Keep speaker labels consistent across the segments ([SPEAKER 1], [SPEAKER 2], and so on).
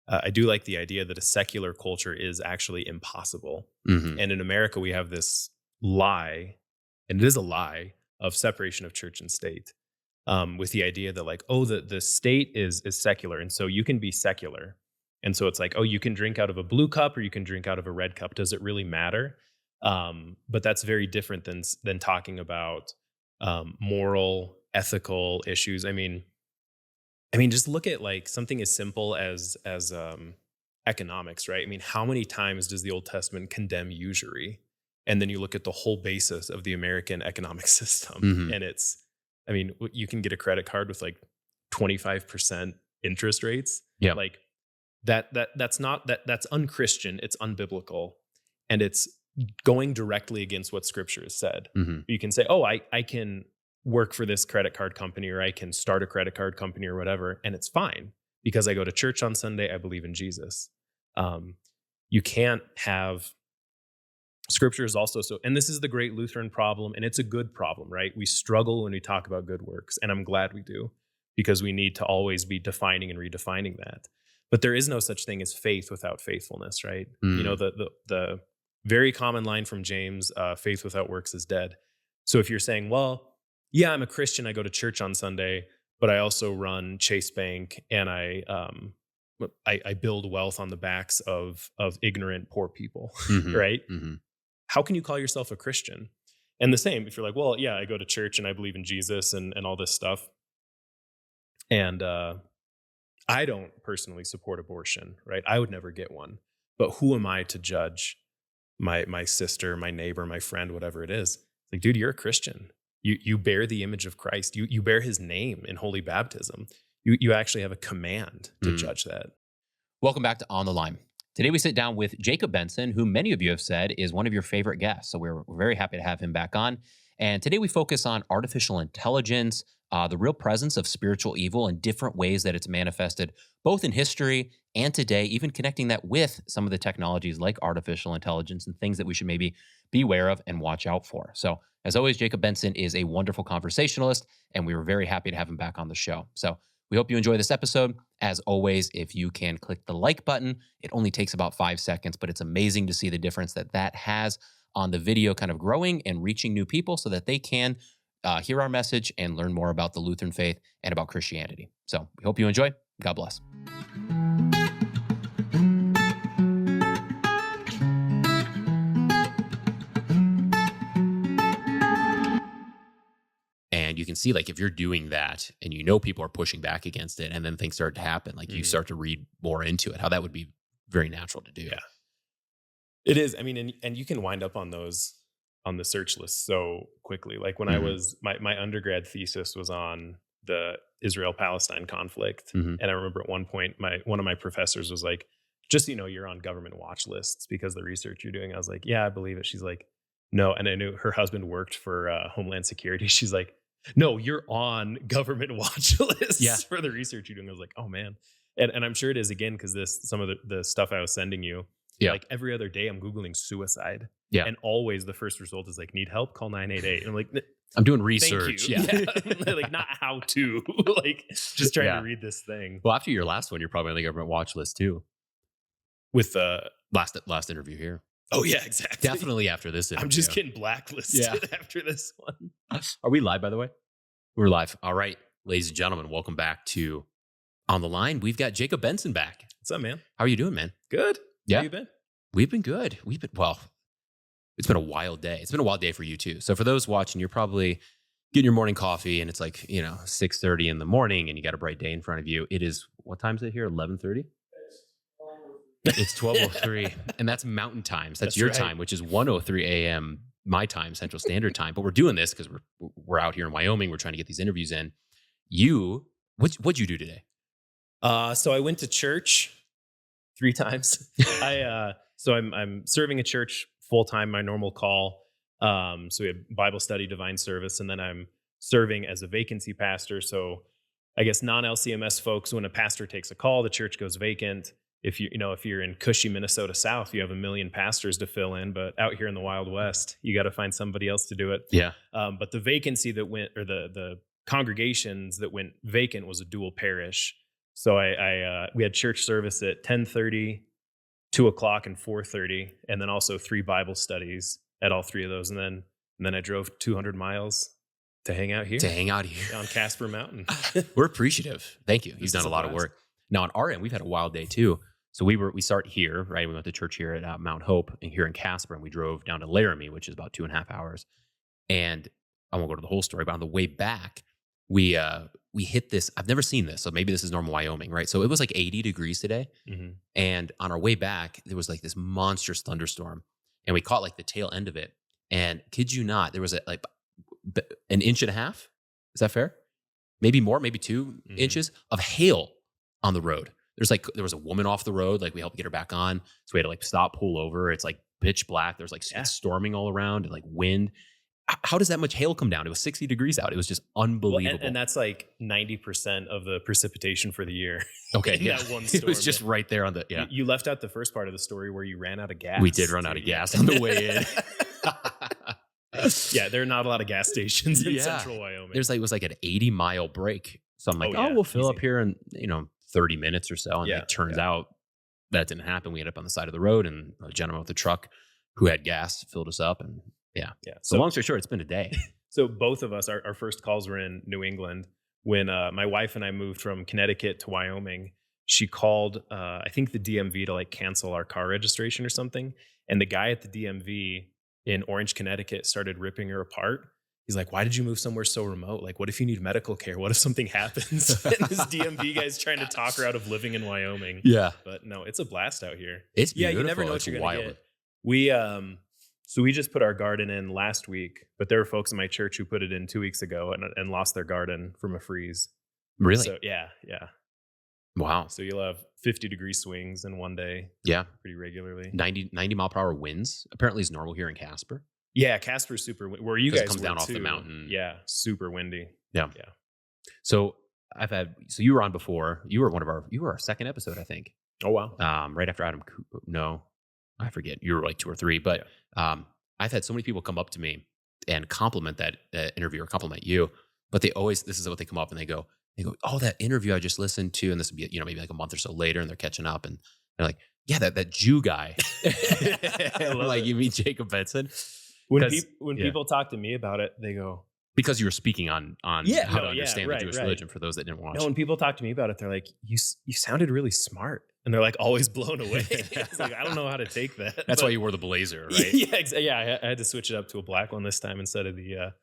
[SPEAKER 1] I do like the idea that a secular culture is actually impossible.
[SPEAKER 2] Mm-hmm.
[SPEAKER 1] And in America, we have this lie, and it is a lie, of separation of church and state, with the idea that like, oh, the state is secular, and so you can be secular. And so it's like, oh, you can drink out of a blue cup or you can drink out of a red cup. Does it really matter? But that's very different than talking about moral, ethical issues. I mean, just look at like something as simple as economics, right? I mean, how many times does the Old Testament condemn usury? And then you look at the whole basis of the American economic system,
[SPEAKER 2] Mhm.
[SPEAKER 1] and you can get a credit card with like 25% interest rates.
[SPEAKER 2] Yeah.
[SPEAKER 1] Like that's unchristian, it's unbiblical, and it's going directly against what Scripture has said.
[SPEAKER 2] Mhm.
[SPEAKER 1] You can say, oh, I can work for this credit card company, or I can start a credit card company or whatever, and it's fine because I go to church on Sunday, I believe in Jesus. You can't have Scripture is also so, and this is the great Lutheran problem, and it's a good problem, right? We struggle when we talk about good works, and I'm glad we do, because we need to always be defining and redefining that. But there is no such thing as faith without faithfulness, right?
[SPEAKER 2] Mm.
[SPEAKER 1] You know, the very common line from James, faith without works is dead. So if you're saying, well, yeah, I'm a Christian, I go to church on Sunday, but I also run Chase Bank, and I build wealth on the backs of ignorant, poor people,
[SPEAKER 2] Mhm.
[SPEAKER 1] right?
[SPEAKER 2] Mhm.
[SPEAKER 1] How can you call yourself a Christian? And the same, if you're like, well, yeah, I go to church and I believe in Jesus and all this stuff. And I don't personally support abortion, right? I would never get one. But who am I to judge my sister, my neighbor, my friend, whatever it is? It's like, dude, you're a Christian. You bear the image of Christ. You bear his name in holy baptism. You actually have a command to judge that.
[SPEAKER 2] Welcome back to On the Line. Today we sit down with Jacob Benson, who many of you have said is one of your favorite guests. So we're very happy to have him back on. And today we focus on artificial intelligence, the real presence of spiritual evil and different ways that it's manifested, both in history and today, even connecting that with some of the technologies like artificial intelligence and things that we should maybe be aware of and watch out for. So as always, Jacob Benson is a wonderful conversationalist, and we were very happy to have him back on the show. So we hope you enjoy this episode. As always, if you can click the like button, it only takes about 5 seconds, but it's amazing to see the difference that has on the video kind of growing and reaching new people so that they can hear our message and learn more about the Lutheran faith and about Christianity. So we hope you enjoy. God bless. And you can see, like, if you're doing that and you know people are pushing back against it and then things start to happen, like you start to read more into it, how that would be very natural to do.
[SPEAKER 1] Yeah. It is. I mean, and you can wind up on those, on the search list so quickly. Like when I was, my undergrad thesis was on the Israel-Palestine conflict. And I remember at one point, one of my professors was like, just so you know, you're on government watch lists because of the research you're doing. I was like, yeah, I believe it. She's like, no. And I knew her husband worked for Homeland Security. She's like, no, you're on government watch lists for the research you're doing. I was like, oh man. And I'm sure it is, again, because some of the stuff I was sending you, like every other day I'm Googling suicide. And always the first result is like, need help, call 988. And I'm like,
[SPEAKER 2] I'm doing research.
[SPEAKER 1] Like not how to, like just trying to read this thing.
[SPEAKER 2] Well, after your last one, you're probably on the government watch list too.
[SPEAKER 1] With the
[SPEAKER 2] last interview here.
[SPEAKER 1] Oh yeah, exactly.
[SPEAKER 2] Definitely after this interview.
[SPEAKER 1] I'm just getting blacklisted after this one.
[SPEAKER 2] Are we live, by the way? We're live. All right, ladies and gentlemen, welcome back to On the Line. We've got Jacob Benson back.
[SPEAKER 1] What's up, man?
[SPEAKER 2] How are you doing, man?
[SPEAKER 1] Good.
[SPEAKER 2] Yeah.
[SPEAKER 1] How you been?
[SPEAKER 2] We've been good. Well, it's been a wild day. It's been a wild day for you too. So for those watching, you're probably getting your morning coffee and it's like, 6:30 in the morning and you got a bright day in front of you. It is, what time is it here? 11:30? It's 12:03, and that's Mountain Times. That's your time, which is 1:03 a.m. my time, Central Standard Time. But we're doing this because we're out here in Wyoming. We're trying to get these interviews in. What'd you do today?
[SPEAKER 1] So I went to church 3 times. So I'm serving a church full time, my normal call. So we have Bible study, divine service, and then I'm serving as a vacancy pastor. So I guess non-LCMS folks, when a pastor takes a call, the church goes vacant. If you're in cushy Minnesota South, you have 1 million pastors to fill in, but out here in the Wild West, you got to find somebody else to do it.
[SPEAKER 2] Yeah.
[SPEAKER 1] But the vacancy that went, or the congregations that went vacant, was a dual parish. So we had church service at 10:30, 2 o'clock, and 4:30, and then also 3 Bible studies at all 3 of those. And then I drove 200 miles to hang out
[SPEAKER 2] To
[SPEAKER 1] here
[SPEAKER 2] hang out here.
[SPEAKER 1] on Casper Mountain.
[SPEAKER 2] We're appreciative. Thank you. You've
[SPEAKER 1] This
[SPEAKER 2] done
[SPEAKER 1] is
[SPEAKER 2] a
[SPEAKER 1] a
[SPEAKER 2] lot of
[SPEAKER 1] blast.
[SPEAKER 2] work. Now on our end, we've had a wild day too. So we start here, right? We went to church here at Mount Hope and here in Casper, and we drove down to Laramie, which is about 2.5 hours. And I won't go to the whole story, but on the way back, we hit this. I've never seen this, so maybe this is normal Wyoming, right? So it was like 80 degrees today,
[SPEAKER 1] Mhm.
[SPEAKER 2] and on our way back, there was like this monstrous thunderstorm, and we caught like the tail end of it. And kid you not, there was an inch and a half. Is that fair? Maybe more, maybe 2
[SPEAKER 1] Mhm.
[SPEAKER 2] inches of hail on the road. There was a woman off the road, like we helped get her back on. So we had to like stop, pull over. It's like pitch black. There's like
[SPEAKER 1] Yeah.
[SPEAKER 2] it's storming all around and like wind. How does that much hail come down? It was 60 degrees out. It was just
[SPEAKER 1] Well,
[SPEAKER 2] unbelievable.
[SPEAKER 1] and that's like 90% of the precipitation for the year.
[SPEAKER 2] Okay,
[SPEAKER 1] in
[SPEAKER 2] yeah.
[SPEAKER 1] that one
[SPEAKER 2] It was
[SPEAKER 1] storm.
[SPEAKER 2] just right there on the, yeah.
[SPEAKER 1] You left out the first part of the story where you ran out of gas.
[SPEAKER 2] We did run out of gas on the way in.
[SPEAKER 1] Yeah, there are not a lot of gas stations in
[SPEAKER 2] Yeah.
[SPEAKER 1] central Wyoming.
[SPEAKER 2] It was like an 80-mile break. So I'm like,
[SPEAKER 1] Oh, yeah,
[SPEAKER 2] we'll fill up
[SPEAKER 1] easy.
[SPEAKER 2] here in, 30 minutes or so. And
[SPEAKER 1] Yeah,
[SPEAKER 2] it turns
[SPEAKER 1] yeah.
[SPEAKER 2] out that didn't happen. We ended up on the side of the road, and a gentleman with a truck who had gas filled us up. And yeah.
[SPEAKER 1] Yeah.
[SPEAKER 2] So long story short, it's been a day.
[SPEAKER 1] So both of us, our first calls were in New England. When my wife and I moved from Connecticut to Wyoming, she called, I think, the DMV to like cancel our car registration or something. And the guy at the DMV in Orange, Connecticut started ripping her apart. He's like, why did you move somewhere so remote? Like, what if you need medical care? What if something happens? And this DMV guy's trying to talk her out of living in Wyoming.
[SPEAKER 2] Yeah.
[SPEAKER 1] But no, it's a blast out here.
[SPEAKER 2] It's
[SPEAKER 1] Yeah,
[SPEAKER 2] beautiful.
[SPEAKER 1] you never know
[SPEAKER 2] It's
[SPEAKER 1] what you're going to
[SPEAKER 2] wild.
[SPEAKER 1] get. We just put our garden in last week, but there were folks in my church who put it in 2 weeks ago and lost their garden from a freeze.
[SPEAKER 2] Really?
[SPEAKER 1] So yeah.
[SPEAKER 2] Wow.
[SPEAKER 1] So you'll have 50-degree swings in one day
[SPEAKER 2] Yeah.
[SPEAKER 1] pretty regularly.
[SPEAKER 2] 90 mile per hour winds apparently is normal here in Casper.
[SPEAKER 1] Yeah, Casper's super windy. Where you
[SPEAKER 2] 'Cause it
[SPEAKER 1] guys
[SPEAKER 2] comes
[SPEAKER 1] were
[SPEAKER 2] down off the
[SPEAKER 1] too.
[SPEAKER 2] mountain.
[SPEAKER 1] Yeah, super windy.
[SPEAKER 2] Yeah.
[SPEAKER 1] Yeah.
[SPEAKER 2] So you were on before. You were our second episode, I think.
[SPEAKER 1] Oh wow.
[SPEAKER 2] Right after Adam. No, I forget. You were like 2 or 3, but I've had so many people come up to me and compliment that interview or compliment you, but this is what they come up and they go, oh, that interview I just listened to, and this would be, maybe like a month or so later, and they're catching up and they're like, yeah, that Jew guy. Like, you mean Jacob Benson?
[SPEAKER 1] When
[SPEAKER 2] Yeah.
[SPEAKER 1] people talk to me about it, they go,
[SPEAKER 2] Because you were speaking on
[SPEAKER 1] Yeah,
[SPEAKER 2] how to
[SPEAKER 1] no, yeah,
[SPEAKER 2] understand
[SPEAKER 1] right,
[SPEAKER 2] the Jewish
[SPEAKER 1] right.
[SPEAKER 2] religion for those that didn't watch.
[SPEAKER 1] no, when people talk to me about it, they're like, you sounded really smart. And they're like always blown away. It's like, I don't know how to take that.
[SPEAKER 2] That's
[SPEAKER 1] But-
[SPEAKER 2] why you wore the blazer, right?
[SPEAKER 1] Yeah, I had to switch it up to a black one this time instead of the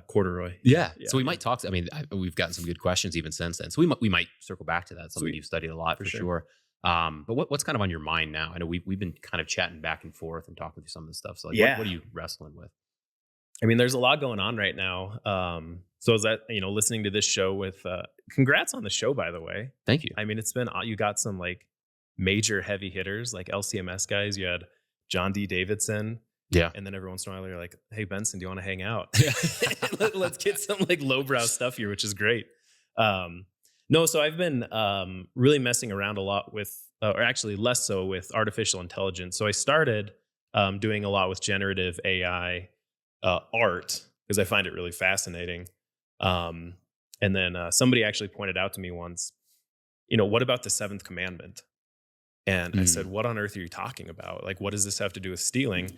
[SPEAKER 1] corduroy.
[SPEAKER 2] Yeah.
[SPEAKER 1] Yeah.
[SPEAKER 2] So we might talk. We've gotten some good questions even since then. So we might circle back to that. Something
[SPEAKER 1] Sweet.
[SPEAKER 2] you've studied a lot for
[SPEAKER 1] For
[SPEAKER 2] sure.
[SPEAKER 1] sure.
[SPEAKER 2] But what's kind of on your mind now? I know we've been kind of chatting back and forth and talking through some of this stuff. So like,
[SPEAKER 1] Yeah.
[SPEAKER 2] what are you wrestling with?
[SPEAKER 1] I mean, there's a lot going on right now. So is that, listening to this show with, congrats on the show, by the way.
[SPEAKER 2] Thank you.
[SPEAKER 1] I mean, you got some like major heavy hitters, like LCMS guys. You had John D. Davidson.
[SPEAKER 2] Yeah.
[SPEAKER 1] And then every once in a while, you're like, hey, Benson, do you want to hang out? Let's get some like lowbrow stuff here, which is great. No, so I've been really messing around a lot with, or actually less so with artificial intelligence. So I started doing a lot with generative AI art because I find it really fascinating. And then somebody actually pointed out to me once, what about the seventh commandment? And I said, what on earth are you talking about? Like, what does this have to do with stealing?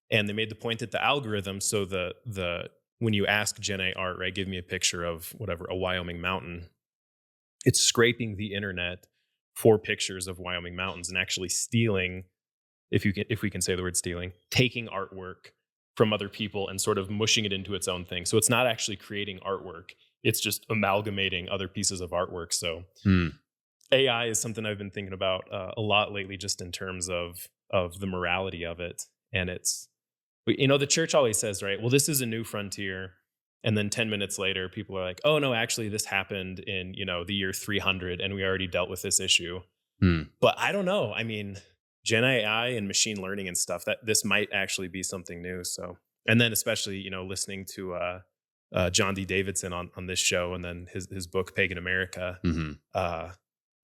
[SPEAKER 1] And they made the point that the algorithm, so the when you ask Gen A art, right, give me a picture of whatever, a Wyoming mountain, it's scraping the internet for pictures of Wyoming mountains and actually stealing, if we can say the word stealing, taking artwork from other people and sort of mushing it into its own thing. So it's not actually creating artwork. It's just amalgamating other pieces of artwork. So AI is something I've been thinking about a lot lately, just in terms of the morality of it. And it's, the church always says, right, well, this is a new frontier. And then 10 minutes later, people are like, oh, no, actually, this happened in, the year 300, and we already dealt with this issue. But I don't know. I mean, Gen AI and machine learning and stuff, that this might actually be something new. So, and then especially, listening to John D. Davidson on this show, and then his book, Pagan America,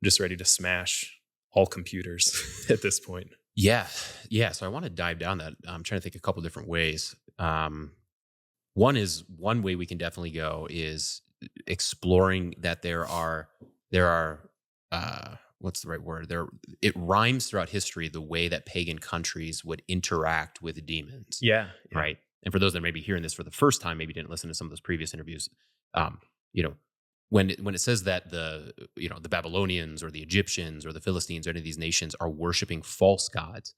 [SPEAKER 1] just ready to smash all computers at this point.
[SPEAKER 2] Yeah. So I want to dive down that. I'm trying to think a couple different ways. One way we can definitely go is exploring that there are what's the right word? It rhymes throughout history the way that pagan countries would interact with demons,
[SPEAKER 1] Yeah, yeah.
[SPEAKER 2] right? And for those that may be hearing this for the first time, maybe didn't listen to some of those previous interviews, um, you know, when it says that the Babylonians or the Egyptians or the Philistines or any of these nations are worshiping false gods,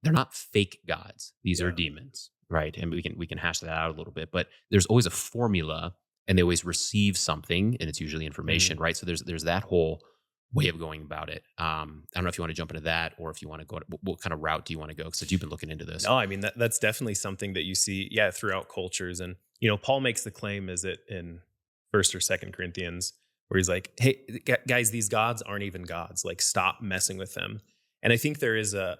[SPEAKER 2] they're not fake gods. These are
[SPEAKER 1] Yeah.
[SPEAKER 2] demons, right? And we can hash that out a little bit, but there's always a formula, and they always receive something, and it's usually information,
[SPEAKER 1] Mhm.
[SPEAKER 2] right? So there's that whole way of going about it. I don't know if you want to jump into that, or if you want to go. What kind of route do you want to go? Because you've been looking into this.
[SPEAKER 1] No, I mean that's definitely something that you see, yeah, throughout cultures. And Paul makes the claim, is it in First or Second Corinthians, where he's like, "Hey, guys, these gods aren't even gods. Like, stop messing with them." And I think there is a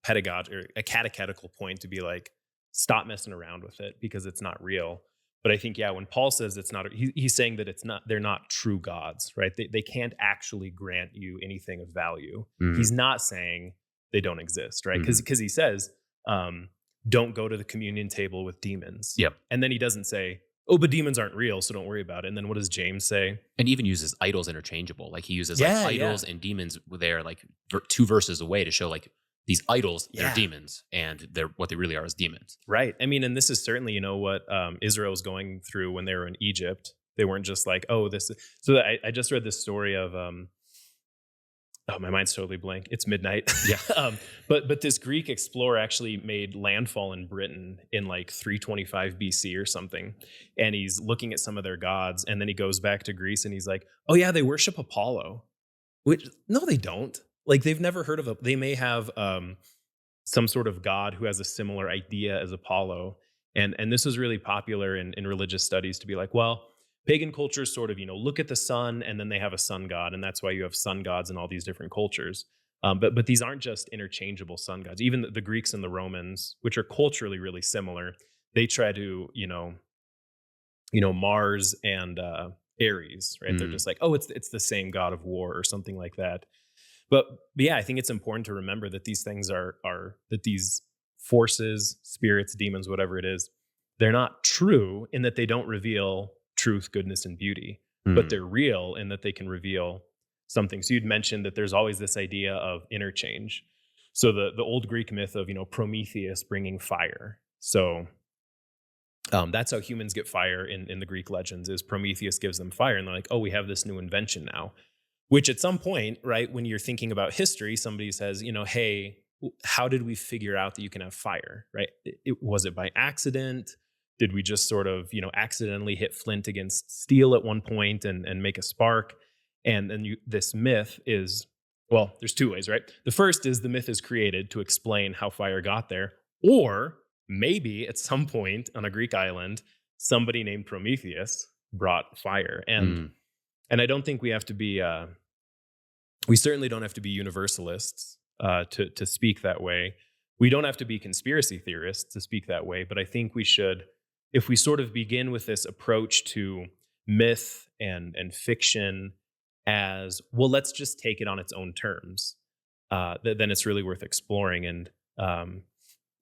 [SPEAKER 1] pedagogy or a catechetical point to be like, stop messing around with it because it's not real. But I think, yeah, when Paul says it's not, he's saying that they're not true gods, right? They can't actually grant you anything of value.
[SPEAKER 2] Mm,
[SPEAKER 1] He's not saying they don't exist, right?
[SPEAKER 2] mhm.
[SPEAKER 1] Because he says, um, don't go to the communion table with demons.
[SPEAKER 2] Yep.
[SPEAKER 1] And then he doesn't say, oh, but demons aren't real, so don't worry about it. And then what does James say?
[SPEAKER 2] And even uses idols interchangeable. Like he uses like
[SPEAKER 1] Yeah, yeah,
[SPEAKER 2] idols and demons there, like two verses away to show like these idols, they're
[SPEAKER 1] yeah.
[SPEAKER 2] demons, and they're what they really are is demons.
[SPEAKER 1] Right. I mean, and this is certainly, what Israel was going through when they were in Egypt. They weren't just like, oh, this is. So I just read this story of, oh, my mind's totally blank. It's midnight.
[SPEAKER 2] Yeah.
[SPEAKER 1] But this Greek explorer actually made landfall in Britain in like 325 BC or something. And he's looking at some of their gods. And then he goes back to Greece and he's like, oh, yeah, they worship Apollo. Which, no, they don't. Like, they've never heard of they may have some sort of god who has a similar idea as Apollo. And this was really popular in religious studies to be like, well, pagan cultures sort of, look at the sun and then they have a sun god. And that's why you have sun gods in all these different cultures. But these aren't just interchangeable sun gods. Even the Greeks and the Romans, which are culturally really similar, they try to, Mars and Ares, right? They're
[SPEAKER 2] Mm,
[SPEAKER 1] just like, oh, it's the same god of war or something like that. But yeah, I think it's important to remember that these things are that these forces, spirits, demons, whatever it is, they're not true in that they don't reveal truth, goodness, and beauty, but
[SPEAKER 2] mm,
[SPEAKER 1] they're real in that they can reveal something. So you'd mentioned that there's always this idea of interchange. So the old Greek myth of Prometheus bringing fire. So that's how humans get fire in the Greek legends. Is Prometheus gives them fire, and they're like, oh, we have this new invention now. Which at some point, right, when you're thinking about history, somebody says, hey, how did we figure out that you can have fire, right? Was it by accident? Did we just sort of, accidentally hit flint against steel at one point and make a spark? And then this myth is, well, there's two ways, right? The first is the myth is created to explain how fire got there. Or maybe at some point on a Greek island, somebody named Prometheus brought fire. And
[SPEAKER 2] mm.
[SPEAKER 1] I don't think we have to be. We certainly don't have to be universalists to speak that way. We don't have to be conspiracy theorists to speak that way. But I think we should, if we sort of begin with this approach to myth and fiction as well, let's just take it on its own terms. Then it's really worth exploring. And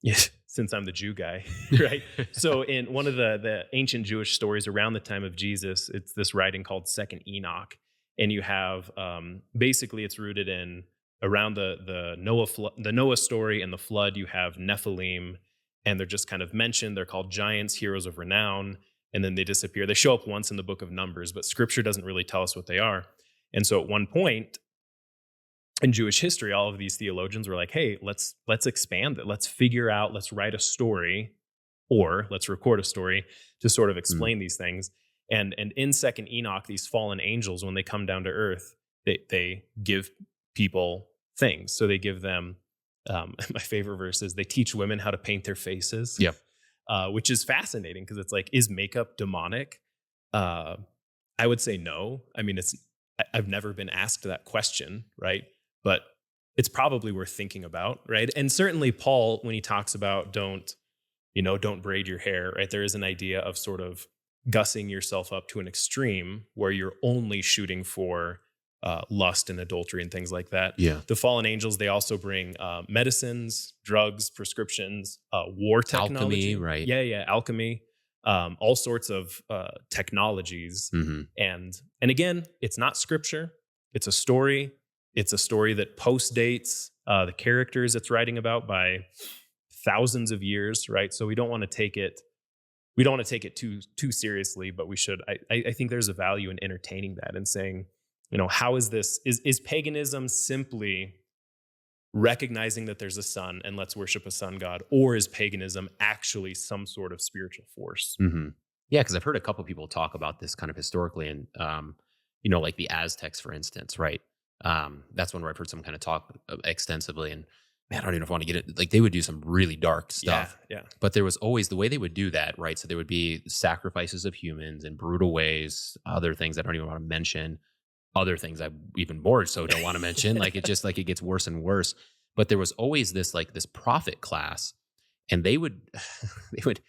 [SPEAKER 1] yeah, since I'm the Jew guy, right? So in one of the ancient Jewish stories around the time of Jesus, it's this writing called Second Enoch, and you have basically it's rooted in around the Noah story and the flood. You have Nephilim, and they're just kind of mentioned. They're called giants, heroes of renown, and then they disappear. They show up once in the book of Numbers, but Scripture doesn't really tell us what they are. And so at one point, in Jewish history, all of these theologians were like, hey, let's expand it. Let's figure out, let's write a story or let's record a story to sort of
[SPEAKER 2] Mm.
[SPEAKER 1] explain these things. And in Second Enoch, these fallen angels, when they come down to earth, they give people things. So they give them, my favorite verse is they teach women how to paint their faces,
[SPEAKER 2] Yep.
[SPEAKER 1] which is fascinating because it's like, is makeup demonic? I would say no. I mean, I've never been asked that question, right? But it's probably worth thinking about, right? And certainly Paul, when he talks about don't braid your hair, right? There is an idea of sort of gussing yourself up to an extreme where you're only shooting for lust and adultery and things like that.
[SPEAKER 2] Yeah.
[SPEAKER 1] The fallen angels, they also bring medicines, drugs, prescriptions, war technology.
[SPEAKER 2] Alchemy, right?
[SPEAKER 1] Yeah, alchemy, all sorts of technologies.
[SPEAKER 2] Hmm.
[SPEAKER 1] And again, it's not scripture. It's a story. It's a story that post-dates the characters it's writing about by thousands of years, right? So we don't want to take it too seriously, but we should. I think there's a value in entertaining that and saying, how is this? Is paganism simply recognizing that there's a sun and let's worship a sun god, or is paganism actually some sort of spiritual force?
[SPEAKER 2] Hmm. Yeah, because I've heard a couple people talk about this kind of historically, and like the Aztecs, for instance, right? That's one where I've heard someone kind of talk extensively, and man, I don't even know if I want to get it. Like they would do some really dark stuff,
[SPEAKER 1] Yeah.
[SPEAKER 2] but there was always the way they would do that, right? So there would be sacrifices of humans in brutal ways, other things I don't even want to mention, other things I even more so don't want to mention. Like it just like it gets worse and worse. But there was always this like this prophet class, and they would they would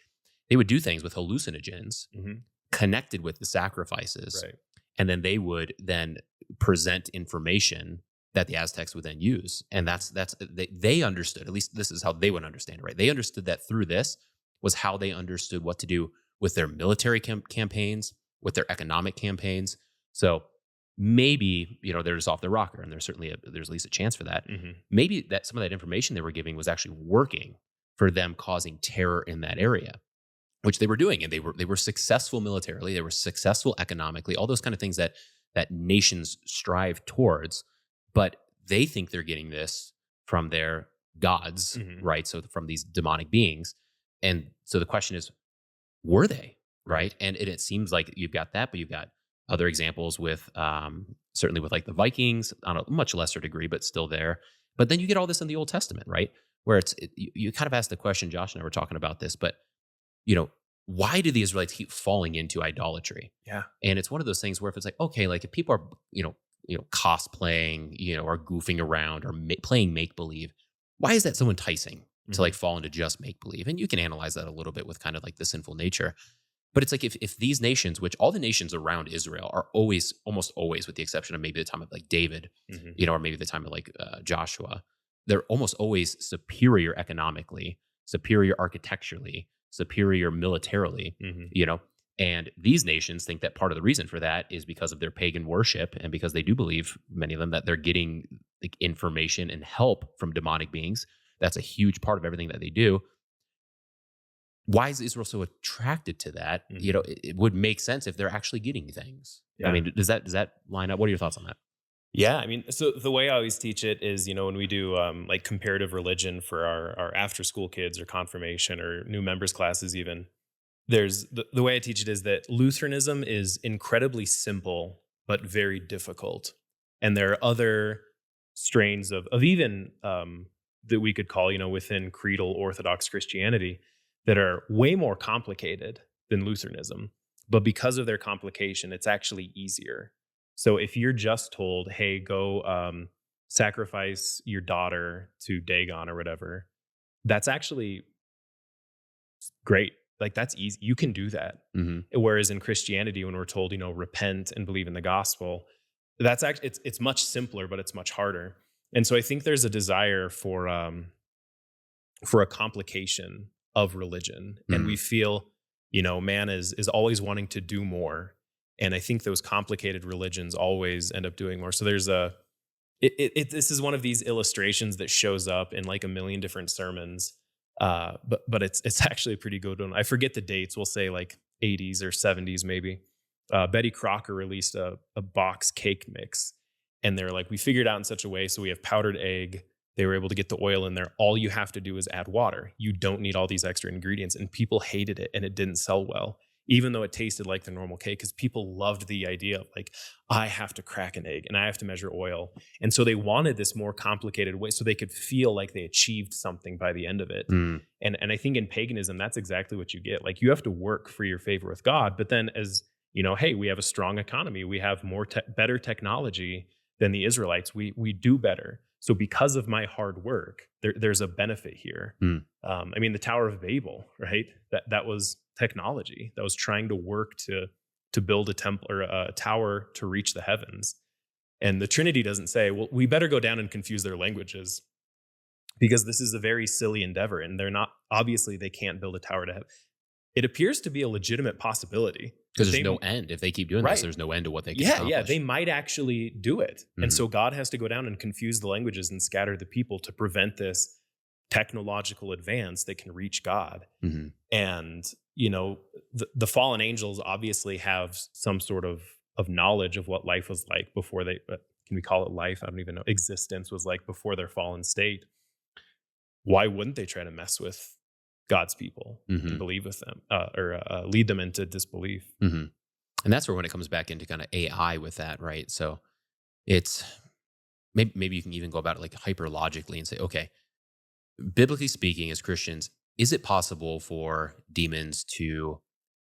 [SPEAKER 2] they would do things with hallucinogens
[SPEAKER 1] Hmm.
[SPEAKER 2] connected with the sacrifices,
[SPEAKER 1] Right.
[SPEAKER 2] and then they would then present information that the Aztecs would then use, and they understood. At least this is how they would understand it, right? They understood that through this was how they understood what to do with their military campaigns, with their economic campaigns. So maybe they're just off the rocker, and there's at least a chance for that.
[SPEAKER 1] Hmm.
[SPEAKER 2] Maybe that some of that information they were giving was actually working for them, causing terror in that area, which they were doing, and they were successful militarily, they were successful economically, all those kind of things that nations strive towards, but they think they're getting this from their gods,
[SPEAKER 1] Hmm.
[SPEAKER 2] right? So from these demonic beings, and so the question is, were they right? And it seems like you've got that, but you've got other examples with certainly with like the Vikings on a much lesser degree, but still there. But then you get all this in the Old Testament, right? Where you kind of asked the question, Josh and I were talking about this, but you know, why do the Israelites keep falling into idolatry?
[SPEAKER 1] Yeah.
[SPEAKER 2] And it's one of those things where if it's like, okay, like if people are, cosplaying, or goofing around or playing make believe, why is that so enticing to like fall into just make believe? And you can analyze that a little bit with kind of like the sinful nature. But it's like if these nations, which all the nations around Israel are always, almost always, with the exception of maybe the time of like David,
[SPEAKER 1] Hmm.
[SPEAKER 2] or maybe the time of like Joshua, they're almost always superior economically, superior architecturally, superior militarily,
[SPEAKER 1] Hmm.
[SPEAKER 2] and these nations think that part of the reason for that is because of their pagan worship, and because they do believe, many of them, that they're getting like information and help from demonic beings. That's a huge part of everything that they do. Why is Israel so attracted to that?
[SPEAKER 1] Hmm.
[SPEAKER 2] It would make sense if they're actually getting things. I
[SPEAKER 1] Yeah.
[SPEAKER 2] mean, does that line up? What are your thoughts on that?
[SPEAKER 1] Yeah, I mean, so the way I always teach it is, when we do like comparative religion for our after school kids or confirmation or new members classes, even there's the way I teach it is that Lutheranism is incredibly simple but very difficult, and there are other strains of even that we could call, within creedal Orthodox Christianity that are way more complicated than Lutheranism, but because of their complication, it's actually easier. So if you're just told, "Hey, go sacrifice your daughter to Dagon or whatever," that's actually great. Like that's easy. You can do that.
[SPEAKER 2] Hmm.
[SPEAKER 1] Whereas in Christianity, when we're told, repent and believe in the gospel, that's actually it's much simpler, but it's much harder. And so I think there's a desire for a complication of religion, and
[SPEAKER 2] Hmm.
[SPEAKER 1] we feel, man is always wanting to do more, and I think those complicated religions always end up doing more. So there's this is one of these illustrations that shows up in like a million different sermons. But it's actually a pretty good one. I forget the dates. We'll say like 80s or 70s maybe. Betty Crocker released a box cake mix, and they're like, we figured out in such a way so we have powdered egg. They were able to get the oil in there. All you have to do is add water. You don't need all these extra ingredients. And people hated it, and it didn't sell well, even though it tasted like the normal cake, because people loved the idea of like, I have to crack an egg and I have to measure oil. And so they wanted this more complicated way so they could feel like they achieved something by the end of it.
[SPEAKER 2] Mm.
[SPEAKER 1] And I think in paganism, that's exactly what you get. Like you have to work for your favor with God, but then as hey, we have a strong economy, we have better technology than the Israelites. We do better. So because of my hard work, there's a benefit here.
[SPEAKER 2] Mm.
[SPEAKER 1] I mean, the Tower of Babel, right? That was technology that was trying to work to build a temple or a tower to reach the heavens. And the Trinity doesn't say, well, we better go down and confuse their languages because this is a very silly endeavor, and they're not, obviously they can't build a tower to heaven. it appears to be a legitimate possibility that
[SPEAKER 2] Because there's
[SPEAKER 1] they
[SPEAKER 2] no end. If they keep doing this,
[SPEAKER 1] right.
[SPEAKER 2] there's no end to what they can
[SPEAKER 1] Yeah, yeah, they
[SPEAKER 2] accomplish.
[SPEAKER 1] might actually do it. And
[SPEAKER 2] Mhm.
[SPEAKER 1] so God has to go down and confuse the languages and scatter the people to prevent this technological advance that can reach God.
[SPEAKER 2] Mhm.
[SPEAKER 1] And, the fallen angels obviously have some sort of knowledge of what life was like before they can we call it life? I don't even know. Existence was like before their fallen state. Why wouldn't they try to mess with God's people and
[SPEAKER 2] Mhm.
[SPEAKER 1] believe with them or lead them into disbelief?
[SPEAKER 2] Mhm. And that's where when it comes back into kind of AI with that, right? So it's maybe you can even go about it like hyper logically and say, okay, biblically speaking, as Christians, is it possible for demons to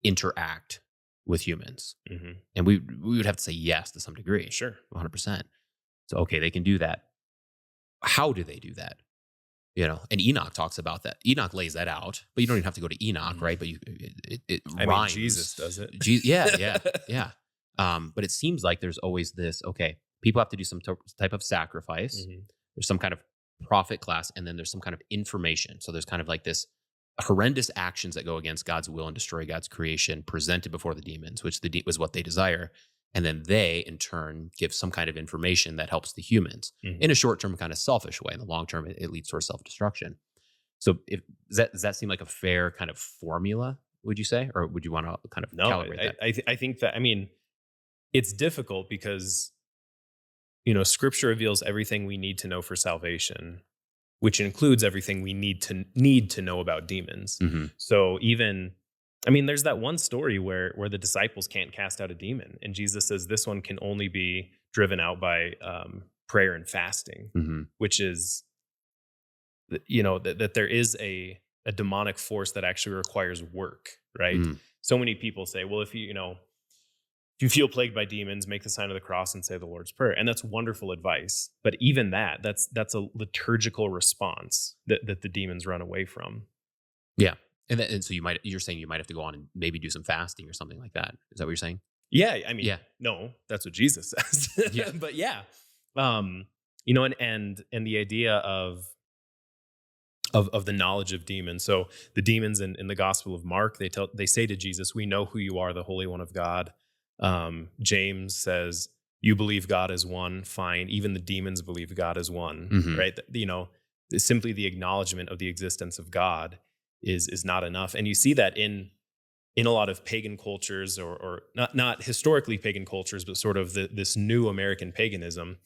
[SPEAKER 2] interact with humans?
[SPEAKER 1] Hmm.
[SPEAKER 2] And we would have to say yes to some degree,
[SPEAKER 1] Sure.
[SPEAKER 2] 100%. So okay, they can do that. How do they do that? And Enoch talks about that. Enoch lays that out, but you don't even have to go to Enoch,
[SPEAKER 1] Hmm.
[SPEAKER 2] right? But it
[SPEAKER 1] I mean, Jesus
[SPEAKER 2] rhymes.
[SPEAKER 1] does it.
[SPEAKER 2] Yeah, yeah, yeah. But it seems like there's always this. Okay, people have to do some type of sacrifice.
[SPEAKER 1] Hmm.
[SPEAKER 2] There's some kind of prophet class, and then there's some kind of information. So there's kind of like this horrendous actions that go against God's will and destroy God's creation presented before the demons, which was what they desire. And then they, in turn, give some kind of information that helps the humans
[SPEAKER 1] Hmm.
[SPEAKER 2] in a short term, kind of selfish way. In the long term, it leads towards self destruction. So, does that seem like a fair kind of formula? Would you say, or would you want to kind of
[SPEAKER 1] No,
[SPEAKER 2] calibrate that?
[SPEAKER 1] I think that, I mean, it's difficult because, scripture reveals everything we need to know for salvation, which includes everything we need to know about demons.
[SPEAKER 2] Hmm.
[SPEAKER 1] So even, I mean, there's that one story where the disciples can't cast out a demon, and Jesus says this one can only be driven out by prayer and fasting,
[SPEAKER 2] Hmm.
[SPEAKER 1] which is, that there is a demonic force that actually requires work, right?
[SPEAKER 2] Hmm.
[SPEAKER 1] So many people say, well, if you feel plagued by demons, make the sign of the cross and say the Lord's Prayer. And that's wonderful advice. But even that's a liturgical response that the demons run away from.
[SPEAKER 2] Yeah, and so you're saying you might have to go on and maybe do some fasting or something like that. Is that what you're saying?
[SPEAKER 1] Yeah, I mean,
[SPEAKER 2] Yeah,
[SPEAKER 1] no, that's what Jesus says.
[SPEAKER 2] yeah.
[SPEAKER 1] But yeah. And the idea of the knowledge of demons. So the demons in the Gospel of Mark, they say to Jesus, "We know who you are, the Holy One of God." James says, "You believe God is one, fine. Even the demons believe God is one."
[SPEAKER 2] Hmm.
[SPEAKER 1] Right? Simply the acknowledgement of the existence of God is not enough, and you see that in a lot of pagan cultures, or not historically pagan cultures, but sort of this new American paganism.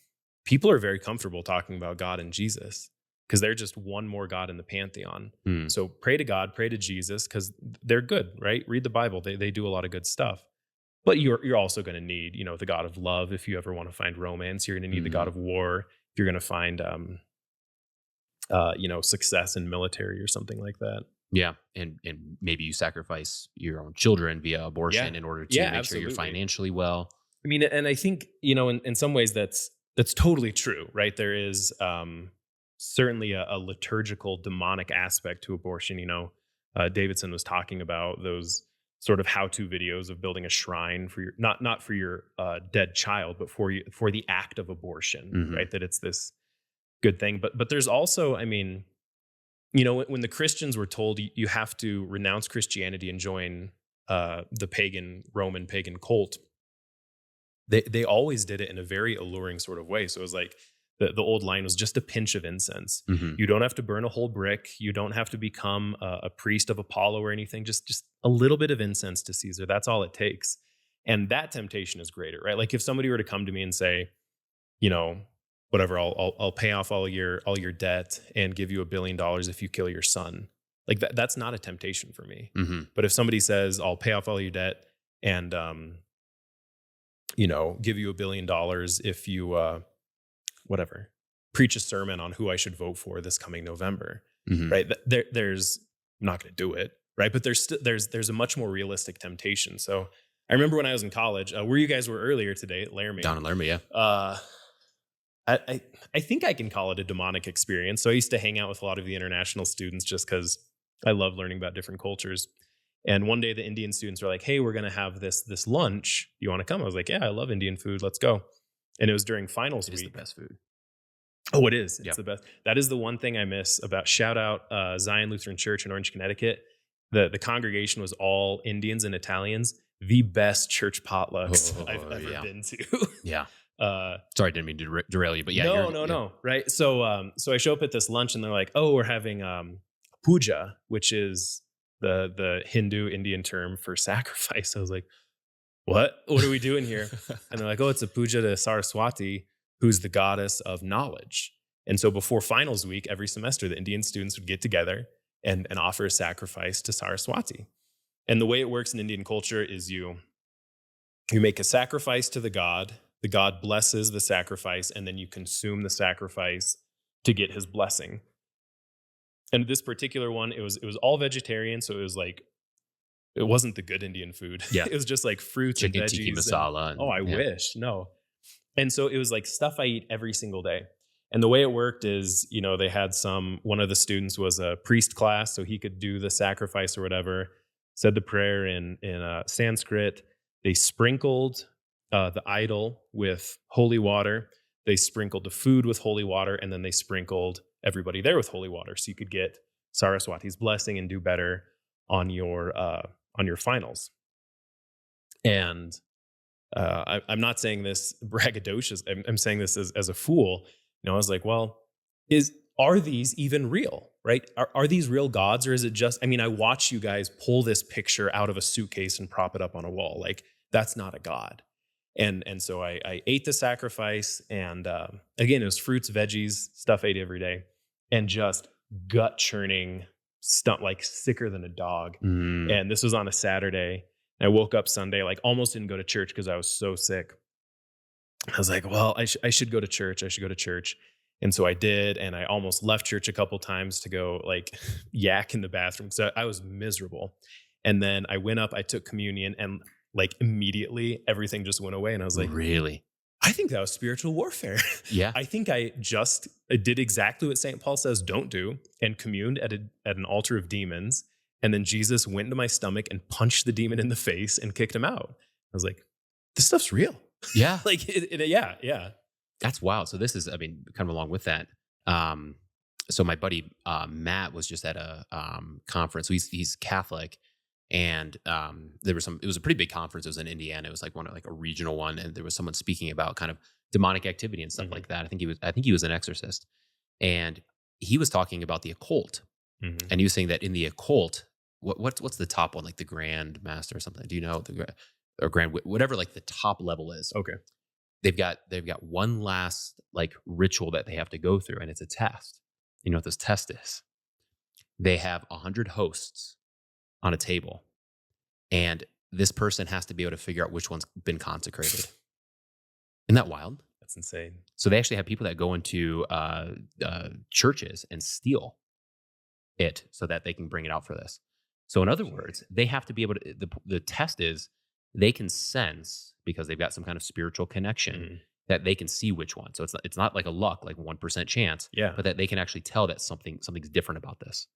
[SPEAKER 1] People are very comfortable talking about God and Jesus because they're just one more God in the pantheon.
[SPEAKER 2] Mm.
[SPEAKER 1] So pray to God, pray to Jesus because they're good, right? Read the Bible; they do a lot of good stuff. But you're also going to need, the God of love if you ever want to find romance. You're going to need the God
[SPEAKER 2] Hmm.
[SPEAKER 1] of war if you're going to find, success in military or something like that.
[SPEAKER 2] Yeah, and maybe you sacrifice your own children via
[SPEAKER 1] Yeah,
[SPEAKER 2] abortion in order
[SPEAKER 1] yeah,
[SPEAKER 2] to make sure you're
[SPEAKER 1] absolutely.
[SPEAKER 2] financially well.
[SPEAKER 1] I mean, and I think, in some ways that's totally true, right? There is certainly a liturgical demonic aspect to abortion. Davidson was talking about those sort of how-to videos of building a shrine for your not for your dead child, but for the act of abortion,
[SPEAKER 2] Hmm.
[SPEAKER 1] right? That it's this good thing. But there's also, I mean, when the Christians were told you have to renounce Christianity and join the Roman pagan cult, they always did it in a very alluring sort of way. So it was like the old line was just a pinch of incense.
[SPEAKER 2] Hmm.
[SPEAKER 1] You don't have to burn a whole brick. You don't have to become a priest of Apollo or anything. Just a little bit of incense to Caesar. That's all it takes. And that temptation is greater, right? Like if somebody were to come to me and say, you know, whatever, I'll pay off all your debt and give you $1 billion if you kill your son. Like that's not a temptation for me.
[SPEAKER 2] Hmm.
[SPEAKER 1] But if somebody says, I'll pay off all your debt and give you $1 billion if you whatever, preach a sermon on who I should vote for this coming November,
[SPEAKER 2] Hmm.
[SPEAKER 1] right? There's I'm not going to do it, right? But there's a much more realistic temptation. So I remember when I was in college, where you guys were earlier today at
[SPEAKER 2] Down
[SPEAKER 1] Laramie.
[SPEAKER 2] in Laramie, yeah.
[SPEAKER 1] Uh, I think I can call it a demonic experience. So I used to hang out with a lot of the international students just because I love learning about different cultures. And one day the Indian students were like, "Hey, we're gonna have this lunch. You want to come?" I was like, "Yeah, I love Indian food. Let's go." And it was during finals
[SPEAKER 2] It is the
[SPEAKER 1] week.
[SPEAKER 2] best food.
[SPEAKER 1] Oh, it is.
[SPEAKER 2] Yeah.
[SPEAKER 1] It's the best. That is the one thing I miss about shout out Zion Lutheran Church in Orange, Connecticut. The congregation was all Indians and Italians. The best church potlucks I've
[SPEAKER 2] Oh,
[SPEAKER 1] ever
[SPEAKER 2] yeah.
[SPEAKER 1] been to.
[SPEAKER 2] Yeah.
[SPEAKER 1] uh,
[SPEAKER 2] Sorry, I didn't mean to derail you, but yeah,
[SPEAKER 1] no, no,
[SPEAKER 2] yeah.
[SPEAKER 1] no. Right. So I show up at this lunch and they're like, "Oh, we're having puja," which is the Hindu Indian term for sacrifice. I was like, "What? What are we doing here?" And they're like, "Oh, it's a puja to Saraswati, who's the goddess of knowledge." And so before finals week, every semester, the Indian students would get together and offer a sacrifice to Saraswati. And the way it works in Indian culture is you make a sacrifice to the god blesses the sacrifice, and then you consume the sacrifice to get his blessing. And this particular one, it was all vegetarian, so it was like it wasn't the good Indian food.
[SPEAKER 2] Yeah.
[SPEAKER 1] It was just like fruits and
[SPEAKER 2] Chicken tiki
[SPEAKER 1] veggies. And
[SPEAKER 2] masala.
[SPEAKER 1] oh,
[SPEAKER 2] And
[SPEAKER 1] I
[SPEAKER 2] yeah.
[SPEAKER 1] wish. No. And so it was like stuff I eat every single day. And the way it worked is, they had one of the students was a priest class, so he could do the sacrifice or whatever, said the prayer in Sanskrit. They sprinkled the idol with holy water. They sprinkled the food with holy water, and then they sprinkled everybody there with holy water, so you could get Saraswati's blessing and do better on your finals. And I'm not saying this braggadocious. I'm saying this as a fool. I was like, well, are these even real? Right? Are these real gods, or is it just? I mean, I watch you guys pull this picture out of a suitcase and prop it up on a wall. Like, that's not a god. And so I ate the sacrifice, and again, it was fruits, veggies, stuff I ate every day, and just gut churning stuff, like sicker than a dog.
[SPEAKER 2] Mm.
[SPEAKER 1] And this was on a Saturday. I woke up Sunday, like almost didn't go to church because I was so sick. I was like, well, I should go to church. I should go to church. And so I did. And I almost left church a couple times to go like yak in the bathroom. So I was miserable. And then I went up, I took communion, and like immediately everything just went away. And I was like,
[SPEAKER 2] Really?
[SPEAKER 1] I think that was spiritual warfare.
[SPEAKER 2] Yeah.
[SPEAKER 1] I think I did exactly what St. Paul says don't do, and communed at an altar of demons. And then Jesus went into my stomach and punched the demon in the face and kicked him out. I was like, this stuff's real.
[SPEAKER 2] Yeah.
[SPEAKER 1] Like, yeah.
[SPEAKER 2] That's wild. So this is, I mean, kind of along with that. So my buddy Matt was just at a conference. So he's Catholic, and it was a pretty big conference. It was in Indiana. It was like a regional one, and there was someone speaking about kind of demonic activity and stuff like that. I think he was an exorcist, and he was talking about the occult, and he was saying that in the occult, what's the top one, like the Grand Master or something? Do you know or Grand, whatever, like the top level is?
[SPEAKER 1] Okay.
[SPEAKER 2] They've got one last like ritual that they have to go through, and it's a test. You know what this test is? They have 100 hosts on a table, and this person has to be able to figure out which one's been consecrated. Isn't that wild?
[SPEAKER 1] That's insane.
[SPEAKER 2] So they actually have people that go into churches and steal it so that they can bring it out for this. So in other words, they have to be able to. The test is they can sense, because they've got some kind of spiritual connection, that they can see which one. So it's not like a luck, like 1% chance,
[SPEAKER 1] Yeah.
[SPEAKER 2] but that they can actually tell that something's different about this.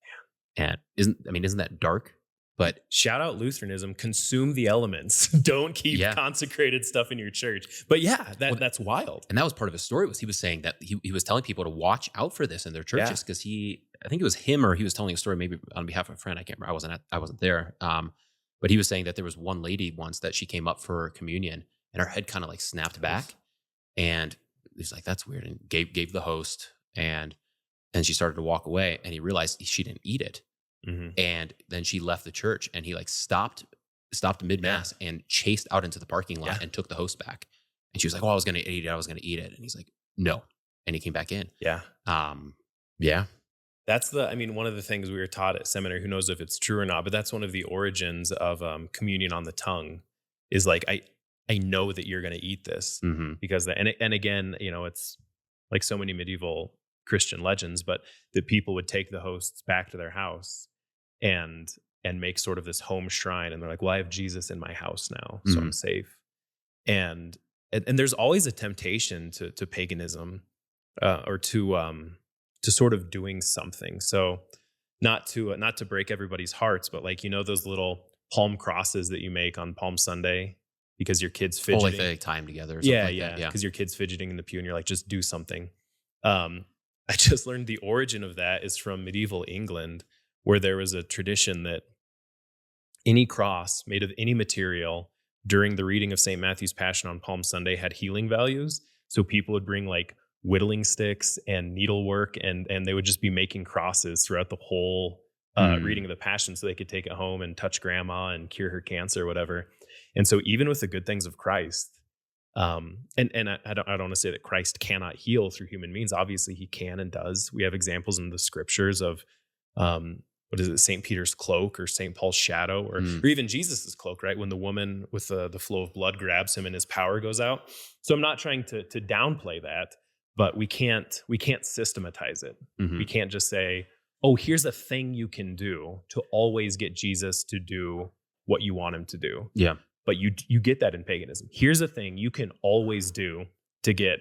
[SPEAKER 2] And isn't that dark? But
[SPEAKER 1] Shout out Lutheranism, consume the elements. Don't keep consecrated stuff in your church. But yeah, that's wild.
[SPEAKER 2] And that was part of his story. He was saying that he was telling people to watch out for this in their churches, because I think it was him, or he was telling a story maybe on behalf of a friend. I can't remember. I wasn't there. But he was saying that there was one lady once that she came up for communion, and her head kind of like snapped back, and he's like, "That's weird," and gave the host, and she started to walk away, and he realized she didn't eat it. And then she left the church, and he like stopped mid mass and chased out into the parking lot and took the host back. And she was like, "Oh, I was going to eat it." And he's like, "No." And he came back in.
[SPEAKER 1] Yeah.
[SPEAKER 2] Yeah.
[SPEAKER 1] That's one of the things we were taught at seminary, who knows if it's true or not, but that's one of the origins of communion on the tongue, is like, I know that you're going to eat this because and again, it's like so many medieval Christian legends, but that people would take the hosts back to their house and make sort of this home shrine. And they're like, well, I have Jesus in my house now, so I'm safe. And there's always a temptation to paganism, or to sort of doing something. So not to break everybody's hearts, but like, those little palm crosses that you make on Palm Sunday because your kid's fidgeting.
[SPEAKER 2] Like they tie them together or something like that. Yeah.
[SPEAKER 1] Because your kid's fidgeting in the pew and you're like, just do something. I just learned the origin of that is from medieval England, where there was a tradition that Any cross made of any material during the reading of St. Matthew's Passion on Palm Sunday had healing values. So people would bring like whittling sticks and needlework, and they would just be making crosses throughout the whole reading
[SPEAKER 2] Mm,
[SPEAKER 1] of the Passion, so they could take it home and touch grandma and cure her cancer or whatever. And so even with the good things of Christ, I don't want to say that Christ cannot heal through human means. Obviously, he can and does. We have examples in the scriptures of what is it, St. Peter's cloak or St. Paul's shadow,
[SPEAKER 2] mm,
[SPEAKER 1] or even Jesus's cloak, right? When the woman with the flow of blood grabs him and his power goes out. So I'm not trying to downplay that, but we can't systematize it. We
[SPEAKER 2] mhm.
[SPEAKER 1] can't just say, oh, here's a thing you can do to always get Jesus to do what you want him to do.
[SPEAKER 2] Yeah.
[SPEAKER 1] But you get that in paganism. Here's a thing you can always do to get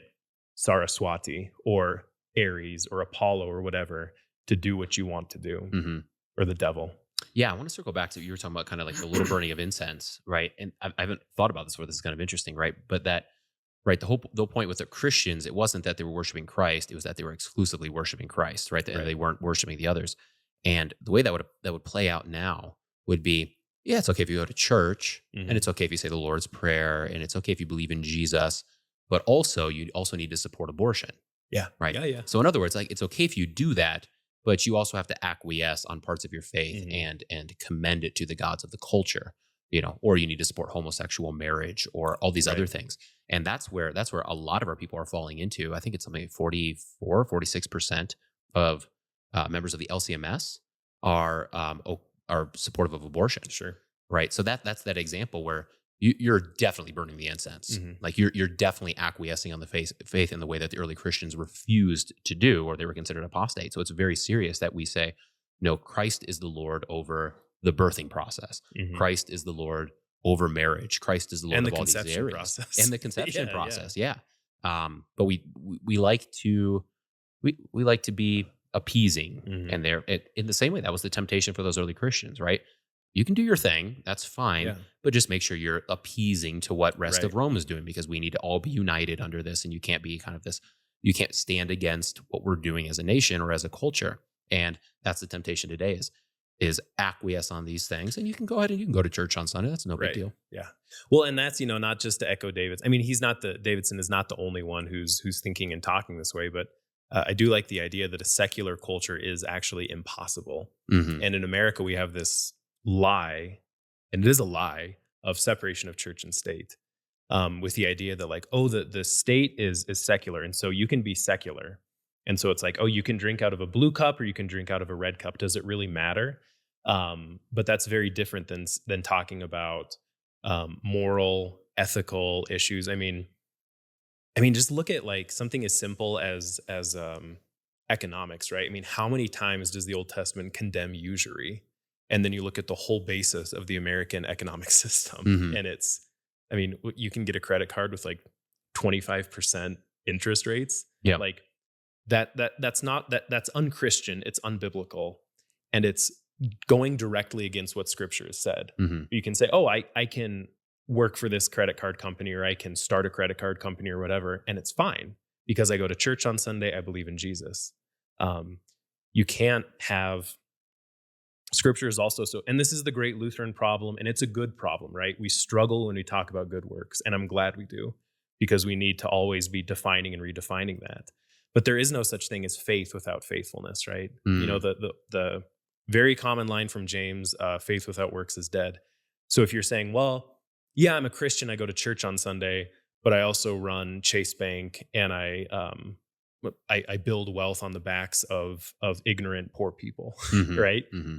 [SPEAKER 1] Saraswati or Ares or Apollo or whatever to do what you want to do,
[SPEAKER 2] Mhm.
[SPEAKER 1] or the devil.
[SPEAKER 2] Yeah, I want to circle back to you were talking about kind of like the little burning of incense, right? And I haven't thought about this before. This is kind of interesting, right? But that, right, the whole point with the Christians, it wasn't that they were worshiping Christ; it was that they were exclusively worshiping Christ, right?
[SPEAKER 1] Right.
[SPEAKER 2] They weren't worshiping the others. And the way that would play out now would be, yeah, it's okay if you go to church, and
[SPEAKER 1] Mhm.
[SPEAKER 2] it's okay if you say the Lord's Prayer, and it's okay if you believe in Jesus, but also you also need to support abortion,
[SPEAKER 1] Yeah.
[SPEAKER 2] right?
[SPEAKER 1] Yeah, yeah.
[SPEAKER 2] So in other words, like it's okay if you do that, but you also have to acquiesce on parts of your faith
[SPEAKER 1] Mhm.
[SPEAKER 2] and commend it to the gods of the culture, or you need to support homosexual marriage or all these other
[SPEAKER 1] Right.
[SPEAKER 2] things. And that's where a lot of our people are falling into. I think it's something like 44, 46% of members of the LCMS are supportive of abortion,
[SPEAKER 1] Sure.
[SPEAKER 2] right? So that's that example where you're definitely burning the incense.
[SPEAKER 1] Mhm.
[SPEAKER 2] Like you're definitely acquiescing on the faith in the way that the early Christians refused to do, or they were considered apostate. So it's very serious that we say, no, Christ is the Lord over the birthing process.
[SPEAKER 1] Mhm.
[SPEAKER 2] Christ is the Lord over marriage. Christ is the Lord
[SPEAKER 1] And the
[SPEAKER 2] of all these
[SPEAKER 1] conception
[SPEAKER 2] areas,
[SPEAKER 1] process.
[SPEAKER 2] and the conception
[SPEAKER 1] Yeah, yeah.
[SPEAKER 2] process. Yeah, but we like to we like to be appeasing,
[SPEAKER 1] Mhm.
[SPEAKER 2] and in the same way that was the temptation for those early Christians, right? You can do your thing, that's fine,
[SPEAKER 1] Yeah.
[SPEAKER 2] but just make sure you're appeasing to what rest
[SPEAKER 1] Right.
[SPEAKER 2] of Rome is doing, because we need to all be united under this, and you can't be kind of this. You can't stand against what we're doing as a nation or as a culture, and that's the temptation today is acquiesce on these things, and you can go ahead and you can go to church on Sunday. That's no big
[SPEAKER 1] Right.
[SPEAKER 2] deal.
[SPEAKER 1] Yeah. Well, and that's, not just to echo David's. I mean, Davidson is not the only one who's thinking and talking this way, but I do like the idea that a secular culture is actually impossible.
[SPEAKER 2] Hmm.
[SPEAKER 1] And in America, we have this lie, and it is a lie, of separation of church and state. With the idea that, like, oh, the state is secular, and so you can be secular. And so it's like, oh, you can drink out of a blue cup or you can drink out of a red cup. Does it really matter? But that's very different than talking about moral, ethical issues. I mean, just look at like something as simple as economics, right? I mean, how many times does the Old Testament condemn usury? And then you look at the whole basis of the American economic system,
[SPEAKER 2] Hmm.
[SPEAKER 1] and you can get a credit card with like 25% interest rates,
[SPEAKER 2] Yeah.
[SPEAKER 1] like that's unchristian, it's unbiblical, and it's going directly against what Scripture has said.
[SPEAKER 2] Hmm.
[SPEAKER 1] You can say, oh, I can work for this credit card company, or I can start a credit card company or whatever, and it's fine because I go to church on Sunday, I believe in Jesus. um, you can't have Scripture is also so, and this is the great Lutheran problem, and it's a good problem, right? We struggle when we talk about good works, and I'm glad we do, because we need to always be defining and redefining that. But there is no such thing as faith without faithfulness, right?
[SPEAKER 2] Mm.
[SPEAKER 1] The very common line from James, faith without works is dead. So if you're saying, well, yeah, I'm a Christian, I go to church on Sunday, but I also run Chase Bank, and I build wealth on the backs of ignorant poor people,
[SPEAKER 2] Hmm.
[SPEAKER 1] right?
[SPEAKER 2] Hmm.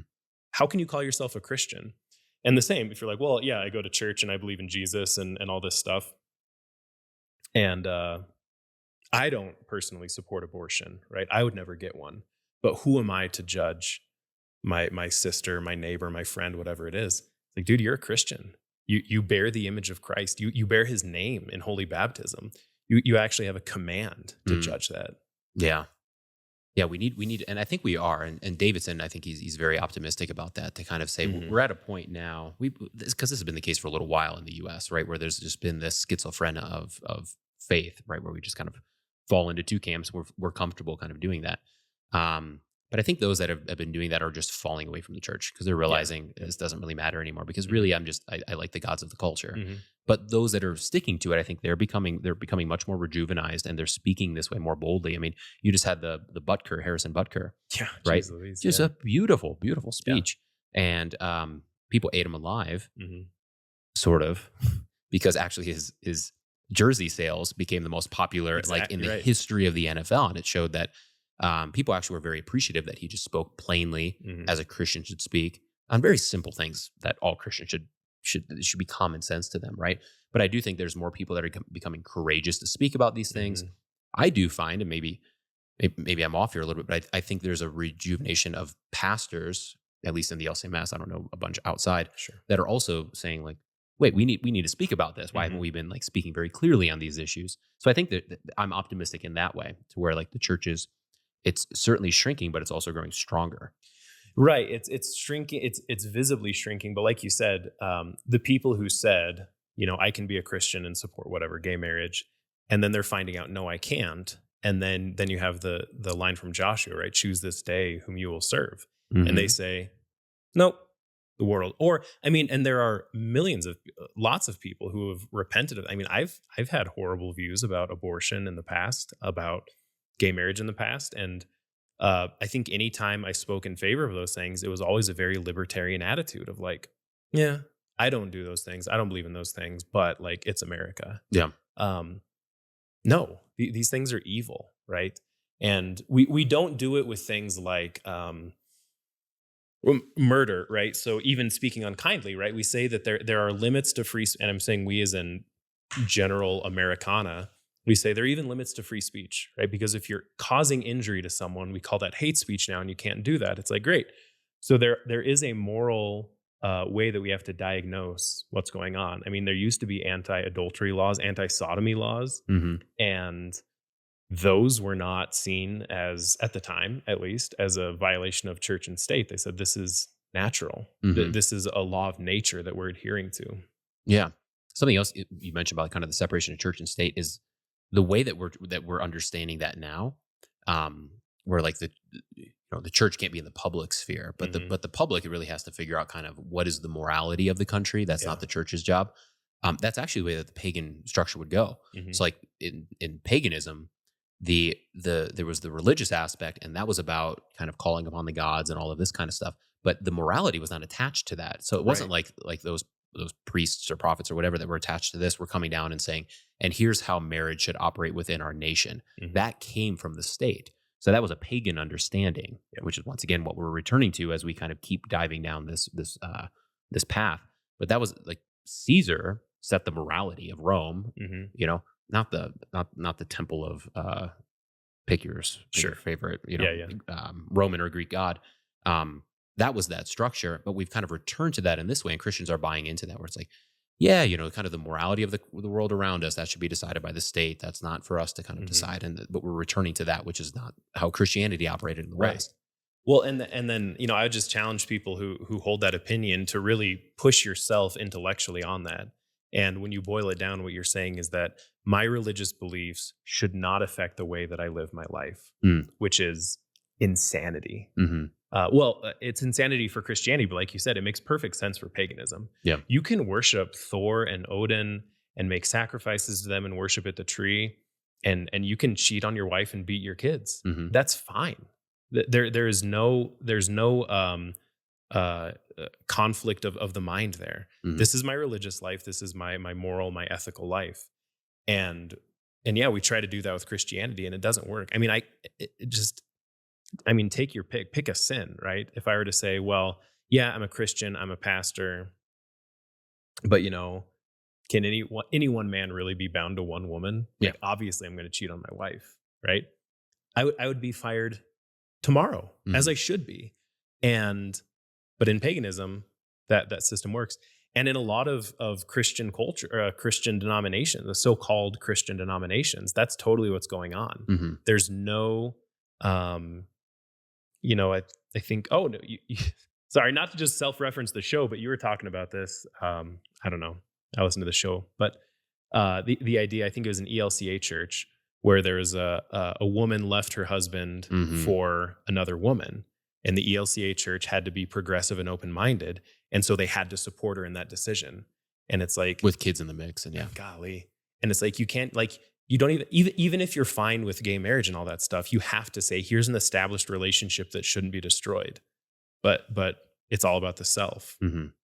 [SPEAKER 1] How can you call yourself a Christian? And the same, if you're like, well, yeah, I go to church and I believe in Jesus and all this stuff. And I don't personally support abortion, right? I would never get one. But who am I to judge my sister, my neighbor, my friend, whatever it is? It's like, dude, you're a Christian. You bear the image of Christ. You bear his name in holy baptism. You actually have a command to
[SPEAKER 2] Mm.
[SPEAKER 1] judge that.
[SPEAKER 2] Yeah. Yeah, we need, and I think we are, and Davidson, I think he's very optimistic about that, to kind of say
[SPEAKER 1] Mhm.
[SPEAKER 2] we're at a point now, because this has been the case for a little while in the U.S., right, where there's just been this schizophrenia of faith, right, where we just kind of fall into two camps. We're comfortable kind of doing that, But I think those that have been doing that are just falling away from the church because they're
[SPEAKER 1] Yeah.
[SPEAKER 2] realizing this doesn't really matter anymore. Because
[SPEAKER 1] Mhm.
[SPEAKER 2] really, I like the gods of the culture.
[SPEAKER 1] Mhm.
[SPEAKER 2] But those that are sticking to it, I think they're becoming much more rejuvenized and they're speaking this way more boldly. I mean, you just had the Butker, Harrison Butker,
[SPEAKER 1] Yeah,
[SPEAKER 2] right?
[SPEAKER 1] jeez Louise,
[SPEAKER 2] Just
[SPEAKER 1] yeah.
[SPEAKER 2] a beautiful, beautiful
[SPEAKER 1] Yeah.
[SPEAKER 2] speech, and people ate him alive,
[SPEAKER 1] Mhm.
[SPEAKER 2] sort of, because actually his jersey sales became the most popular like in
[SPEAKER 1] Exactly
[SPEAKER 2] the
[SPEAKER 1] right.
[SPEAKER 2] history of the NFL, and it showed that people actually were very appreciative that he just spoke plainly
[SPEAKER 1] Mhm.
[SPEAKER 2] as a Christian should speak on very simple things that all Christians should be common sense to them, right? But I do think there's more people that are becoming courageous to speak about these things.
[SPEAKER 1] Mhm.
[SPEAKER 2] I do find, and maybe I'm off here a little bit, but I think there's a rejuvenation of pastors, at least in the LCMS. I don't know a bunch outside
[SPEAKER 1] Sure.
[SPEAKER 2] that are also saying like, wait, we need to speak about this. Why haven't
[SPEAKER 1] Mhm.
[SPEAKER 2] we been like speaking very clearly on these issues? So I think that I'm optimistic in that way, to where like the church is, it's certainly shrinking, but it's also growing stronger.
[SPEAKER 1] Right. It's shrinking. It's visibly shrinking. But like you said, the people who said, I can be a Christian and support whatever gay marriage, and then they're finding out, no, I can't. And then you have the line from Joshua, right? Choose this day whom you will serve, and they
[SPEAKER 2] Hmm.
[SPEAKER 1] say, nope, the world. Or I mean, and there are millions of lots of people who have repented of. I mean, I've had horrible views about abortion in the past, about gay marriage in the past, and I think anytime I spoke in favor of those things, it was always a very libertarian attitude of like, yeah, I don't do those things. I don't believe in those things, but like it's America.
[SPEAKER 2] Yeah.
[SPEAKER 1] Um, no, these things are evil, right? And we don't do it with things like murder, right? So even speaking unkindly, right? We say that there are limits to free, and I'm saying we as in general Americana, we say there are even limits to free speech, right? Because if you're causing injury to someone, we call that hate speech now, and you can't do that. It's like great. So there is a moral way that we have to diagnose what's going on. I mean, there used to be anti-adultery laws, anti-sodomy laws,
[SPEAKER 2] Hmm.
[SPEAKER 1] and those were not seen as, at the time at least, as a violation of church and state. They said this is natural.
[SPEAKER 2] Hmm.
[SPEAKER 1] This is a law of nature that we're adhering to.
[SPEAKER 2] Yeah. Something else you mentioned about kind of the separation of church and state is the way that we're understanding that now. Where like the church can't be in the public sphere, but the
[SPEAKER 1] Hmm.
[SPEAKER 2] but the public really has to figure out kind of what is the morality of the country. That's
[SPEAKER 1] Yeah.
[SPEAKER 2] not the church's job. That's actually the way that the pagan structure would go.
[SPEAKER 1] Hmm.
[SPEAKER 2] So like in paganism, there was the religious aspect, and that was about kind of calling upon the gods and all of this kind of stuff. But the morality was not attached to that. So it wasn't
[SPEAKER 1] Right.
[SPEAKER 2] like those priests or prophets or whatever that were attached to this were coming down and saying, and here's how marriage should operate within our nation.
[SPEAKER 1] Hmm.
[SPEAKER 2] That came from the state. So that was a pagan understanding,
[SPEAKER 1] Yep.
[SPEAKER 2] which is once again what we're returning to as we kind of keep diving down this path. But that was like Caesar set the morality of Rome,
[SPEAKER 1] Hmm.
[SPEAKER 2] you know, not the temple of pick your
[SPEAKER 1] Sure.
[SPEAKER 2] favorite,
[SPEAKER 1] Yeah. Yeah.
[SPEAKER 2] Roman or Greek god. That was that structure, but we've kind of returned to that in this way, and Christians are buying into that, where it's like, yeah, kind of the morality of the world around us that should be decided by the state. That's not for us to kind of
[SPEAKER 1] Hmm.
[SPEAKER 2] decide, but we're returning to that, which is not how Christianity operated in the
[SPEAKER 1] Right.
[SPEAKER 2] West.
[SPEAKER 1] Well, and then I would just challenge people who hold that opinion to really push yourself intellectually on that. And when you boil it down, what you're saying is that my religious beliefs should not affect the way that I live my life,
[SPEAKER 2] Mm.
[SPEAKER 1] which is insanity.
[SPEAKER 2] Hmm.
[SPEAKER 1] It's insanity for Christianity, but like you said, it makes perfect sense for paganism.
[SPEAKER 2] Yeah.
[SPEAKER 1] You can worship Thor and Odin and make sacrifices to them and worship at the tree, and you can cheat on your wife and beat your kids.
[SPEAKER 2] Hmm.
[SPEAKER 1] That's fine. There's no conflict of the mind there.
[SPEAKER 2] Hmm.
[SPEAKER 1] This is my religious life. This is my moral, my ethical life, and and yeah, we try to do that with Christianity, and it doesn't work. I mean, it just I mean, take your pick a sin, right? If I were to say, well, yeah, I'm a Christian, I'm a pastor, but can any one man really be bound to one woman?
[SPEAKER 2] Yeah.
[SPEAKER 1] Like, obviously, I'm going to cheat on my wife, right? I would be fired tomorrow, as
[SPEAKER 2] Hmm.
[SPEAKER 1] I should be. And but in paganism, that system works. And in a lot of Christian culture, Christian denominations, the so-called Christian denominations, that's totally what's going on.
[SPEAKER 2] Hmm.
[SPEAKER 1] There's no, um, I think. Oh no, sorry, not to just self-reference the show, but you were talking about this. I don't know. I listened to the show, but the idea, I think it was an ELCA church where there was a woman left her husband
[SPEAKER 2] Mhm.
[SPEAKER 1] for another woman, and the ELCA church had to be progressive and open minded, and so they had to support her in that decision. And it's like,
[SPEAKER 2] With kids in the mix, and yeah.
[SPEAKER 1] golly, and it's like you can't like you don't even if you're fine with gay marriage and all that stuff, you have to say here's an established relationship that shouldn't be destroyed. But it's all about the self.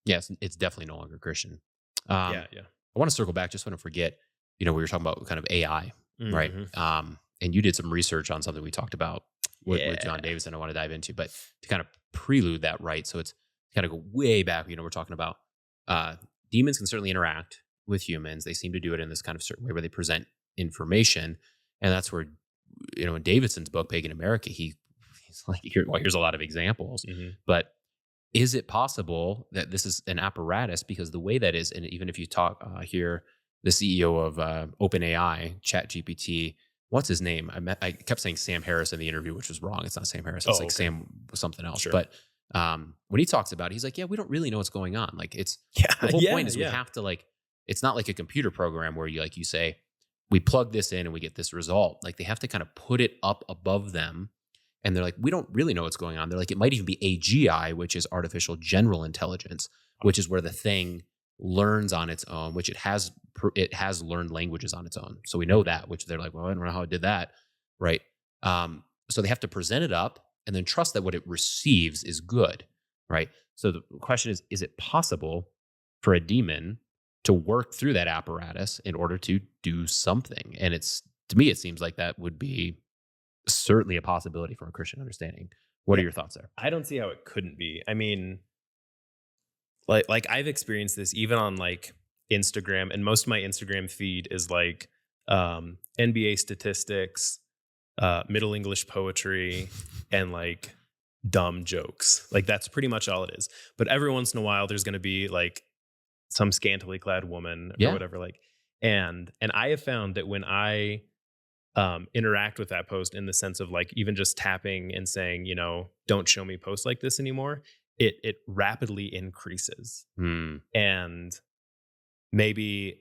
[SPEAKER 2] Yes, it's definitely no longer Christian. Um,
[SPEAKER 1] Yeah, yeah.
[SPEAKER 2] I want to circle back, just want to forget, we were talking about kind of AI, right?
[SPEAKER 1] Mhm.
[SPEAKER 2] And you did some research on something we talked about with John
[SPEAKER 1] Yeah.
[SPEAKER 2] Davis, and I want to dive into, but to kind of prelude that, right? So it's kind of go way back, we're talking about uh, demons can certainly interact with humans. They seem to do it in this kind of certain way where they present information. And that's where, in Davidson's book, Pagan America, he's like, here's a lot of examples,
[SPEAKER 1] Mhm.
[SPEAKER 2] but is it possible that this is an apparatus? Because the way that is, and even if you talk here, the CEO of OpenAI, ChatGPT, what's his name? I kept saying Sam Harris in the interview, which was wrong. It's not Sam Harris. It's
[SPEAKER 1] Oh,
[SPEAKER 2] like
[SPEAKER 1] okay.
[SPEAKER 2] Sam something else.
[SPEAKER 1] Sure.
[SPEAKER 2] But when he talks about it, he's like, yeah, we don't really know what's going on. Like it's
[SPEAKER 1] Yeah,
[SPEAKER 2] the whole
[SPEAKER 1] yeah,
[SPEAKER 2] point is we
[SPEAKER 1] yeah.
[SPEAKER 2] have to it's not like a computer program where you say, we plug this in and we get this result. Like they have to kind of put it up above them, and they're like, we don't really know what's going on. They're like, it might even be AGI, which is artificial general intelligence, which is where the thing learns on its own, which it has learned languages on its own. So we know that, which they're like, well, I don't know how it did that, right? So they have to present it up and then trust that what it receives is good, right? So the question is it possible for a demon to work through that apparatus in order to do something? And to me, it seems like that would be certainly a possibility from a Christian understanding. What are
[SPEAKER 1] Yeah.
[SPEAKER 2] your thoughts there?
[SPEAKER 1] I don't see how it couldn't be. I mean, like I've experienced this even on like Instagram, and most of my Instagram feed is like NBA statistics, Middle English poetry, and like dumb jokes. Like that's pretty much all it is. But every once in a while there's going to be like some scantily clad woman or
[SPEAKER 2] Yeah.
[SPEAKER 1] whatever, like, and I have found that when I interact with that post in the sense of like even just tapping and saying, don't show me posts like this anymore, it rapidly increases.
[SPEAKER 2] Hmm.
[SPEAKER 1] And maybe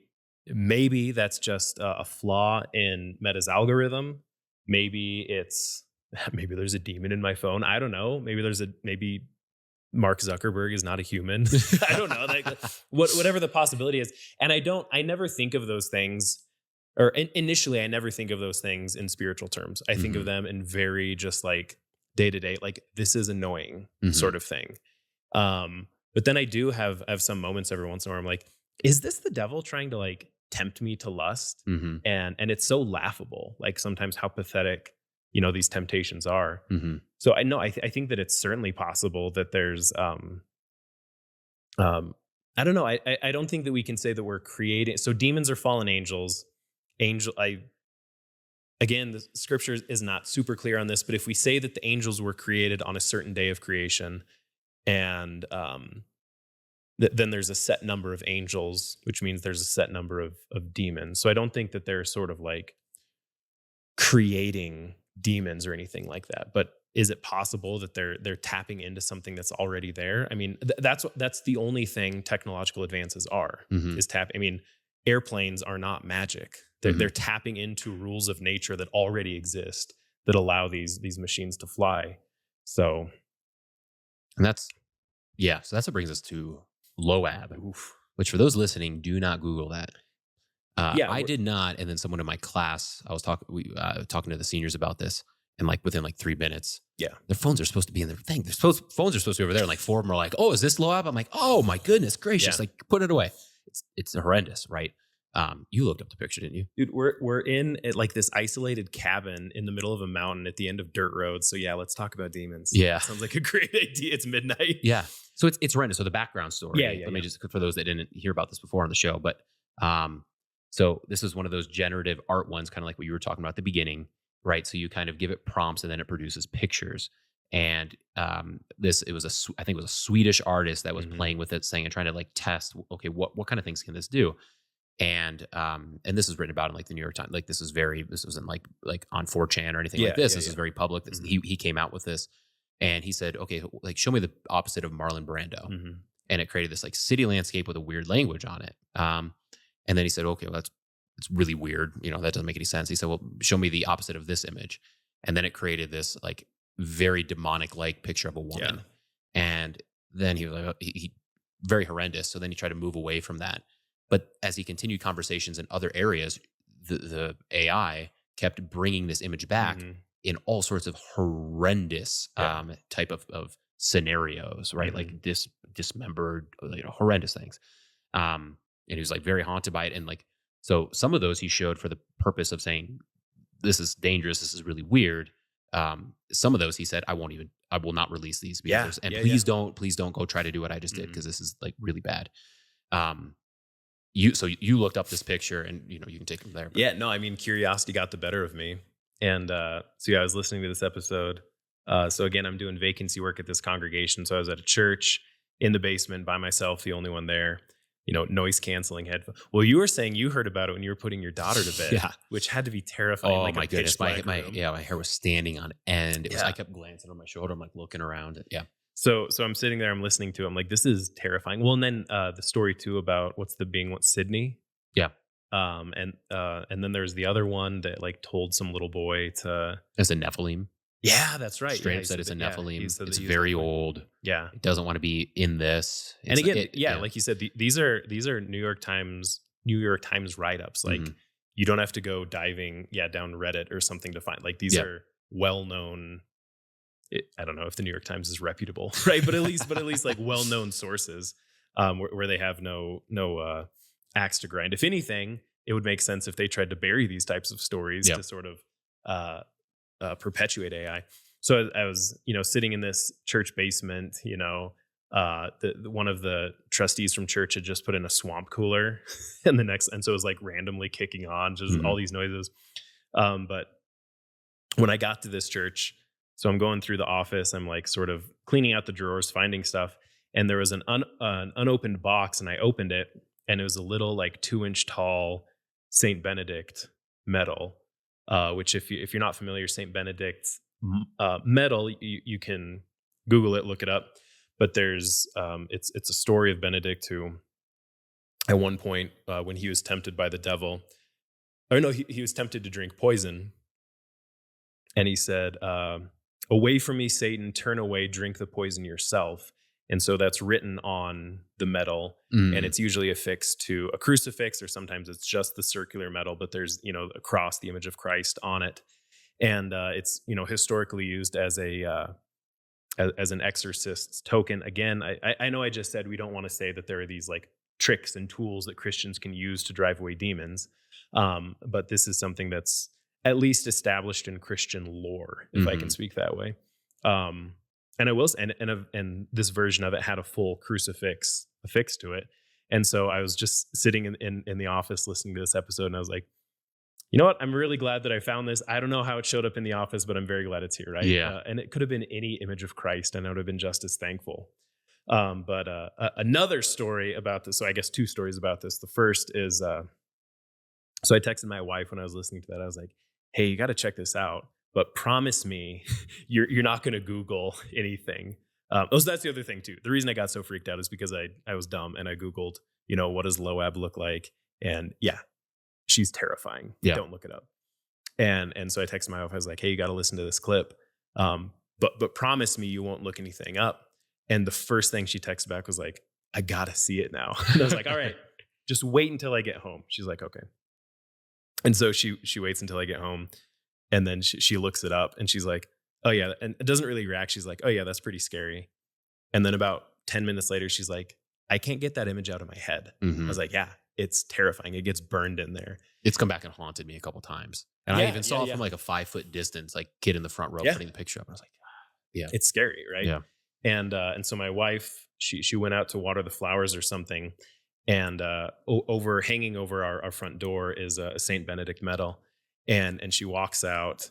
[SPEAKER 1] that's just a flaw in Meta's algorithm. Maybe it's maybe there's a demon in my phone. I don't know. Maybe Mark Zuckerberg is not a human. I don't know. Like whatever the possibility is. And I never think of those things, or initially I never think of those things in spiritual terms. I think of
[SPEAKER 2] Mhm.
[SPEAKER 1] them in very just like day to day, like this is annoying
[SPEAKER 2] Mhm.
[SPEAKER 1] sort of thing. But then I do have some moments every once in a while where I'm like, is this the devil trying to like tempt me to lust?
[SPEAKER 2] Mhm.
[SPEAKER 1] And it's so laughable, like sometimes how pathetic, these temptations are.
[SPEAKER 2] Mhm.
[SPEAKER 1] So I know I think that it's certainly possible that there's um I don't know. I don't think that we can say that we're creating. So demons are fallen angels. Again, the scripture is not super clear on this, but if we say that the angels were created on a certain day of creation, and then there's a set number of angels, which means there's a set number of demons. So I don't think that they're sort of like creating demons or anything like that. But is it possible that they're tapping into something that's already there? I mean, that's the only thing technological advances are,
[SPEAKER 2] Mhm.
[SPEAKER 1] is tap. I mean, airplanes are not magic. They're
[SPEAKER 2] Mhm.
[SPEAKER 1] tapping into rules of nature that already exist that allow these machines to fly. So,
[SPEAKER 2] And so that's what brings us to Loab,
[SPEAKER 1] oof.
[SPEAKER 2] which for those listening, do not Google that.
[SPEAKER 1] Yeah,
[SPEAKER 2] I did not, and then someone in my class, I was talking to the seniors about this, and like within like 3 minutes,
[SPEAKER 1] yeah.
[SPEAKER 2] their phones are supposed to be in their thing. Phones are supposed to be over there, and like four of them are like, "Oh, is this Loab?" I'm like, "Oh my goodness gracious!"
[SPEAKER 1] Yeah.
[SPEAKER 2] Like, put it away. It's horrendous, right? You looked up the picture, didn't you?
[SPEAKER 1] Dude, we're in like this isolated cabin in the middle of a mountain at the end of dirt roads. So yeah, let's talk about demons.
[SPEAKER 2] Yeah.
[SPEAKER 1] Sounds like a great idea. It's midnight.
[SPEAKER 2] Yeah. So it's horrendous. So the background story.
[SPEAKER 1] Yeah, yeah,
[SPEAKER 2] Let me
[SPEAKER 1] yeah.
[SPEAKER 2] just, for those that didn't hear about this before on the show, but so this is one of those generative art ones, kind of like what you were talking about at the beginning, right? So you kind of give it prompts and then it produces pictures. And I think it was a Swedish artist that was
[SPEAKER 1] Mhm.
[SPEAKER 2] playing with it, saying and trying to like test, okay, what kind of things can this do? And this is written about in like the New York Times. Like this wasn't like on 4chan or anything
[SPEAKER 1] Yeah,
[SPEAKER 2] like this.
[SPEAKER 1] yeah,
[SPEAKER 2] This is
[SPEAKER 1] yeah.
[SPEAKER 2] very public.
[SPEAKER 1] Mhm.
[SPEAKER 2] He came out with this, and he said, okay, like show me the opposite of Marlon Brando,
[SPEAKER 1] Mhm.
[SPEAKER 2] and it created this like city landscape with a weird language on it. And then he said, okay, well, it's really weird. That doesn't make any sense. He said, well, show me the opposite of this image. And then it created this like very demonic like picture of a woman. And then he was like, he very horrendous. So then he tried to move away from that. But as he continued conversations in other areas, the AI kept bringing this image back in all sorts of horrendous type of scenarios, right? Like dismembered, horrendous things. And he was like very haunted by it. And like, so some of those he showed for the purpose of saying, this is dangerous. This is really weird. Some of those he said, I will not release these because, please don't go try to do what I just did, because this is like really bad. You looked up this picture, and you can take them there.
[SPEAKER 1] Yeah, no, I mean, curiosity got the better of me. And I was listening to this episode. So again, I'm doing vacancy work at this congregation. So I was at a church in the basement by myself, the only one there, noise canceling headphones. Well, you were saying you heard about it when you were putting your daughter to bed, which had to be terrifying.
[SPEAKER 2] Oh
[SPEAKER 1] like
[SPEAKER 2] my goodness. My hair was standing on end. I kept glancing over my shoulder. I'm like looking around. Yeah.
[SPEAKER 1] So I'm sitting there, I'm listening to it. I'm like, this is terrifying. Well, and then the story too about what's Sydney.
[SPEAKER 2] Yeah.
[SPEAKER 1] And then there's the other one that like told some little boy to.
[SPEAKER 2] It's a Nephilim.
[SPEAKER 1] Yeah, that's right.
[SPEAKER 2] Straight up said it's a Nephilim.
[SPEAKER 1] Yeah,
[SPEAKER 2] it's very old.
[SPEAKER 1] Yeah.
[SPEAKER 2] It doesn't want to be in this.
[SPEAKER 1] And again, like you said, these are New York Times write-ups. Like you don't have to go diving down Reddit or something to find, like, these are well-known. I don't know if the New York Times is reputable, right? But at least like well-known sources where they have no axe to grind. If anything, it would make sense if they tried to bury these types of stories to sort of perpetuate AI. So I was, sitting in this church basement, one of the trustees from church had just put in a swamp cooler and so it was like randomly kicking on, just all these noises. But when I got to this church, so I'm going through the office, I'm like sort of cleaning out the drawers, finding stuff. And there was an unopened box, and I opened it, and it was a little like 2-inch tall Saint Benedict medal, which if you're not familiar, Saint Benedict's medal, you can Google it, look it up. But there's it's a story of Benedict who, at one point, when he was tempted by the devil, or no, he was tempted to drink poison, and he said, "Away from me, Satan! Turn away, drink the poison yourself." And so that's written on the medal, and it's usually affixed to a crucifix, or sometimes it's just the circular medal, but there's a cross, the image of Christ on it, and it's historically used as an exorcist's token. Again, I know I just said we don't want to say that there are these like tricks and tools that Christians can use to drive away demons, but this is something that's at least established in Christian lore, if I can speak that way. And I will say, and this version of it had a full crucifix affixed to it. And so I was just sitting in the office listening to this episode, and I was like, you know what? I'm really glad that I found this. I don't know how it showed up in the office, but I'm very glad it's here, right?
[SPEAKER 2] Yeah.
[SPEAKER 1] And it could have been any image of Christ, and I would have been just as thankful. But another story about this, so I guess 2 stories about this. The first is, so I texted my wife when I was listening to that. I was like, hey, you got to check this out, but promise me you're not going to Google anything. So that's the other thing too. The reason I got so freaked out is because I was dumb, and I Googled, what does Loab look like? And yeah, she's terrifying.
[SPEAKER 2] Yeah.
[SPEAKER 1] Don't look it up. And so I texted my wife. I was like, hey, you got to listen to this clip. But promise me you won't look anything up. And the first thing she texted back was like, I got to see it now. And I was like, all right, just wait until I get home. She's like, okay. And so she waits until I get home, and then she looks it up, and she's like, oh yeah. And it doesn't really react. She's like, oh yeah, that's pretty scary. And then about 10 minutes later, she's like, I can't get that image out of my head. I was like, yeah, it's terrifying. It gets burned in there.
[SPEAKER 2] It's come back and haunted me a couple times. And I even saw it from like a 5-foot distance, like kid in the front row putting the picture up. I was like, yeah,
[SPEAKER 1] it's scary, right?
[SPEAKER 2] Yeah.
[SPEAKER 1] And so my wife, she went out to water the flowers or something, and hanging over our front door is a Saint Benedict medal, and she walks out,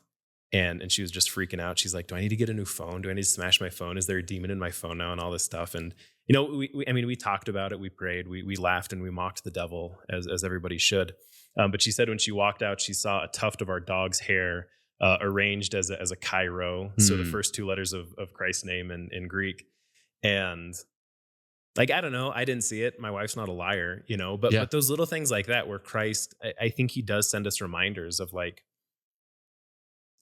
[SPEAKER 1] and she was just freaking out. She's like, do I need to get a new phone? Do I need to smash my phone? Is there a demon in my phone now? And all this stuff. And we talked about it, we prayed, we laughed, and we mocked the devil as everybody should. But she said when she walked out, she saw a tuft of our dog's hair arranged as a Chi-Rho, so the first 2 letters of Christ's name in Greek. And Like, I don't know, I didn't see it. My wife's not a liar, but
[SPEAKER 2] Yeah.
[SPEAKER 1] but those little things like that where Christ, I think he does send us reminders of like,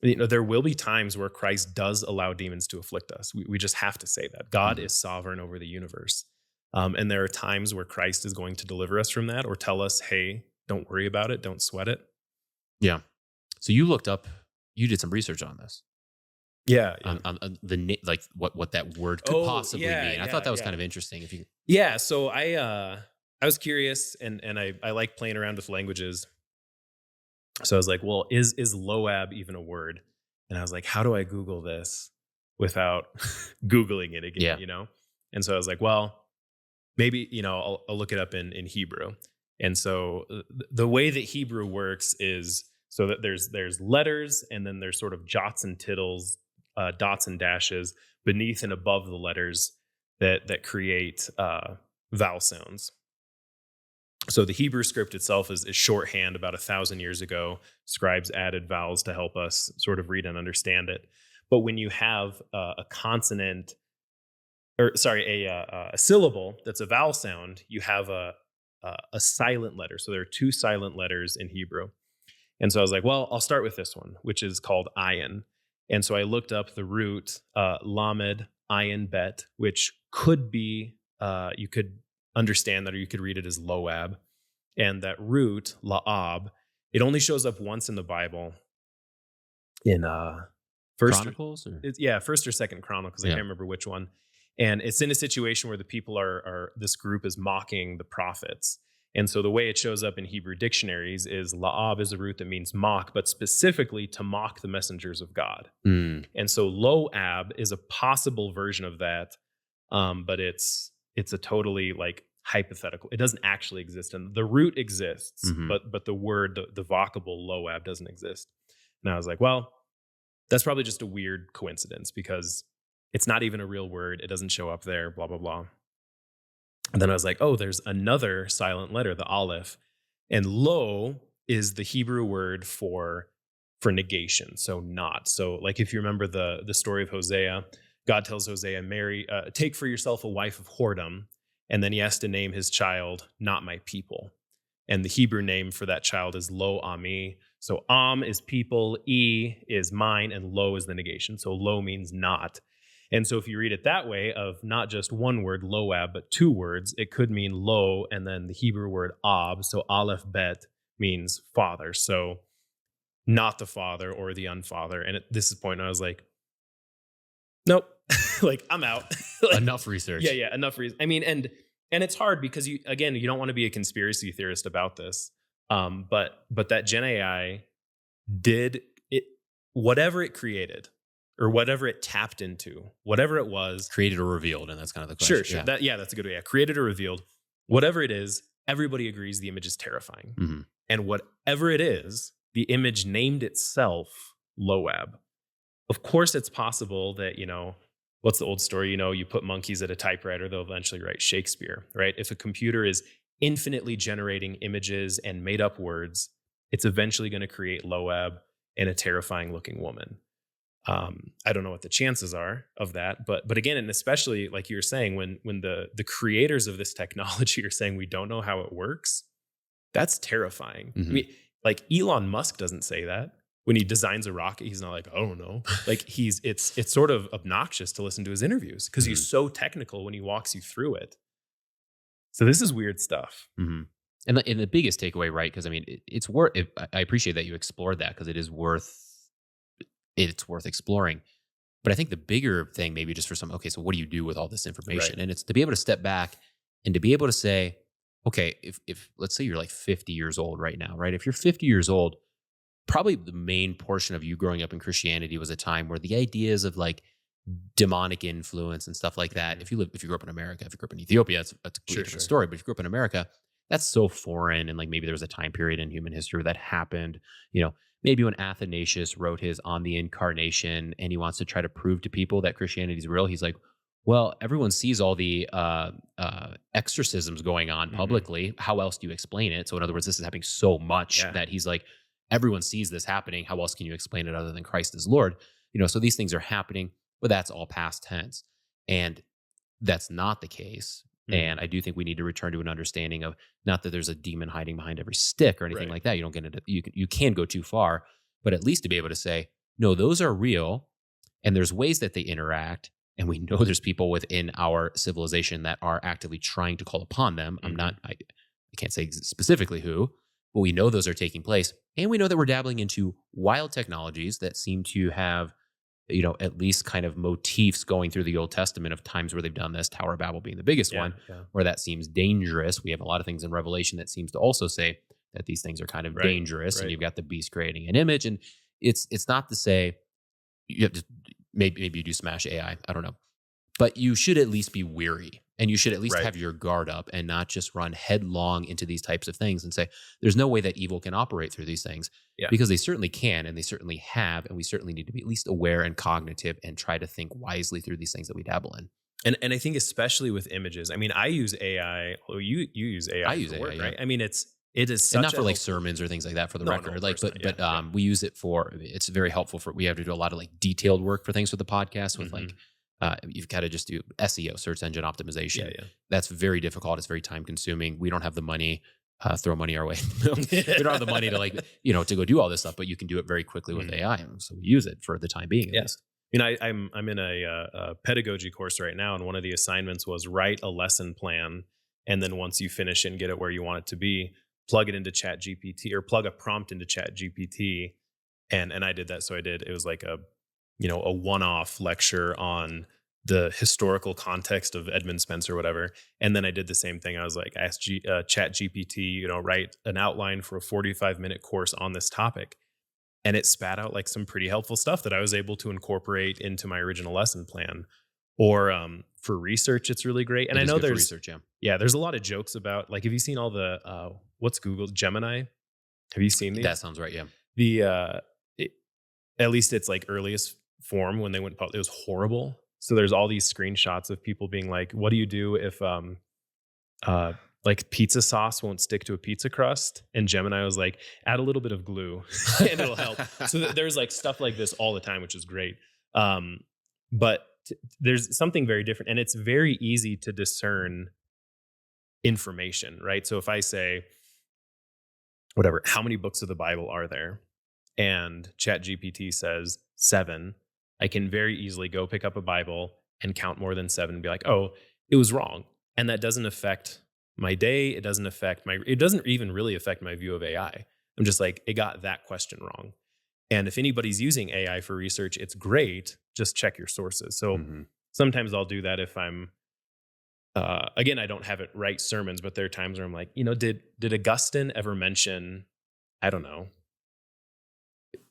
[SPEAKER 1] there will be times where Christ does allow demons to afflict us. We just have to say that. God
[SPEAKER 2] Mhm.
[SPEAKER 1] is sovereign over the universe. And there are times where Christ is going to deliver us from that or tell us, hey, don't worry about it, don't sweat it.
[SPEAKER 2] Yeah. So you did some research on this,
[SPEAKER 1] Yeah, yeah.
[SPEAKER 2] on like what that word could
[SPEAKER 1] Oh,
[SPEAKER 2] possibly
[SPEAKER 1] yeah,
[SPEAKER 2] mean. I thought
[SPEAKER 1] yeah,
[SPEAKER 2] that was kind
[SPEAKER 1] yeah.
[SPEAKER 2] of interesting. If you,
[SPEAKER 1] Yeah, so I was curious and I like playing around with languages. So I was like, well, is Loab even a word? And I was like, how do I Google this without Googling it again,
[SPEAKER 2] yeah,
[SPEAKER 1] And so I was like, well, maybe, I'll look it up in Hebrew. And so the way that Hebrew works is so that there's letters and then there's sort of jots and tittles, dots and dashes beneath and above the letters that create vowel sounds. So the Hebrew script itself is shorthand. About 1,000 years ago, scribes added vowels to help us sort of read and understand it. But when you have a consonant, or sorry, a syllable that's a vowel sound, you have a silent letter. So there are two silent letters in Hebrew. And so I was like, well, I'll start with this one, which is called ayin. And so I looked up the root lamed ayin bet, which could be, you could understand that, or you could read it as loab. And that root laab, it only shows up once in the Bible in first or
[SPEAKER 2] Chronicles or
[SPEAKER 1] yeah, first or second Chronicles. I
[SPEAKER 2] yeah,
[SPEAKER 1] can't remember which one. And it's in a situation where the people are this group is mocking the prophets. And so the way it shows up in Hebrew dictionaries is la'ab is a root that means mock, but specifically to mock the messengers of God.
[SPEAKER 2] mm,
[SPEAKER 1] And so loab is a possible version of that, but it's a totally like hypothetical. It doesn't actually exist, and the root exists,
[SPEAKER 2] hmm
[SPEAKER 1] but the word, the vocable loab doesn't exist. And I was like, well, that's probably just a weird coincidence because it's not even a real word. It doesn't show up there, blah, blah, blah. And then I was like, oh, there's another silent letter, the aleph. And lo is the Hebrew word for negation. So not. So like if you remember the story of Hosea, God tells Hosea, marry, take for yourself a wife of whoredom. And then he has to name his child, not my people. And the Hebrew name for that child is Lo Ami. So Am is people, E is mine, and Lo is the negation. So Lo means not. And so if you read it that way, of not just one word, Loab, but two words, it could mean Lo and then the Hebrew word Ab. So Aleph Bet means father. So not the father or the unfather. And at this point, I was like, nope, like I'm out. Like,
[SPEAKER 2] enough research.
[SPEAKER 1] yeah, enough reason. I mean, and it's hard because you don't want to be a conspiracy theorist about this. But that Gen AI did it, whatever it created or whatever it tapped into, whatever it was,
[SPEAKER 2] Created or revealed, and that's kind of the question.
[SPEAKER 1] sure.
[SPEAKER 2] Yeah.
[SPEAKER 1] That's a good way. Yeah, created or revealed, whatever it is, everybody agrees the image is terrifying.
[SPEAKER 2] hmm
[SPEAKER 1] And whatever it is, the image named itself Loab. Of course, it's possible that, what's the old story? You put monkeys at a typewriter, they'll eventually write Shakespeare, right? If a computer is infinitely generating images and made up words, it's eventually going to create Loab and a terrifying looking woman. I don't know what the chances are of that, but again, and especially like you were saying, when the creators of this technology are saying we don't know how it works, that's terrifying. I
[SPEAKER 2] hmm
[SPEAKER 1] mean, like Elon Musk doesn't say that. When he designs a rocket, he's not like, I don't know. Like it's sort of obnoxious to listen to his interviews because
[SPEAKER 2] hmm
[SPEAKER 1] he's so technical when he walks you through it. So this is weird stuff.
[SPEAKER 2] hmm And the biggest takeaway, right? Because I mean, it's worth. I appreciate that you explored that because it is worth. It's worth exploring. But I think the bigger thing, maybe just for some, okay, so what do you do with all this
[SPEAKER 1] Right.
[SPEAKER 2] information? And it's to be able to step back and to be able to say, okay, if let's say you're like 50 years old right now, right? If you're 50 years old, probably the main portion of you growing up in Christianity was a time where the ideas of like demonic influence and stuff like that.
[SPEAKER 1] Mhm.
[SPEAKER 2] If you grew up in America, if you grew up in Ethiopia, that's a completely
[SPEAKER 1] Sure,
[SPEAKER 2] different
[SPEAKER 1] sure.
[SPEAKER 2] story. But if you grew up in America, that's so foreign. And like maybe there was a time period in human history where that happened. Maybe when Athanasius wrote his On the Incarnation and he wants to try to prove to people that Christianity is real, he's like, well, everyone sees all the exorcisms going on
[SPEAKER 1] Mhm.
[SPEAKER 2] publicly. How else do you explain it? So, in other words, this is happening so much
[SPEAKER 1] Yeah.
[SPEAKER 2] that he's like, everyone sees this happening. How else can you explain it other than Christ is Lord? So these things are happening, but that's all past tense. And that's not the case And I do think we need to return to an understanding of not that there's a demon hiding behind every stick or anything
[SPEAKER 1] Right.
[SPEAKER 2] like that. You don't get into you can go too far, but at least to be able to say, no, those are real, and there's ways that they interact, and we know there's people within our civilization that are actively trying to call upon them. I can't say specifically who, but we know those are taking place, and we know that we're dabbling into wild technologies that seem to have at least kind of motifs going through the Old Testament of times where they've done this, Tower of Babel being the biggest
[SPEAKER 1] Yeah.
[SPEAKER 2] one,
[SPEAKER 1] Yeah.
[SPEAKER 2] where that seems dangerous. We have a lot of things in Revelation that seems to also say that these things are kind of
[SPEAKER 1] Right.
[SPEAKER 2] dangerous, and
[SPEAKER 1] Right.
[SPEAKER 2] you've got the beast creating an image, and it's not to say you have to maybe you do smash AI. I don't know. But you should at least be weary, and you should at least
[SPEAKER 1] Right.
[SPEAKER 2] have your guard up and not just run headlong into these types of things and say, there's no way that evil can operate through these things.
[SPEAKER 1] Yeah.
[SPEAKER 2] Because they certainly can, and they certainly have, and we certainly need to be at least aware and cognitive and try to think wisely through these things that we dabble in.
[SPEAKER 1] And I think especially with images, I mean, I use AI. Well, you use AI
[SPEAKER 2] I use
[SPEAKER 1] for
[SPEAKER 2] AI,
[SPEAKER 1] work,
[SPEAKER 2] yeah.
[SPEAKER 1] right? I mean, it is such
[SPEAKER 2] And not
[SPEAKER 1] a
[SPEAKER 2] for like
[SPEAKER 1] helpful-
[SPEAKER 2] sermons or things like that for the
[SPEAKER 1] No,
[SPEAKER 2] record.
[SPEAKER 1] of
[SPEAKER 2] Like,
[SPEAKER 1] course
[SPEAKER 2] but
[SPEAKER 1] not. Yeah,
[SPEAKER 2] we use it for, it's very helpful for, we have to do a lot of like detailed work for things with the podcast with like, you've got to just do SEO, search engine optimization.
[SPEAKER 1] Yeah.
[SPEAKER 2] That's very difficult. It's very time consuming. We don't have the money, throw money our way. We don't have the money to to go do all this stuff, but you can do it very quickly with AI. And so we use it for the time being. At
[SPEAKER 1] Yeah.
[SPEAKER 2] least.
[SPEAKER 1] You know, I'm in a pedagogy course right now, and one of the assignments was write a lesson plan, and then once you finish it and get it where you want it to be, plug it into Chat GPT or plug a prompt into Chat GPT, and I did that. So it was like a one-off lecture on the historical context of Edmund Spencer or whatever, and then I did the same thing. I was like, I asked Chat GPT, write an outline for a 45-minute course on this topic. And it spat out like some pretty helpful stuff that I was able to incorporate into my original lesson plan. Or for research, it's really great. And
[SPEAKER 2] It
[SPEAKER 1] I
[SPEAKER 2] is
[SPEAKER 1] know
[SPEAKER 2] good for
[SPEAKER 1] there's
[SPEAKER 2] research. Yeah.
[SPEAKER 1] yeah, there's a lot of jokes about like, have you seen all the what's Google Gemini? Have you seen these?
[SPEAKER 2] That sounds right. Yeah.
[SPEAKER 1] At least it's like earliest form when they went public, it was horrible. So there's all these screenshots of people being like, "What do you do if like pizza sauce won't stick to a pizza crust?" And Gemini was like, add a little bit of glue and it'll help. So there's like stuff like this all the time, which is great. But there's something very different, and it's very easy to discern information, right? So if I say, whatever, how many books of the Bible are there? And ChatGPT says 7, I can very easily go pick up a Bible and count more than 7 and be like, oh, it was wrong. And that doesn't affect my day. It doesn't even really affect my view of AI. I'm just like, it got that question wrong. And if anybody's using AI for research, it's great. Just check your sources. So sometimes I'll do that if I'm, again, I don't have it write sermons, but there are times where I'm like, did Augustine ever mention, I don't know,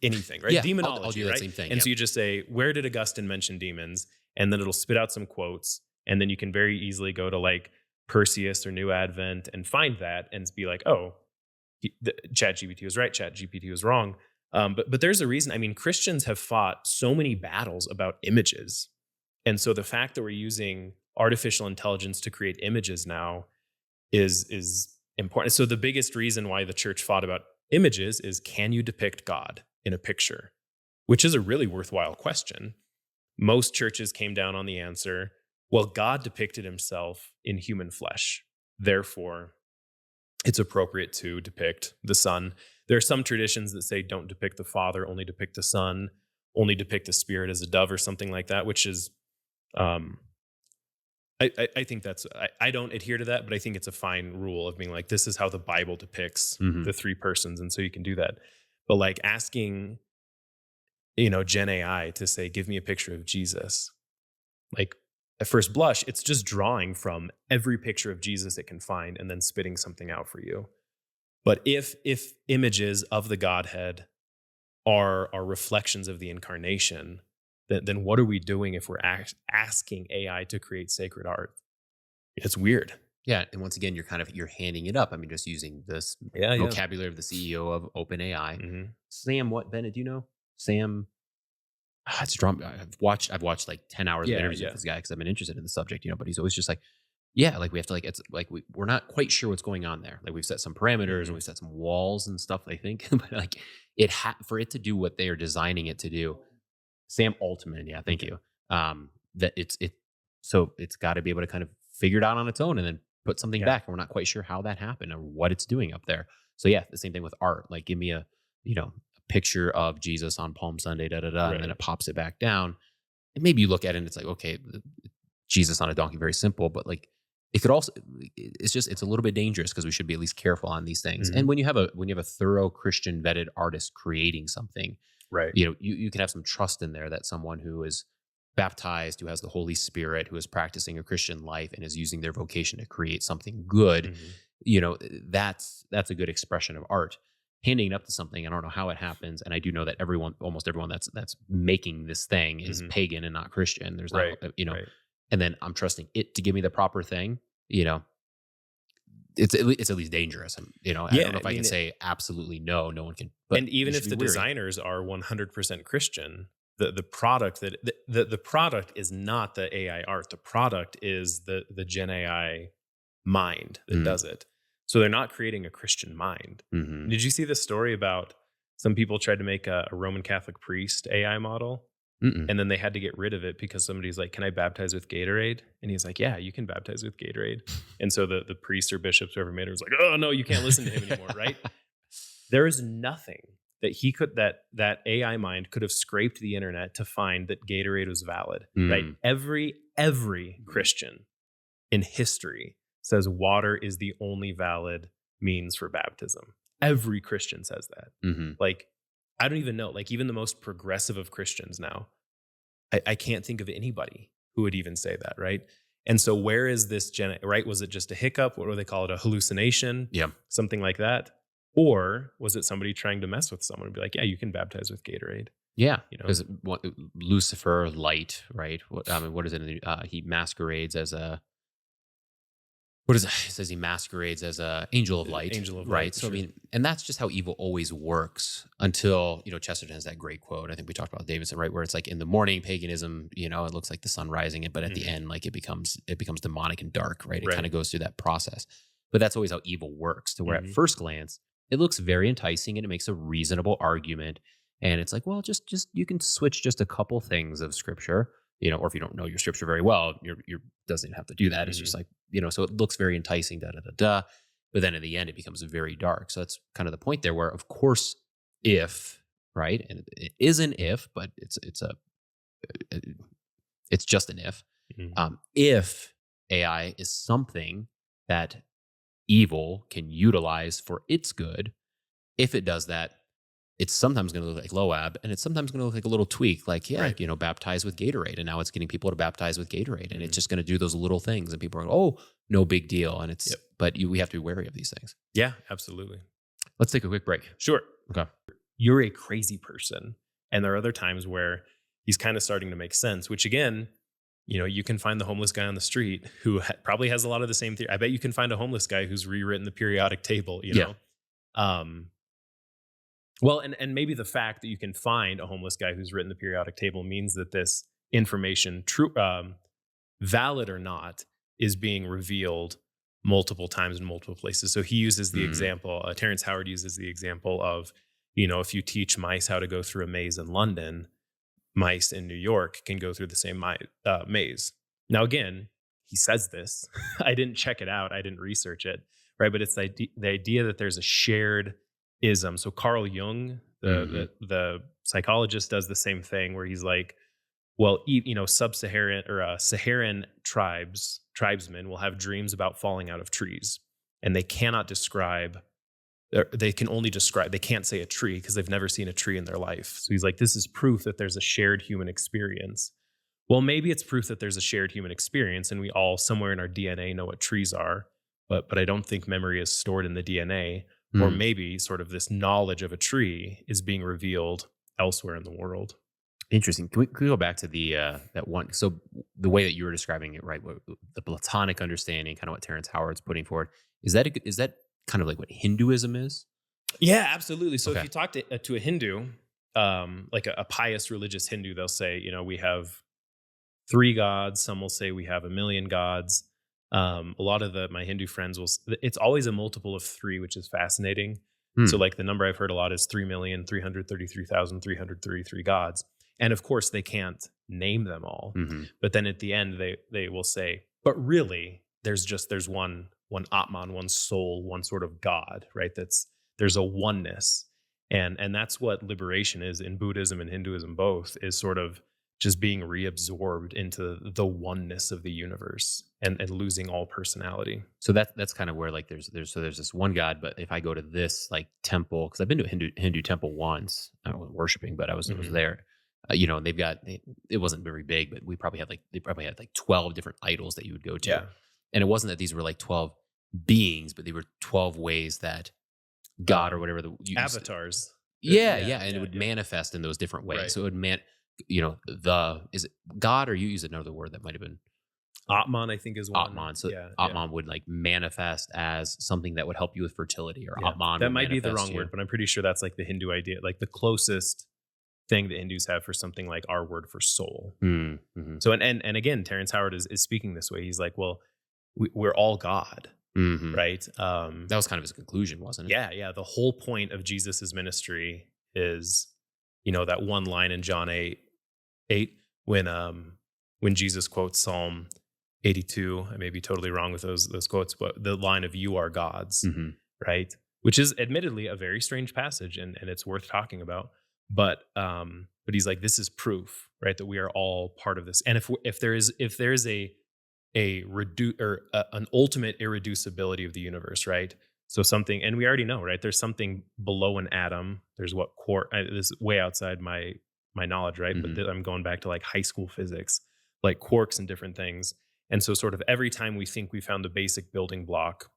[SPEAKER 1] anything, right?
[SPEAKER 2] Yeah,
[SPEAKER 1] Demonology,
[SPEAKER 2] I'll do that
[SPEAKER 1] right?
[SPEAKER 2] same thing.
[SPEAKER 1] And
[SPEAKER 2] Yeah.
[SPEAKER 1] so you just say, where did Augustine mention demons? And then it'll spit out some quotes. And then you can very easily go to like Perseus or New Advent and find that and be like, oh, ChatGPT was right, ChatGPT was wrong. But there's a reason. I mean, Christians have fought so many battles about images. And so the fact that we're using artificial intelligence to create images now is important. So the biggest reason why the church fought about images is, can you depict God in a picture? Which is a really worthwhile question. Most churches came down on the answer, well, God depicted himself in human flesh. Therefore, it's appropriate to depict the Son. There are some traditions that say don't depict the Father, only depict the Son, only depict the Spirit as a dove or something like that, which is, I think that's, I don't adhere to that, but I think it's a fine rule of being like, this is how the Bible depicts the three persons. And so you can do that. But like asking, Gen AI to say, give me a picture of Jesus. Like at first blush, it's just drawing from every picture of Jesus it can find and then spitting something out for you. But if images of the Godhead are reflections of the incarnation, then what are we doing if we're asking AI to create sacred art? It's weird.
[SPEAKER 2] Yeah, and once again, you're handing it up. I mean, just using this vocabulary of the CEO of OpenAI.
[SPEAKER 1] Mm-hmm.
[SPEAKER 2] Sam, what Bennett? Do you know Sam? It's drum. I've watched like 10 hours of interviews with this guy because I've been interested in the subject. But he's always just like, yeah, like we have to like, it's like we're not quite sure what's going on there. Like we've set some parameters and we've set some walls and stuff. I think, but like for it to do what they are designing it to do. Sam Altman, yeah, thank you. That so it's got to be able to kind of figured out on its own and then put something
[SPEAKER 1] Yeah.
[SPEAKER 2] back, and we're not quite sure how that happened or what it's doing up there. So yeah, the same thing with art. Like, give me a a picture of Jesus on Palm Sunday, da da da, and then
[SPEAKER 1] Right.
[SPEAKER 2] it pops it back down. And maybe you look at it and it's like, okay, Jesus on a donkey, very simple, but like it could also, it's a little bit dangerous because we should be at least careful on these things.
[SPEAKER 1] Mhm.
[SPEAKER 2] And when you have a thorough Christian vetted artist creating something,
[SPEAKER 1] Right.
[SPEAKER 2] you can have some trust in there that someone who is baptized, who has the Holy Spirit, who is practicing a Christian life and is using their vocation to create something good,
[SPEAKER 1] Mhm.
[SPEAKER 2] that's a good expression of art. Handing it up to something, I don't know how it happens, and I do know that almost everyone that's making this thing is
[SPEAKER 1] Mhm.
[SPEAKER 2] pagan and not Christian. There's
[SPEAKER 1] Right.
[SPEAKER 2] not,
[SPEAKER 1] Right.
[SPEAKER 2] and then I'm trusting it to give me the proper thing. It's at least dangerous. I
[SPEAKER 1] Yeah,
[SPEAKER 2] don't know if I can
[SPEAKER 1] mean,
[SPEAKER 2] say absolutely no. No one can. But
[SPEAKER 1] and even
[SPEAKER 2] you
[SPEAKER 1] if
[SPEAKER 2] should
[SPEAKER 1] the
[SPEAKER 2] be wary.
[SPEAKER 1] designers are 100% Christian, the product the product is not the AI art. The product is the Gen AI mind that
[SPEAKER 2] Mm,
[SPEAKER 1] does it. So they're not creating a Christian mind.
[SPEAKER 2] mhm.
[SPEAKER 1] Did you see the story about some people tried to make a Roman Catholic priest AI model?
[SPEAKER 2] Mm-mm.
[SPEAKER 1] And then they had to get rid of it because somebody's like, "Can I baptize with Gatorade?" And he's like, "Yeah, you can baptize with Gatorade." And so the priests or bishops, whoever made it, was like, "Oh no, you can't listen to him anymore." Right? There is nothing that that AI mind could have scraped the internet to find that Gatorade was valid. Right?
[SPEAKER 2] Mm,
[SPEAKER 1] Every Christian in history says water is the only valid means for baptism. Every Christian says that.
[SPEAKER 2] mhm.
[SPEAKER 1] Like, I don't even know. Like, even the most progressive of Christians now, I can't think of anybody who would even say that, right? And so, where is this right? Was it just a hiccup? What do they call it? A hallucination?
[SPEAKER 2] Yeah.
[SPEAKER 1] Something like that? Or was it somebody trying to mess with someone and be like, yeah, you can baptize with Gatorade?
[SPEAKER 2] Yeah,
[SPEAKER 1] You know?
[SPEAKER 2] because Lucifer, light, right? What is it? He masquerades as a what is it? It says he masquerades as a angel of light,
[SPEAKER 1] Angel of
[SPEAKER 2] right?
[SPEAKER 1] light,
[SPEAKER 2] So I
[SPEAKER 1] sure.
[SPEAKER 2] mean, and that's just how evil always works until Chesterton has that great quote. I think we talked about Davidson, right? Where it's like in the morning paganism, it looks like the sun rising, but at the
[SPEAKER 1] Mhm.
[SPEAKER 2] end, like it becomes demonic and dark, right? It kind
[SPEAKER 1] Right.
[SPEAKER 2] of goes through that process. But that's always how evil works. To where at
[SPEAKER 1] Mhm.
[SPEAKER 2] first glance, it looks very enticing and it makes a reasonable argument. And it's like, well, just you can switch just a couple things of scripture, or if you don't know your scripture very well, you're doesn't even have to do that. It's just
[SPEAKER 1] Mhm.
[SPEAKER 2] like, so it looks very enticing, da da da da. But then in the end, it becomes very dark. So that's kind of the point there, where of course, if right, and it is an if, but it's just an if.
[SPEAKER 1] Mhm.
[SPEAKER 2] If AI is something that evil can utilize for its good, if it does that, it's sometimes going to look like Loab, and it's sometimes going to look like a little tweak, like,
[SPEAKER 1] Right.
[SPEAKER 2] baptize with Gatorade. And now it's getting people to baptize with Gatorade, and it's
[SPEAKER 1] Mhm.
[SPEAKER 2] just going to do those little things. And people are, oh, no big deal. And
[SPEAKER 1] Yep.
[SPEAKER 2] we have to be wary of these things.
[SPEAKER 1] Yeah, absolutely.
[SPEAKER 2] Let's take a quick break.
[SPEAKER 1] Sure.
[SPEAKER 2] Okay.
[SPEAKER 1] You're a crazy person. And there are other times where he's kind of starting to make sense, which again, you can find the homeless guy on the street who probably has a lot of the same theory. I bet you can find a homeless guy who's rewritten the periodic table,
[SPEAKER 2] Yeah.
[SPEAKER 1] Um, well, and maybe the fact that you can find a homeless guy who's written the periodic table means that this information, true, valid or not, is being revealed multiple times in multiple places. So he uses the
[SPEAKER 2] Mm,
[SPEAKER 1] example, Terrence Howard uses the example of, if you teach mice how to go through a maze in London, mice in New York can go through the same maze. Now, again, he says this. I didn't check it out. I didn't research it, right? But it's the idea that there's a shared ism. So Carl Jung,
[SPEAKER 2] mhm,
[SPEAKER 1] the psychologist, does the same thing where he's like, well, sub-Saharan or Saharan tribesmen will have dreams about falling out of trees, and they cannot describe. They can only describe. They can't say a tree because they've never seen a tree in their life. So he's like, this is proof that there's a shared human experience. Well, maybe it's proof that there's a shared human experience, and we all somewhere in our DNA know what trees are, but I don't think memory is stored in the DNA, or
[SPEAKER 2] mm.
[SPEAKER 1] maybe sort of this knowledge of a tree is being revealed elsewhere in the world.
[SPEAKER 2] Interesting. Can we go back to the that one? So the way that you were describing it, right? The Platonic understanding, kind of what Terrence Howard's putting forward, is that kind of like what Hinduism is?
[SPEAKER 1] Yeah, absolutely. So if
[SPEAKER 2] Okay.
[SPEAKER 1] you talk to a Hindu, like a pious religious Hindu, they'll say, we have three gods. Some will say we have a million gods. A lot of my Hindu friends it's always a multiple of three, which is fascinating. So
[SPEAKER 2] Hmm.
[SPEAKER 1] like the number I've heard a lot is 3,333,333 gods. And of course they can't name them all.
[SPEAKER 2] Mm-hmm.
[SPEAKER 1] But then at the end, they will say, but really, there's one Atman, one soul, one sort of God, right? There's a oneness. And that's what liberation is in Buddhism and Hinduism both, is sort of just being reabsorbed into the oneness of the universe and losing all personality.
[SPEAKER 2] So that's kind of where like there's this one God, but if I go to this like temple, because I've been to a Hindu temple once, I wasn't worshiping, but I was
[SPEAKER 1] Mhm.
[SPEAKER 2] there. And it wasn't very big, but they probably had like 12 different idols that you would go to,
[SPEAKER 1] Yeah.
[SPEAKER 2] and it wasn't that these were like 12 beings, but they were 12 ways that God or
[SPEAKER 1] Um,
[SPEAKER 2] whatever
[SPEAKER 1] Avatars.
[SPEAKER 2] yeah,
[SPEAKER 1] Yeah,
[SPEAKER 2] yeah, and it
[SPEAKER 1] yeah,
[SPEAKER 2] would
[SPEAKER 1] yeah.
[SPEAKER 2] manifest in those different ways.
[SPEAKER 1] Right.
[SPEAKER 2] So it would is it God, or you use another word that might have been
[SPEAKER 1] Atman, I think, is one.
[SPEAKER 2] Atman. So
[SPEAKER 1] Yeah, yeah,
[SPEAKER 2] Atman would like manifest as something that would help you with fertility, or
[SPEAKER 1] yeah.
[SPEAKER 2] Atman
[SPEAKER 1] That
[SPEAKER 2] would
[SPEAKER 1] might be the
[SPEAKER 2] manifest
[SPEAKER 1] wrong
[SPEAKER 2] you.
[SPEAKER 1] word, but I'm pretty sure that's like the Hindu idea, like the closest thing that Hindus have for something like our word for soul.
[SPEAKER 2] Mm-hmm.
[SPEAKER 1] So and again, Terrence Howard is speaking this way. He's like, well, we're all God,
[SPEAKER 2] Mm-hmm.
[SPEAKER 1] right?
[SPEAKER 2] That was kind of his conclusion, wasn't it?
[SPEAKER 1] Yeah, yeah. The whole point of Jesus's ministry is, that one line in John 8 when Jesus quotes Psalm 82. I may be totally wrong with those quotes, but the line of "You are gods,"
[SPEAKER 2] Mm-hmm.
[SPEAKER 1] right? Which is admittedly a very strange passage, and it's worth talking about. But he's like, this is proof, right, that we are all part of this. And if there is an ultimate irreducibility of the universe, right? So something, and we already know, right? There's something below an atom. There's what quark. This is way outside my knowledge, right? But
[SPEAKER 2] Mm-hmm.
[SPEAKER 1] I'm going back to like high school physics, like quarks and different things. And so, sort of every time we think we found the basic building block,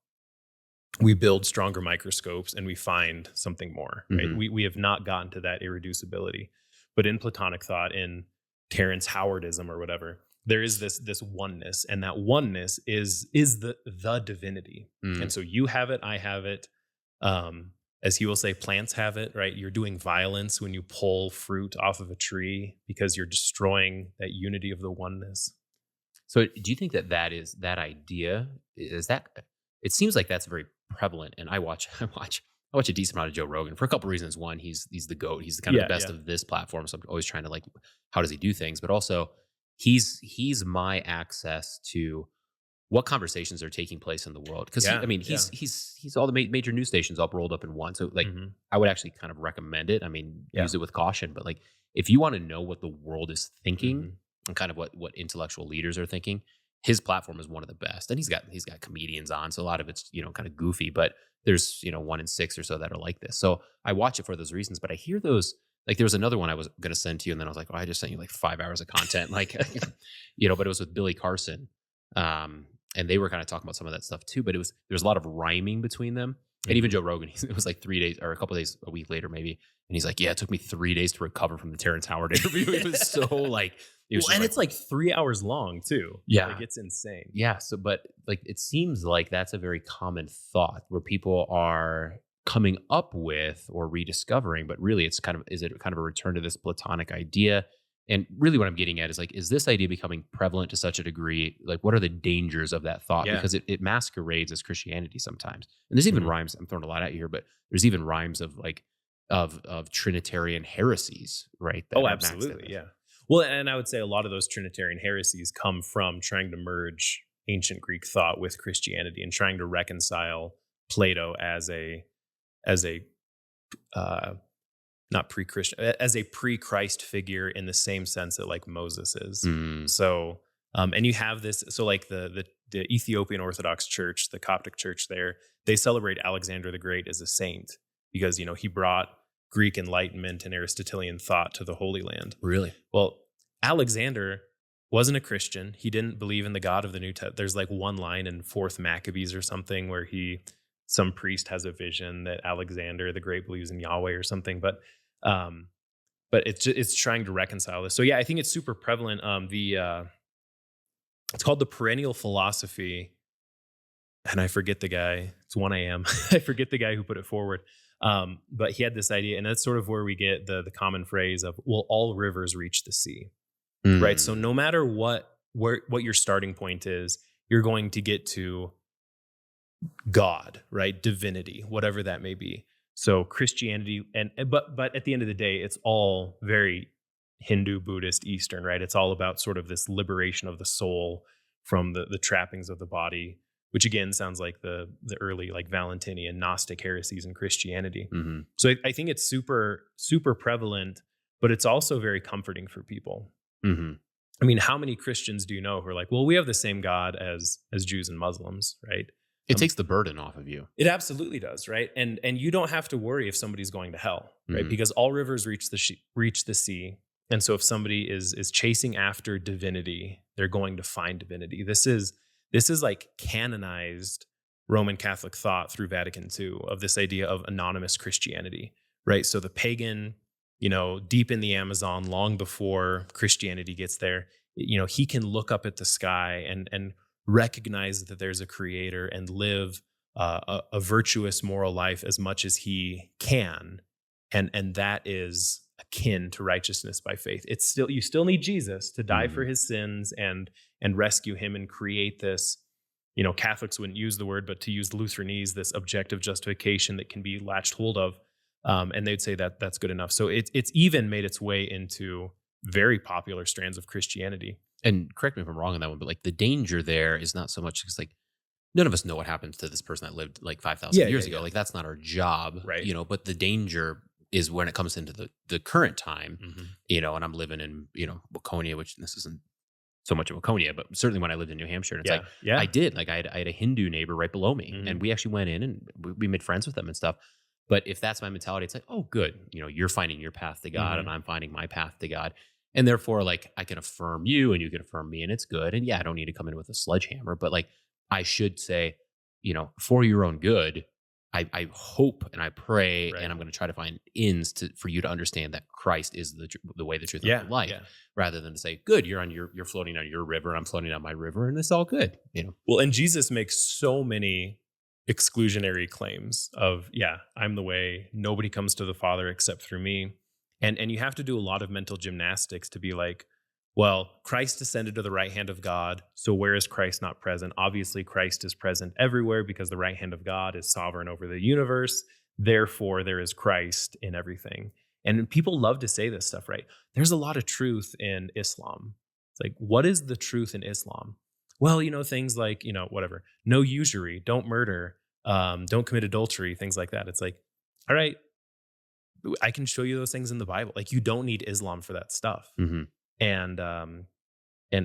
[SPEAKER 1] we build stronger microscopes and we find something more, right?
[SPEAKER 2] Mm-hmm.
[SPEAKER 1] We have not gotten to that irreducibility. But in Platonic thought, in Terence Howardism or whatever, there is this oneness, and that oneness is the divinity.
[SPEAKER 2] Mm.
[SPEAKER 1] And so you have it, I have it. As he will say, plants have it, right? You're doing violence when you pull fruit off of a tree because you're destroying that unity of the oneness.
[SPEAKER 2] So do you think that idea is that it seems like that's very prevalent? And I watch a decent amount of Joe Rogan for a couple reasons. One, he's the goat. He's the kind of the
[SPEAKER 1] Yeah,
[SPEAKER 2] best
[SPEAKER 1] yeah.
[SPEAKER 2] of this platform. So I'm always trying to like, how does he do things? But also, he's my access to what conversations are taking place in the world. Because
[SPEAKER 1] Yeah,
[SPEAKER 2] I mean,
[SPEAKER 1] yeah.
[SPEAKER 2] he's all the major news stations all rolled up in one. So like,
[SPEAKER 1] Mhm.
[SPEAKER 2] I would actually kind of recommend it. I mean,
[SPEAKER 1] Yeah.
[SPEAKER 2] use it with caution. But like, if you want to know what the world is thinking
[SPEAKER 1] Mhm.
[SPEAKER 2] and kind of what intellectual leaders are thinking, his platform is one of the best. And he's got comedians on, so a lot of it's kind of goofy. But there's 1 in 6 or so that are like this. So I watch it for those reasons. But I hear those. Like there was another one I was going to send to you, and then I was like, oh, I just sent you like 5 hours of content, like but it was with Billy Carson. And they were kind of talking about some of that stuff too. But there was a lot of rhyming between them. And even
[SPEAKER 1] Mhm.
[SPEAKER 2] Joe Rogan, it was like 3 days or a couple of days, a week later maybe, and he's like, "Yeah, it took me 3 days to recover from the Terrence Howard interview." It was so like, it was
[SPEAKER 1] Well,
[SPEAKER 2] just
[SPEAKER 1] and
[SPEAKER 2] like,
[SPEAKER 1] it's like 3 hours long too. Like,
[SPEAKER 2] yeah,
[SPEAKER 1] it's insane.
[SPEAKER 2] yeah. So, but like, it seems like that's a very common thought where people are coming up with or rediscovering, but really, is it kind of a return to this Platonic idea? And really, what I'm getting at is like, is this idea becoming prevalent to such a degree? Like, what are the dangers of that thought?
[SPEAKER 1] Yeah.
[SPEAKER 2] Because it masquerades as Christianity sometimes. And there's even
[SPEAKER 1] Mhm.
[SPEAKER 2] rhymes. I'm throwing a lot at you here, but there's even rhymes of like of Trinitarian heresies, right? That
[SPEAKER 1] Oh,
[SPEAKER 2] are maxed at
[SPEAKER 1] absolutely,
[SPEAKER 2] this.
[SPEAKER 1] yeah. Well, and I would say a lot of those Trinitarian heresies come from trying to merge ancient Greek thought with Christianity and trying to reconcile Plato as a uh, not pre-Christian, as a pre-Christ figure in the same sense that like Moses is.
[SPEAKER 2] Mm,
[SPEAKER 1] So, and you have this. So, like the Ethiopian Orthodox Church, the Coptic Church there, they celebrate Alexander the Great as a saint because he brought Greek Enlightenment and Aristotelian thought to the Holy Land.
[SPEAKER 2] really?
[SPEAKER 1] Well, Alexander wasn't a Christian. He didn't believe in the God of the New Testament. There's like one line in Fourth Maccabees or something where some priest has a vision that Alexander the Great believes in Yahweh or something. Um, but it's trying to reconcile this. So yeah, I think it's super prevalent. It's called the perennial philosophy, and I forget the guy. It's 1 a.m. I forget the guy who put it forward. But he had this idea, and that's sort of where we get the common phrase of, "Will all rivers reach the sea?" Right. So
[SPEAKER 2] Mm,
[SPEAKER 1] no matter what your starting point is, you're going to get to God, right? Divinity, whatever that may be. So Christianity, but at the end of the day, it's all very Hindu, Buddhist, Eastern, right? It's all about sort of this liberation of the soul from the trappings of the body. which again sounds like the early like Valentinian Gnostic heresies in Christianity.
[SPEAKER 2] Mm-hmm.
[SPEAKER 1] So I think it's super, super prevalent, but it's also very comforting for people.
[SPEAKER 2] Mm-hmm.
[SPEAKER 1] I mean, how many Christians do you know who are like, well, we have the same God as Jews and Muslims, right?
[SPEAKER 2] It takes the burden off of you.
[SPEAKER 1] It absolutely does, right? And you don't have to worry if somebody's going to hell, right?
[SPEAKER 2] Mhm.
[SPEAKER 1] Because all rivers reach the sea. And so if somebody is chasing after divinity, they're going to find divinity. This is like canonized Roman Catholic thought through Vatican II of this idea of anonymous Christianity, right? So the pagan, deep in the Amazon, long before Christianity gets there, he can look up at the sky and recognize that there's a creator and live a virtuous moral life as much as he can, and that is akin to righteousness by faith. It's still, you still need Jesus to die for his sins and rescue him and create this. Catholics wouldn't use the word, but to use Lutheranese, this objective justification that can be latched hold of, and they'd say that that's good enough. So it's even made its way into very popular strands of Christianity.
[SPEAKER 2] And correct me if I'm wrong on that one, but like the danger there is not so much because like none of us know what happens to this person that lived like 5,000 years ago.
[SPEAKER 1] Yeah.
[SPEAKER 2] Like that's not our job,
[SPEAKER 1] Right.
[SPEAKER 2] But the danger is when it comes into the current time,
[SPEAKER 1] Mm-hmm.
[SPEAKER 2] and I'm living in, Waconia, which this isn't so much of Waconia, but certainly when I lived in New Hampshire, and it's I had a Hindu neighbor right below me, and we actually went in and we made friends with them and stuff. But if that's my mentality, it's like, oh, good, you're finding your path to God, and I'm finding my path to God. And therefore, like, I can affirm you and you can affirm me, and it's good. And yeah, I don't need to come in with a sledgehammer, but like, I should say, for your own good, I hope and I pray,
[SPEAKER 1] Right.
[SPEAKER 2] and I'm going to try to find ends for you to understand that Christ is the way, the truth, and the life, rather than to say, good, you're floating on your river, I'm floating on my river, and it's all good,
[SPEAKER 1] Well, and Jesus makes so many exclusionary claims of, I'm the way, nobody comes to the Father except through me. And you have to do a lot of mental gymnastics to be like, well, Christ ascended to the right hand of God, so where is Christ not present? Obviously, Christ is present everywhere because the right hand of God is sovereign over the universe. Therefore, there is Christ in everything. And people love to say this stuff, right? There's a lot of truth in Islam. It's like, what is the truth in Islam? Well, things like, whatever, no usury, don't murder, don't commit adultery, things like that. It's like, all right, I can show you those things in the Bible. Like, you don't need Islam for that stuff.
[SPEAKER 2] Mm-hmm.
[SPEAKER 1] And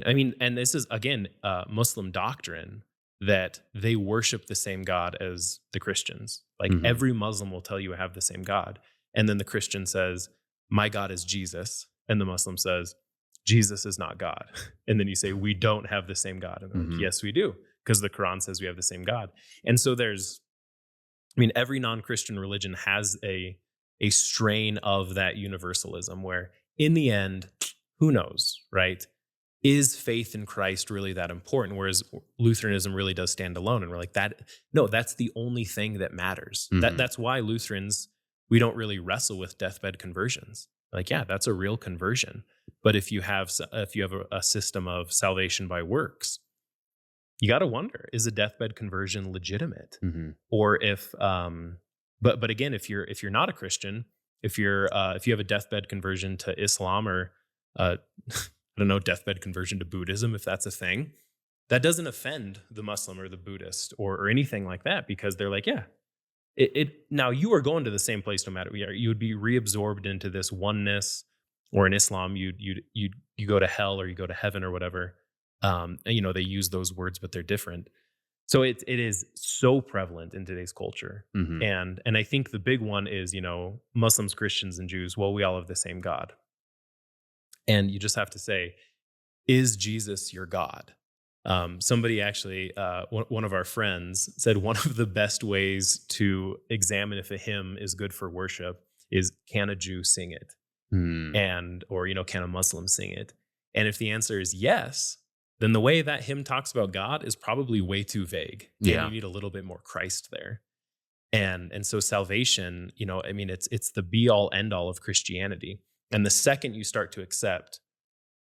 [SPEAKER 1] I mean, and this is again Muslim doctrine that they worship the same God as the Christians. Like every Muslim will tell you I have the same God, and then the Christian says, "My God is Jesus," and the Muslim says, "Jesus is not God." And then you say, "We don't have the same God," and they're like, "Yes, we do," because the Quran says we have the same God. And so every non-Christian religion has a strain of that universalism where, in the end, who knows, right? Is faith in Christ really that important? Whereas Lutheranism really does stand alone. And we're like, no, that's the only thing that matters. That's why Lutherans, we don't really wrestle with deathbed conversions. Like, yeah, that's a real conversion. But if you have a system of salvation by works, you got to wonder, is a deathbed conversion legitimate? Or if, but again, if you're not a Christian, if you have a deathbed conversion to Islam or I don't know, deathbed conversion to Buddhism, if that's a thing, that doesn't offend the Muslim or the Buddhist or anything like that, because they're like, yeah, now you are going to the same place no matter. You would be reabsorbed into this oneness, or in Islam, you go to hell or you go to heaven or whatever. And, they use those words, but they're different. So it is so prevalent in today's culture. And I think the big one is, Muslims, Christians, and Jews, well, we all have the same God. And you just have to say, is Jesus your God? Somebody actually, one of our friends said one of the best ways to examine if a hymn is good for worship is, can a Jew sing it? Or can a Muslim sing it? And if the answer is yes, then the way that hymn talks about God is probably way too vague.
[SPEAKER 2] Yeah.
[SPEAKER 1] And you need a little bit more Christ there. And so salvation, it's the be all end all of Christianity. And the second you start to accept,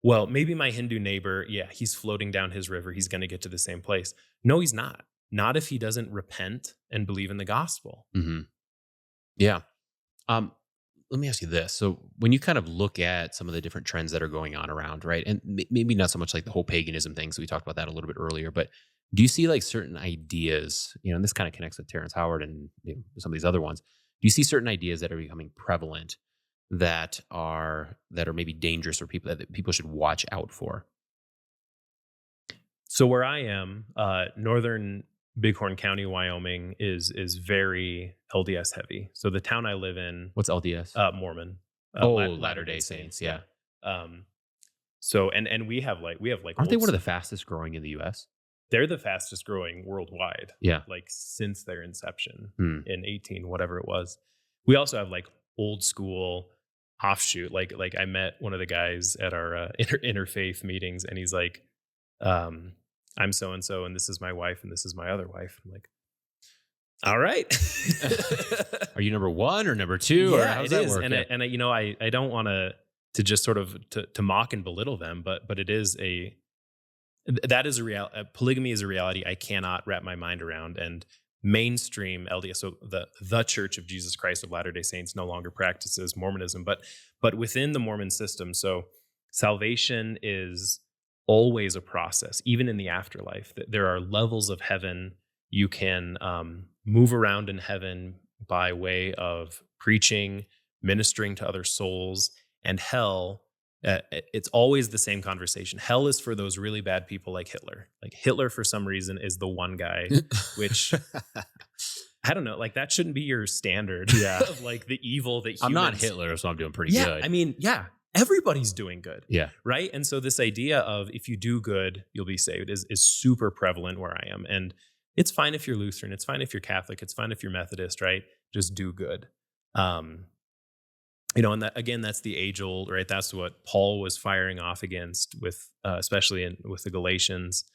[SPEAKER 1] well, maybe my Hindu neighbor, he's floating down his river, he's going to get to the same place. No, he's not. Not if he doesn't repent and believe in the gospel.
[SPEAKER 2] Yeah. Let me ask you this. So when you kind of look at some of the different trends that are going on around, right? And maybe not so much like the whole paganism thing, so we talked about that a little bit earlier, but Do you see like certain ideas, and this kind of connects with Terrence Howard and some of these other ones. Do you see certain ideas that are becoming prevalent that are maybe dangerous, or people that people should watch out for?
[SPEAKER 1] So where I am, northern Bighorn County, Wyoming is very LDS heavy. So the town I live in,
[SPEAKER 2] What's LDS?
[SPEAKER 1] Mormon,
[SPEAKER 2] Latter-day Saints. Yeah.
[SPEAKER 1] Um, so and we have
[SPEAKER 2] Aren't they
[SPEAKER 1] old
[SPEAKER 2] one of the fastest growing in the US?
[SPEAKER 1] they're the fastest growing worldwide,
[SPEAKER 2] Yeah.
[SPEAKER 1] like since their inception
[SPEAKER 2] Hmm.
[SPEAKER 1] in 18 whatever it was. We also have like old school offshoot. Like I met one of the guys at our interfaith meetings, and he's like, "I'm so and so, and this is my wife, and this is my other wife." I'm like, "All right."
[SPEAKER 2] Are you number one or number two? Or
[SPEAKER 1] Yeah,
[SPEAKER 2] how's
[SPEAKER 1] it
[SPEAKER 2] that
[SPEAKER 1] is,
[SPEAKER 2] work?
[SPEAKER 1] and I don't want to just sort of to mock and belittle them, but it is that is a real polygamy is a reality I cannot wrap my mind around. And mainstream LDS, so the Church of Jesus Christ of Latter-day Saints, no longer practices Mormonism, but within the Mormon system, so salvation is always a process, even in the afterlife. There are levels of heaven. You can move around in heaven by way of preaching, ministering to other souls, and hell. It's always the same conversation. Hell is for those really bad people like Hitler. Like Hitler, for some reason, is the one guy, which I don't know. Like that shouldn't be your standard.
[SPEAKER 2] Yeah.
[SPEAKER 1] Of like the evil that humans.
[SPEAKER 2] I'm not Hitler, so I'm doing pretty
[SPEAKER 1] Yeah,
[SPEAKER 2] good.
[SPEAKER 1] I mean, yeah, everybody's doing good.
[SPEAKER 2] Yeah.
[SPEAKER 1] Right. And so this idea of if you do good, you'll be saved is super prevalent where I am. And it's fine if you're Lutheran. It's fine if you're Catholic. It's fine if you're Methodist, right? Just do good. And that, again, that's the age old, right? That's what Paul was firing off against with, especially with the Galatians,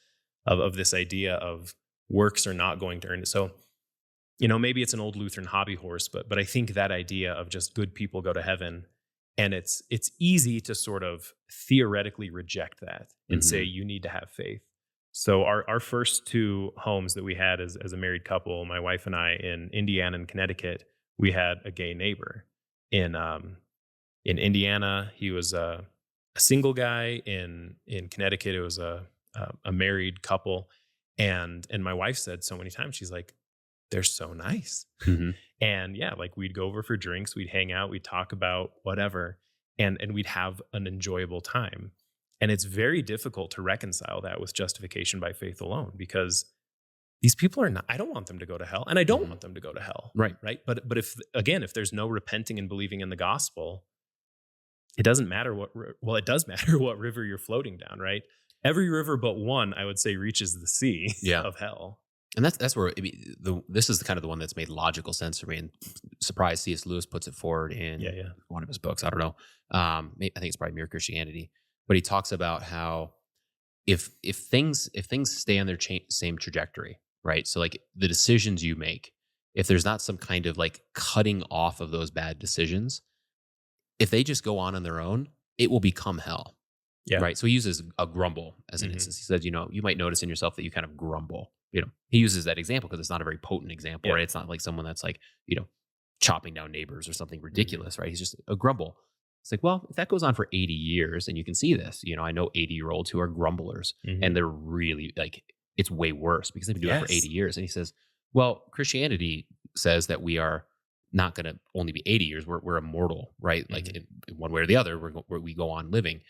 [SPEAKER 1] of this idea of works are not going to earn it. So, maybe it's an old Lutheran hobby horse, but I think that idea of just good people go to heaven, and it's easy to sort of theoretically reject that and say you need to have faith. So our first two homes that we had as a married couple, my wife and I, in Indiana and Connecticut, we had a gay neighbor. In Indiana, he was a single guy. In Connecticut, it was a married couple. And my wife said so many times, she's like, they're so nice. And yeah, like we'd go over for drinks, we'd hang out, we'd talk about whatever, and we'd have an enjoyable time. And it's very difficult to reconcile that with justification by faith alone, because these people are not, I don't want them to go to hell, and I don't want them to go to hell.
[SPEAKER 2] Right.
[SPEAKER 1] Right. But if there's no repenting and believing in the gospel, it doesn't matter it does matter what river you're floating down, right? Every river but one, I would say, reaches the sea of hell.
[SPEAKER 2] And that's where this is kind of the one that's made logical sense for me. And surprise, C.S. Lewis puts it forward in one of his books. I don't know. I think it's probably Mere Christianity, but he talks about how if things stay on their same trajectory, right? So like the decisions you make, if there's not some kind of like cutting off of those bad decisions, if they just go on their own, it will become hell.
[SPEAKER 1] Yeah.
[SPEAKER 2] Right. So he uses a grumble as an instance. He says, you might notice in yourself that you kind of grumble. He uses that example because it's not a very potent example, right? It's not like someone that's like, chopping down neighbors or something ridiculous, right? He's just a grumble. It's like, well, if that goes on for 80 years, and you can see this, I know 80-year-olds who are grumblers, and they're really like, it's way worse because they've been doing it for 80 years. And he says, well, Christianity says that we are not going to only be 80 years. We're immortal, right? Like in one way or the other, we go on living.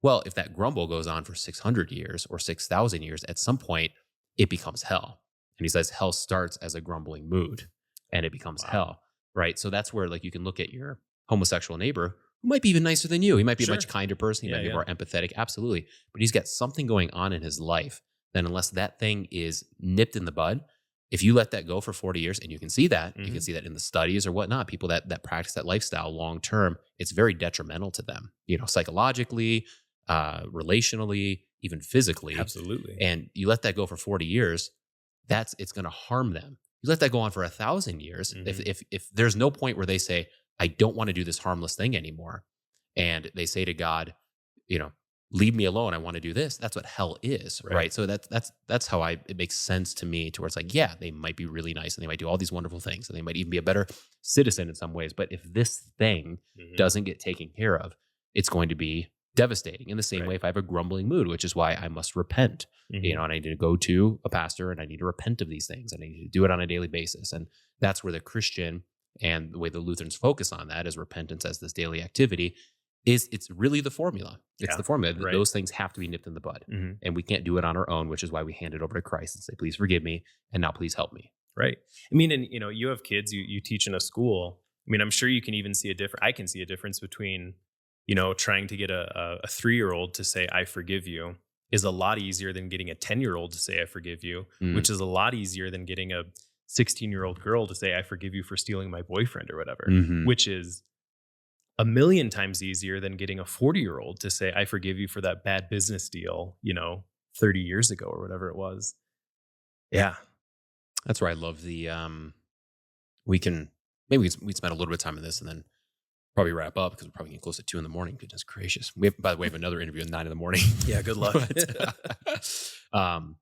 [SPEAKER 2] Well, if that grumble goes on for 600 years or 6,000 years, at some point it becomes hell. And he says hell starts as a grumbling mood and it becomes hell, right? So that's where like you can look at your homosexual neighbor who might be even nicer than you. He might be a much kinder person. He might be more empathetic. Absolutely. But he's got something going on in his life that unless that thing is nipped in the bud, if you let that go for 40 years, and you can see that, you can see that in the studies or whatnot, people that practice that lifestyle long term, it's very detrimental to them, psychologically, relationally, even physically.
[SPEAKER 1] Absolutely.
[SPEAKER 2] And you let that go for 40 years, it's going to harm them. You let that go on for 1,000 years. If there's no point where they say, I don't want to do this harmless thing anymore, and they say to God, leave me alone, I want to do this. That's what hell is, right? So that's how it makes sense to me, to where it's like, yeah, they might be really nice and they might do all these wonderful things and they might even be a better citizen in some ways. But if this thing doesn't get taken care of, it's going to be devastating. In the same
[SPEAKER 1] Right.
[SPEAKER 2] way, if I have a grumbling mood, which is why I must repent,
[SPEAKER 1] Mhm.
[SPEAKER 2] and I need to go to a pastor and I need to repent of these things and I need to do it on a daily basis. And that's where the Christian and the way the Lutherans focus on that as repentance as this daily activity is it's really the formula. It's
[SPEAKER 1] Yeah.
[SPEAKER 2] the formula.
[SPEAKER 1] Right.
[SPEAKER 2] Those things have to be nipped in the bud.
[SPEAKER 1] Mhm.
[SPEAKER 2] And we can't do it on our own, which is why we hand it over to Christ and say, please forgive me. And now please help me.
[SPEAKER 1] Right. I mean, and you have kids, you teach in a school. I mean, I'm sure you can even see I can see a difference between, trying to get a 3-year-old to say, I forgive you is a lot easier than getting a 10-year-old to say, I forgive you,
[SPEAKER 2] Mm.
[SPEAKER 1] which is a lot easier than getting a 16-year-old girl to say, I forgive you for stealing my boyfriend or whatever,
[SPEAKER 2] Mhm.
[SPEAKER 1] which is a million times easier than getting a 40-year-old to say, I forgive you for that bad business deal, 30 years ago or whatever it was. Yeah.
[SPEAKER 2] That's where I love the we can maybe we spend a little bit of time on this and then probably wrap up because we're probably getting close to 2 in the morning. Goodness gracious. We have, by the way, have another interview at 9 in the morning.
[SPEAKER 1] Yeah. Good luck.
[SPEAKER 2] um,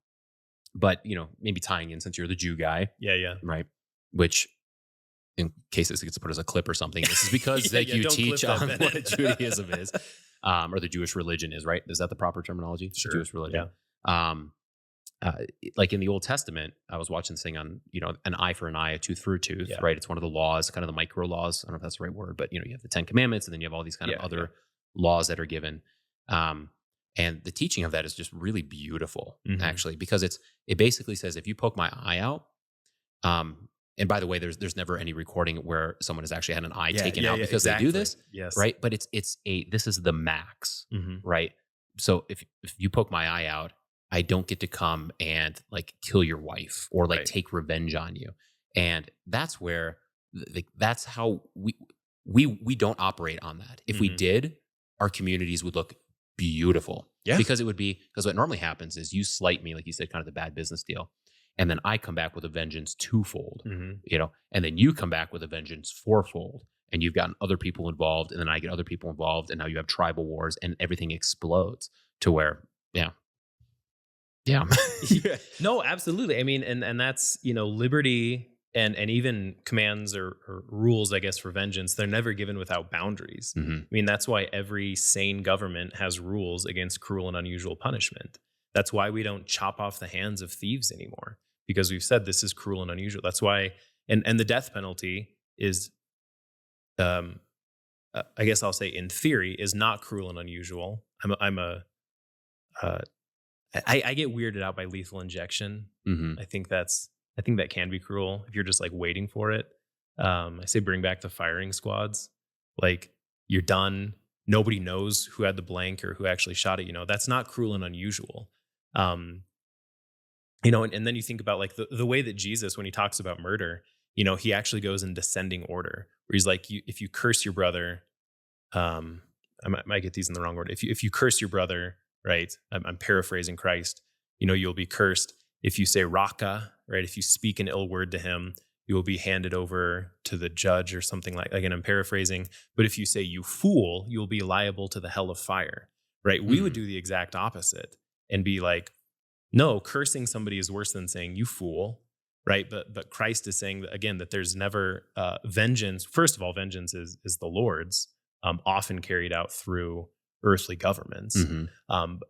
[SPEAKER 2] but maybe tying in since you're the Jew guy,
[SPEAKER 1] Yeah. Yeah.
[SPEAKER 2] right? Which in case this gets put as a clip or something, this is because
[SPEAKER 1] Yeah,
[SPEAKER 2] you
[SPEAKER 1] don't clip
[SPEAKER 2] teach
[SPEAKER 1] that,
[SPEAKER 2] on
[SPEAKER 1] Ben.
[SPEAKER 2] what Judaism is, or the Jewish religion is, right? Is that the proper terminology? The
[SPEAKER 1] Sure.
[SPEAKER 2] Jewish religion. Um, like in the Old Testament, I was watching this thing on, an eye for an eye, a tooth for a tooth,
[SPEAKER 1] Yeah.
[SPEAKER 2] right? It's one of the laws, kind of the micro laws. I don't know if that's the right word, but you have the 10 Commandments and then you have all these kind of
[SPEAKER 1] Yeah,
[SPEAKER 2] other laws that are given. And the teaching of that is just really beautiful,
[SPEAKER 1] Mhm.
[SPEAKER 2] actually, because it basically says if you poke my eye out, and by the way, there's never any recording where someone has actually had an eye
[SPEAKER 1] Yeah,
[SPEAKER 2] taken
[SPEAKER 1] yeah,
[SPEAKER 2] out
[SPEAKER 1] yeah,
[SPEAKER 2] because they do
[SPEAKER 1] exactly.
[SPEAKER 2] this,
[SPEAKER 1] Yes.
[SPEAKER 2] right? But this is the max,
[SPEAKER 1] Mhm.
[SPEAKER 2] right? So if you poke my eye out, I don't get to come and like kill your wife or like
[SPEAKER 1] Right.
[SPEAKER 2] take revenge on you. And that's where that's how we don't operate on that. If we
[SPEAKER 1] Mhm.
[SPEAKER 2] did, our communities would look beautiful.
[SPEAKER 1] Yeah.
[SPEAKER 2] Because what normally happens is you slight me, like you said, kind of the bad business deal. And then I come back with a vengeance twofold,
[SPEAKER 1] Mhm.
[SPEAKER 2] and then you come back with a vengeance fourfold. And you've gotten other people involved, and then I get other people involved, and now you have tribal wars, and everything explodes to where, yeah. Yeah.
[SPEAKER 1] Yeah. No, absolutely. I mean, and that's, liberty and even commands or rules, I guess, for vengeance, they're never given without boundaries.
[SPEAKER 2] Mhm.
[SPEAKER 1] I mean, that's why every sane government has rules against cruel and unusual punishment. That's why we don't chop off the hands of thieves anymore, because we've said this is cruel and unusual. That's why, and the death penalty is, um, I guess I'll say in theory, is not cruel and unusual. Uh, I get weirded out by lethal injection.
[SPEAKER 2] Mhm.
[SPEAKER 1] I think that can be cruel if you're just like waiting for it. I say bring back the firing squads. Like you're done. Nobody knows who had the blank or who actually shot it. That's not cruel and unusual. Um, and then you think about like the way that Jesus, when he talks about murder, he actually goes in descending order where he's like, if you curse your brother, um, I might get these in the wrong order. If you curse your brother, right? I'm paraphrasing Christ. You'll be cursed. If you say raka, right? If you speak an ill word to him, you will be handed over to the judge or something like. Again, I'm paraphrasing. But if you say you fool, you will be liable to the hell of fire, right? We would
[SPEAKER 2] Mm.
[SPEAKER 1] do the exact opposite and be like, no, cursing somebody is worse than saying you fool, right? But Christ is saying that, again, that there's never vengeance. First of all, vengeance is the Lord's, often carried out through earthly governments.
[SPEAKER 2] Mhm.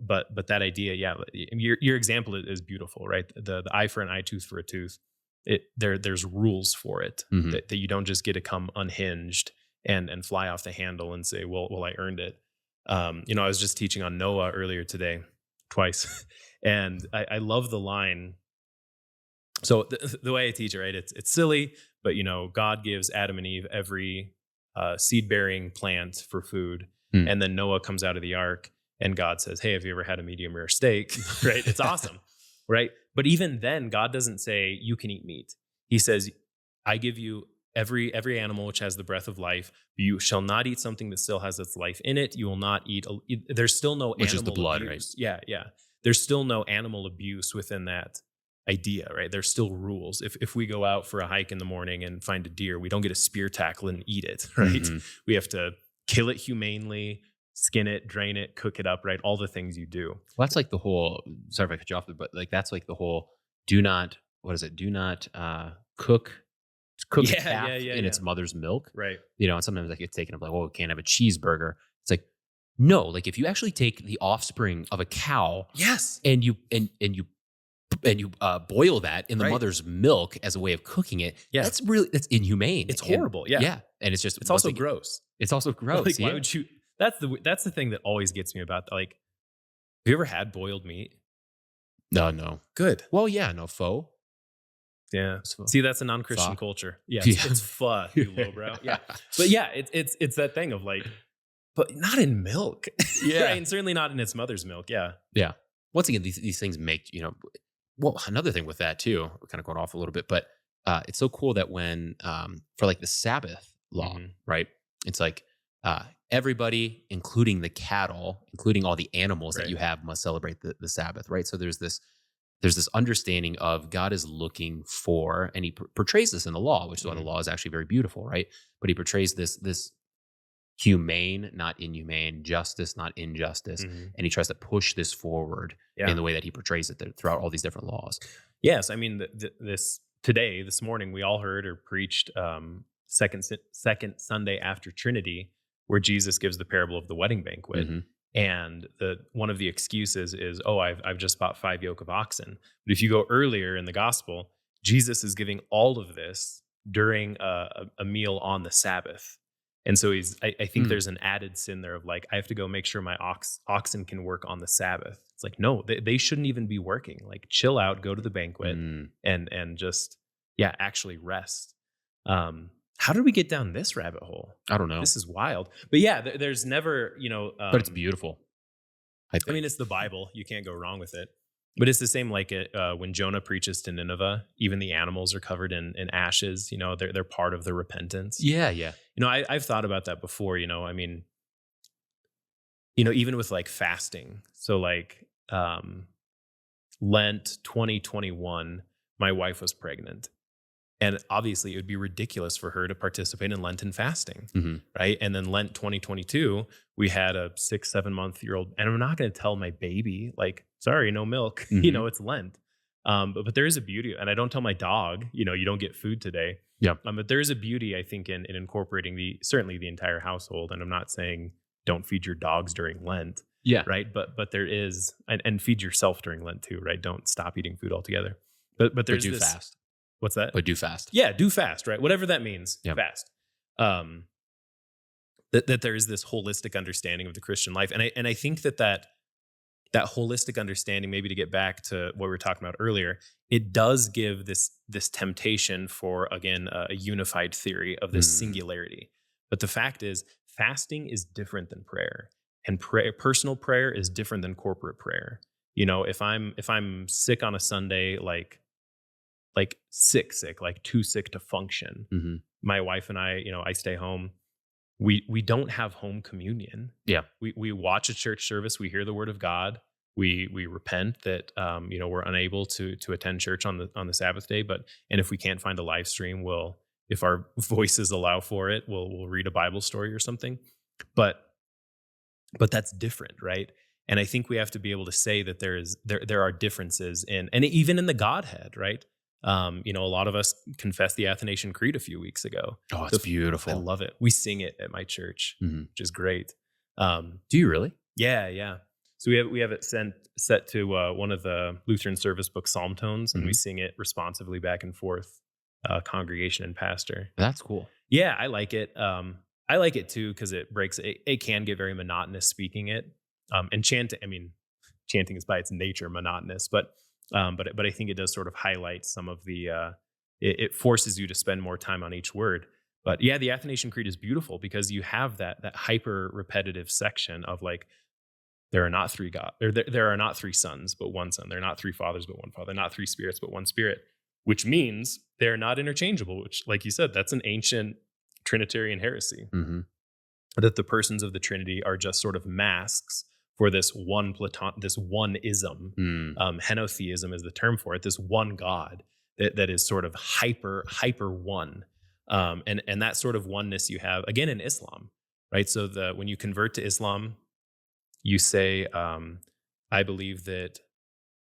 [SPEAKER 1] But that idea, yeah, your example is beautiful, right? The eye for an eye, tooth for a tooth. There's rules for it
[SPEAKER 2] Mhm.
[SPEAKER 1] that you don't just get to come unhinged and fly off the handle and say, well, I earned it. I was just teaching on Noah earlier today, twice. And I love the line. So the way I teach it, right? It's silly, but God gives Adam and Eve every seed bearing plant for food,
[SPEAKER 2] Hmm.
[SPEAKER 1] and then Noah comes out of the ark, and God says, "Hey, have you ever had a medium rare steak?" Right? It's awesome, right? But even then, God doesn't say you can eat meat. He says, "I give you every animal which has the breath of life. You shall not eat something that still has its life in it. You will not eat. There's still no
[SPEAKER 2] Which
[SPEAKER 1] animal
[SPEAKER 2] is the blood, right?
[SPEAKER 1] abuse. Yeah, yeah. There's still no animal abuse within that idea, right? There's still rules. If we go out for a hike in the morning and find a deer, we don't get a spear tackle and eat it, right?
[SPEAKER 2] Mhm.
[SPEAKER 1] We have to kill it humanely, skin it, drain it, cook it up, right? All the things you do.
[SPEAKER 2] Well, that's like the whole. Sorry if I cut you off, but like that's like the whole. Do not. What is it? Do not cook a
[SPEAKER 1] Yeah,
[SPEAKER 2] calf
[SPEAKER 1] yeah, yeah,
[SPEAKER 2] in
[SPEAKER 1] yeah.
[SPEAKER 2] its mother's milk.
[SPEAKER 1] Right.
[SPEAKER 2] And sometimes I get taken up like, oh, we can't have a cheeseburger. It's like, No, like if you actually take the offspring of a cow
[SPEAKER 1] Yes.
[SPEAKER 2] and you boil that in the
[SPEAKER 1] Right.
[SPEAKER 2] mother's milk as a way of cooking it,
[SPEAKER 1] Yeah.
[SPEAKER 2] that's inhumane.
[SPEAKER 1] It's
[SPEAKER 2] And
[SPEAKER 1] horrible. Yeah.
[SPEAKER 2] yeah, and it's just
[SPEAKER 1] It's
[SPEAKER 2] once
[SPEAKER 1] also
[SPEAKER 2] again,
[SPEAKER 1] gross.
[SPEAKER 2] it's also gross.
[SPEAKER 1] Like, why
[SPEAKER 2] Yeah,
[SPEAKER 1] would you? That's the thing that always gets me about, like, have you ever had boiled meat?
[SPEAKER 2] no.
[SPEAKER 1] Good.
[SPEAKER 2] Well, yeah, no faux.
[SPEAKER 1] Yeah.
[SPEAKER 2] It's pho.
[SPEAKER 1] See, that's a non-Christian
[SPEAKER 2] Pho.
[SPEAKER 1] culture. Yeah,
[SPEAKER 2] Yeah.
[SPEAKER 1] it's pho, you lowbrow. Yeah. But yeah, it's that thing of like, but not in milk.
[SPEAKER 2] Yeah.
[SPEAKER 1] Right? And certainly not in its mother's milk. Yeah.
[SPEAKER 2] Yeah. Once again, these things make, well, another thing with that too, we're kind of going off a little bit, but it's so cool that when, for like the Sabbath law,
[SPEAKER 1] Mhm.
[SPEAKER 2] right? It's like everybody, including the cattle, including all the animals that
[SPEAKER 1] Right.
[SPEAKER 2] you have, must celebrate the Sabbath, right? So there's this understanding of God is looking for, and he portrays this in the law, which is why the
[SPEAKER 1] Mhm.
[SPEAKER 2] law is actually very beautiful, right? But he portrays this humane, not inhumane, justice, not injustice.
[SPEAKER 1] Mhm.
[SPEAKER 2] And he tries to push this forward
[SPEAKER 1] Yeah.
[SPEAKER 2] in the way that he portrays it throughout all these different laws.
[SPEAKER 1] Yes. I mean, this morning, we all heard or preached second Sunday after Trinity, where Jesus gives the parable of the wedding banquet.
[SPEAKER 2] Mhm.
[SPEAKER 1] And one of the excuses is, oh, I've just bought 5 yoke of oxen. But if you go earlier in the gospel, Jesus is giving all of this during a meal on the Sabbath. And so I think
[SPEAKER 2] Hmm.
[SPEAKER 1] there's an added sin there of like, I have to go make sure my oxen can work on the Sabbath. It's like, no, they shouldn't even be working. Like, chill out, go to the banquet,
[SPEAKER 2] Mm.
[SPEAKER 1] and just, yeah, actually rest. How did we get down this rabbit hole?
[SPEAKER 2] I don't know,
[SPEAKER 1] This is wild. But yeah, there's never,
[SPEAKER 2] but it's beautiful. I
[SPEAKER 1] I
[SPEAKER 2] think.
[SPEAKER 1] mean, it's the Bible. You can't go wrong with it. But it's the same like when Jonah preaches to Nineveh, even the animals are covered in ashes. They're part of the repentance.
[SPEAKER 2] Yeah, yeah.
[SPEAKER 1] I've thought about that before. I mean, even with like fasting. So like Lent 2021, my wife was pregnant. And obviously, it would be ridiculous for her to participate in Lenten fasting,
[SPEAKER 2] Hmm.
[SPEAKER 1] right? And then Lent 2022, we had a 6-7 month-year-old, and I'm not going to tell my baby, like, sorry, no milk.
[SPEAKER 2] Mhm.
[SPEAKER 1] It's Lent. But there is a beauty, and I don't tell my dog, you don't get food today.
[SPEAKER 2] Yeah.
[SPEAKER 1] But there is a beauty, I think, in incorporating certainly the entire household. And I'm not saying don't feed your dogs during Lent,
[SPEAKER 2] Yeah.
[SPEAKER 1] right? But there is, and feed yourself during Lent too, right? Don't stop eating food altogether. But
[SPEAKER 2] But
[SPEAKER 1] there's
[SPEAKER 2] do
[SPEAKER 1] this.
[SPEAKER 2] fast.
[SPEAKER 1] What's that?
[SPEAKER 2] But do fast.
[SPEAKER 1] Yeah, do fast, right? Whatever that means,
[SPEAKER 2] Yep.
[SPEAKER 1] fast. That there is this holistic understanding of the Christian life, and I think that holistic understanding, maybe to get back to what we were talking about earlier, it does give this temptation for, again, a unified theory of this
[SPEAKER 2] Mm.
[SPEAKER 1] singularity. But the fact is, fasting is different than prayer, and personal prayer is different than corporate prayer. If I'm sick on a Sunday, like sick, like too sick to function.
[SPEAKER 2] Mhm.
[SPEAKER 1] My wife and I stay home. We don't have home communion.
[SPEAKER 2] Yeah.
[SPEAKER 1] We watch a church service. We hear the word of God. We repent that we're unable to attend church on the Sabbath day. And if we can't find a live stream, if our voices allow for it, we'll read a Bible story or something. But that's different, right? And I think we have to be able to say that there are differences and even in the Godhead, right? A lot of us confessed the Athanasian Creed a few weeks ago.
[SPEAKER 2] Oh, it's
[SPEAKER 1] I
[SPEAKER 2] beautiful.
[SPEAKER 1] love it. We sing it at my church,
[SPEAKER 2] Mhm.
[SPEAKER 1] which is great.
[SPEAKER 2] Do you really?
[SPEAKER 1] Yeah. So we have it set to one of the Lutheran service book psalm tones, and we
[SPEAKER 2] Mhm.
[SPEAKER 1] sing it responsively back and forth, congregation and pastor.
[SPEAKER 2] That's cool.
[SPEAKER 1] Yeah, I like it. I like it too because it can get very monotonous speaking it. And chanting, I mean, chanting is by its nature monotonous, but I think it does sort of highlight some of the. It forces you to spend more time on each word. But yeah, the Athanasian Creed is beautiful because you have that hyper repetitive section of like, there are not three God, there are not three sons but one son. There are not three fathers but one father. Not three spirits but one spirit. Which means they're not interchangeable. Which, like you said, that's an ancient Trinitarian heresy.
[SPEAKER 2] Mhm.
[SPEAKER 1] That the persons of the Trinity are just sort of masks for this one this one ism.
[SPEAKER 2] Mm.
[SPEAKER 1] Henotheism is the term for it. This one God that is sort of hyper one, and that sort of oneness you have again in Islam, right? So when you convert to Islam, you say, "I believe that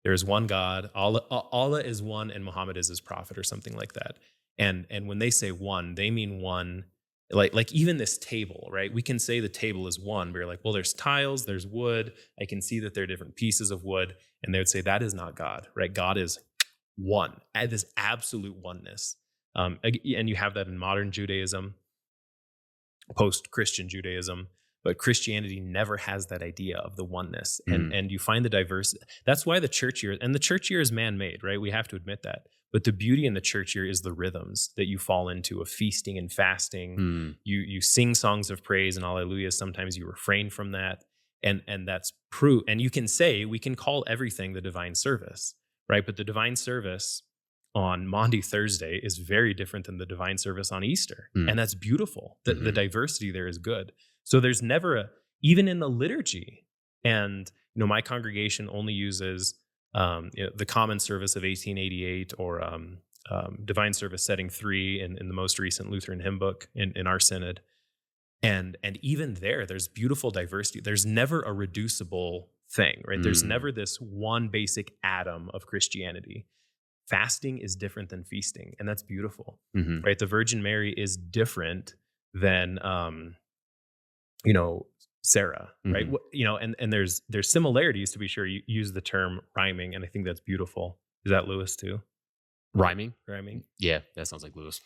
[SPEAKER 1] there is one God. Allah is one, and Muhammad is his prophet," or something like that. And when they say one, they mean one Like even this table, right? We can say the table is one. We're like, well, there's tiles, there's wood. I can see that there are different pieces of wood. And they would say that is not God, right? God is one, this absolute oneness. And you have that in modern Judaism, post-Christian Judaism, but Christianity never has that idea of the oneness. And you find the diverse. That's why the church year, and the church year is man-made, right? We have to admit that. But the beauty in the church year is the rhythms that you fall into of feasting and fasting. You sing songs of praise and hallelujah. Sometimes you refrain from that. And that's proof. And you can say, we can call everything the divine service, right? But the divine service on Maundy Thursday is very different than the divine service on Easter. And that's beautiful. The diversity there is good. So there's never even in the liturgy, and my congregation only uses the common service of 1888 or divine service setting 3 in the most recent Lutheran hymn book in our synod. And even there's beautiful diversity. There's never a reducible thing, right? There's never this one basic atom of Christianity. Fasting is different than feasting, and that's beautiful, right? The Virgin Mary is different than, Sarah, right? And there's similarities, to be sure. You use the term rhyming, and I think that's beautiful. Is that Lewis too?
[SPEAKER 2] Rhyming?
[SPEAKER 1] Yeah,
[SPEAKER 2] that sounds like Lewis.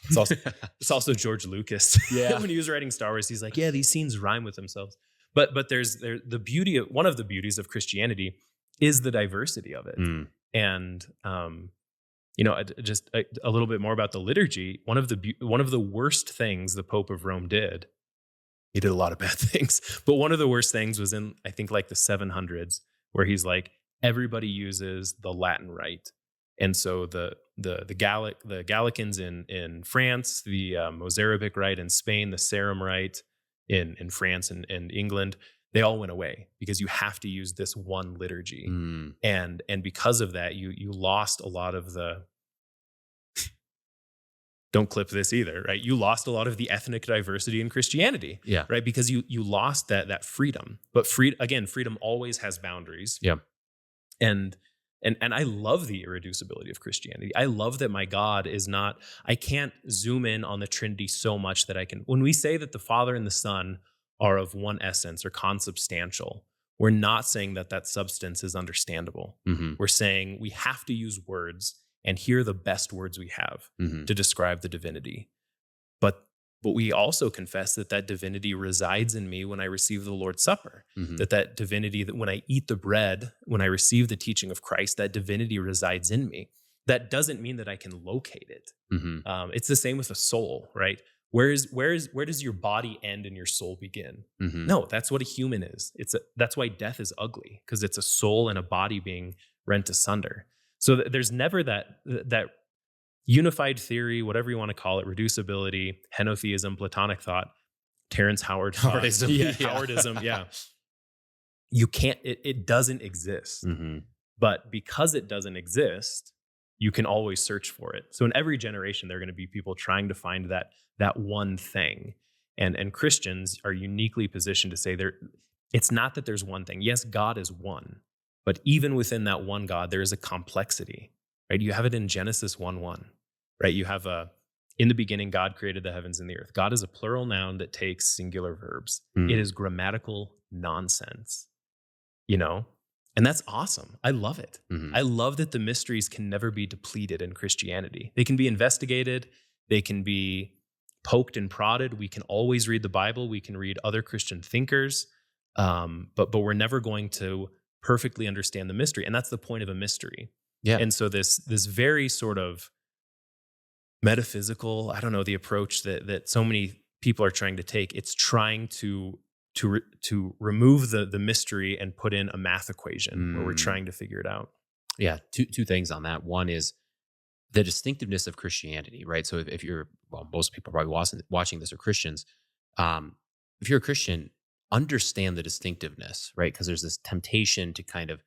[SPEAKER 1] It's also George Lucas.
[SPEAKER 2] Yeah.
[SPEAKER 1] When he was writing Star Wars, he's like, yeah, these scenes rhyme with themselves. But there's the beauty of, one of the beauties of Christianity is the diversity of it. And just a little bit more about the liturgy. One of the worst things the Pope of Rome did. He did a lot of bad things, but one of the worst things was in, I think, like the 700s, where he's like, everybody uses the Latin rite, and so the Gallicans in France, the Mozarabic rite in Spain, the Sarum rite in France and England, they all went away because you have to use this one liturgy, and because of that, you lost a lot of the. Don't clip this either, right? You lost a lot of the ethnic diversity in Christianity, right? Because you lost that freedom. But freedom always has boundaries.
[SPEAKER 2] Yeah.
[SPEAKER 1] And I love the irreducibility of Christianity. I love that my God is not, I can't zoom in on the Trinity so much that I can, when we say that the Father and the Son are of one essence or consubstantial, we're not saying that substance is understandable. We're saying we have to use words, and here are the best words we have to describe the divinity. But we also confess that divinity resides in me when I receive the Lord's Supper, that divinity, that when I eat the bread, when I receive the teaching of Christ, that divinity resides in me. That doesn't mean that I can locate it. It's the same with a soul, right? Where does your body end and your soul begin? No, that's what a human is. That's why death is ugly, because it's a soul and a body being rent asunder. So there's never that unified theory, whatever you want to call it, reducibility, henotheism, Platonic thought, Terrence Howard, Howardism, yeah. You can't. It doesn't exist. But because it doesn't exist, you can always search for it. So in every generation, there are going to be people trying to find that one thing, and Christians are uniquely positioned to say it's not that there's one thing. Yes, God is one. But even within that one God, there is a complexity, right? You have it in Genesis 1:1, right? You have in the beginning, God created the heavens and the earth. God is a plural noun that takes singular verbs. It is grammatical nonsense, and that's awesome. I love it. I love that the mysteries can never be depleted in Christianity. They can be investigated. They can be poked and prodded. We can always read the Bible. We can read other Christian thinkers, but we're never going to perfectly understand the mystery. And that's the point of a mystery. Yeah. And so this very sort of metaphysical, I don't know, the approach that so many people are trying to take, it's trying to remove the mystery and put in a math equation where we're trying to figure it out.
[SPEAKER 2] Yeah. Two things on that. One is the distinctiveness of Christianity, right? So if you're, most people probably watching this are Christians. If you're a Christian, understand the distinctiveness, right? Because there's this temptation to kind of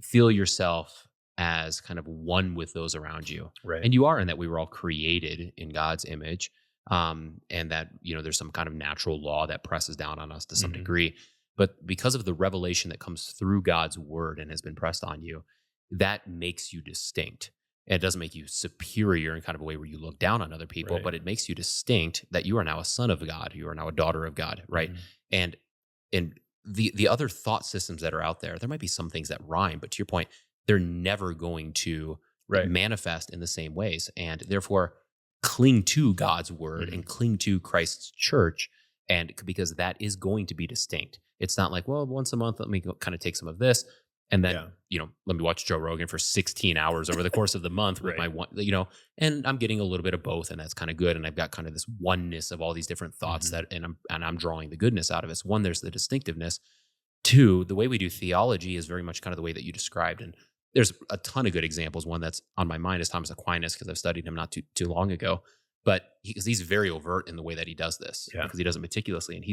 [SPEAKER 2] feel yourself as kind of one with those around you.
[SPEAKER 1] Right.
[SPEAKER 2] And you are, in that we were all created in God's image. And that, there's some kind of natural law that presses down on us to some degree. But because of the revelation that comes through God's word and has been pressed on you, that makes you distinct. And it doesn't make you superior in kind of a way where you look down on other people,
[SPEAKER 1] Right.
[SPEAKER 2] but it makes you distinct that you are now a son of God. You are now a daughter of God, right?
[SPEAKER 1] Mhm.
[SPEAKER 2] And and the other thought systems that are out there, there might be some things that rhyme, but to your point, they're never going to
[SPEAKER 1] Right.
[SPEAKER 2] manifest in the same ways. And therefore, cling to God's word
[SPEAKER 1] Mhm.
[SPEAKER 2] and cling to Christ's church. And because that is going to be distinct. It's not like, well, once a month, let me kind of take some of this. And then,
[SPEAKER 1] Yeah.
[SPEAKER 2] let me watch Joe Rogan for 16 hours over the course of the month with
[SPEAKER 1] Right.
[SPEAKER 2] my one, and I'm getting a little bit of both, and that's kind of good. And I've got kind of this oneness of all these different thoughts
[SPEAKER 1] Mhm.
[SPEAKER 2] and I'm drawing the goodness out of it. So one, there's the distinctiveness. Two, the way we do theology is very much kind of the way that you described. And there's a ton of good examples. One that's on my mind is Thomas Aquinas, because I've studied him not too long ago. But because he's very overt in the way that he does this,
[SPEAKER 1] Yeah.
[SPEAKER 2] because he does it meticulously. And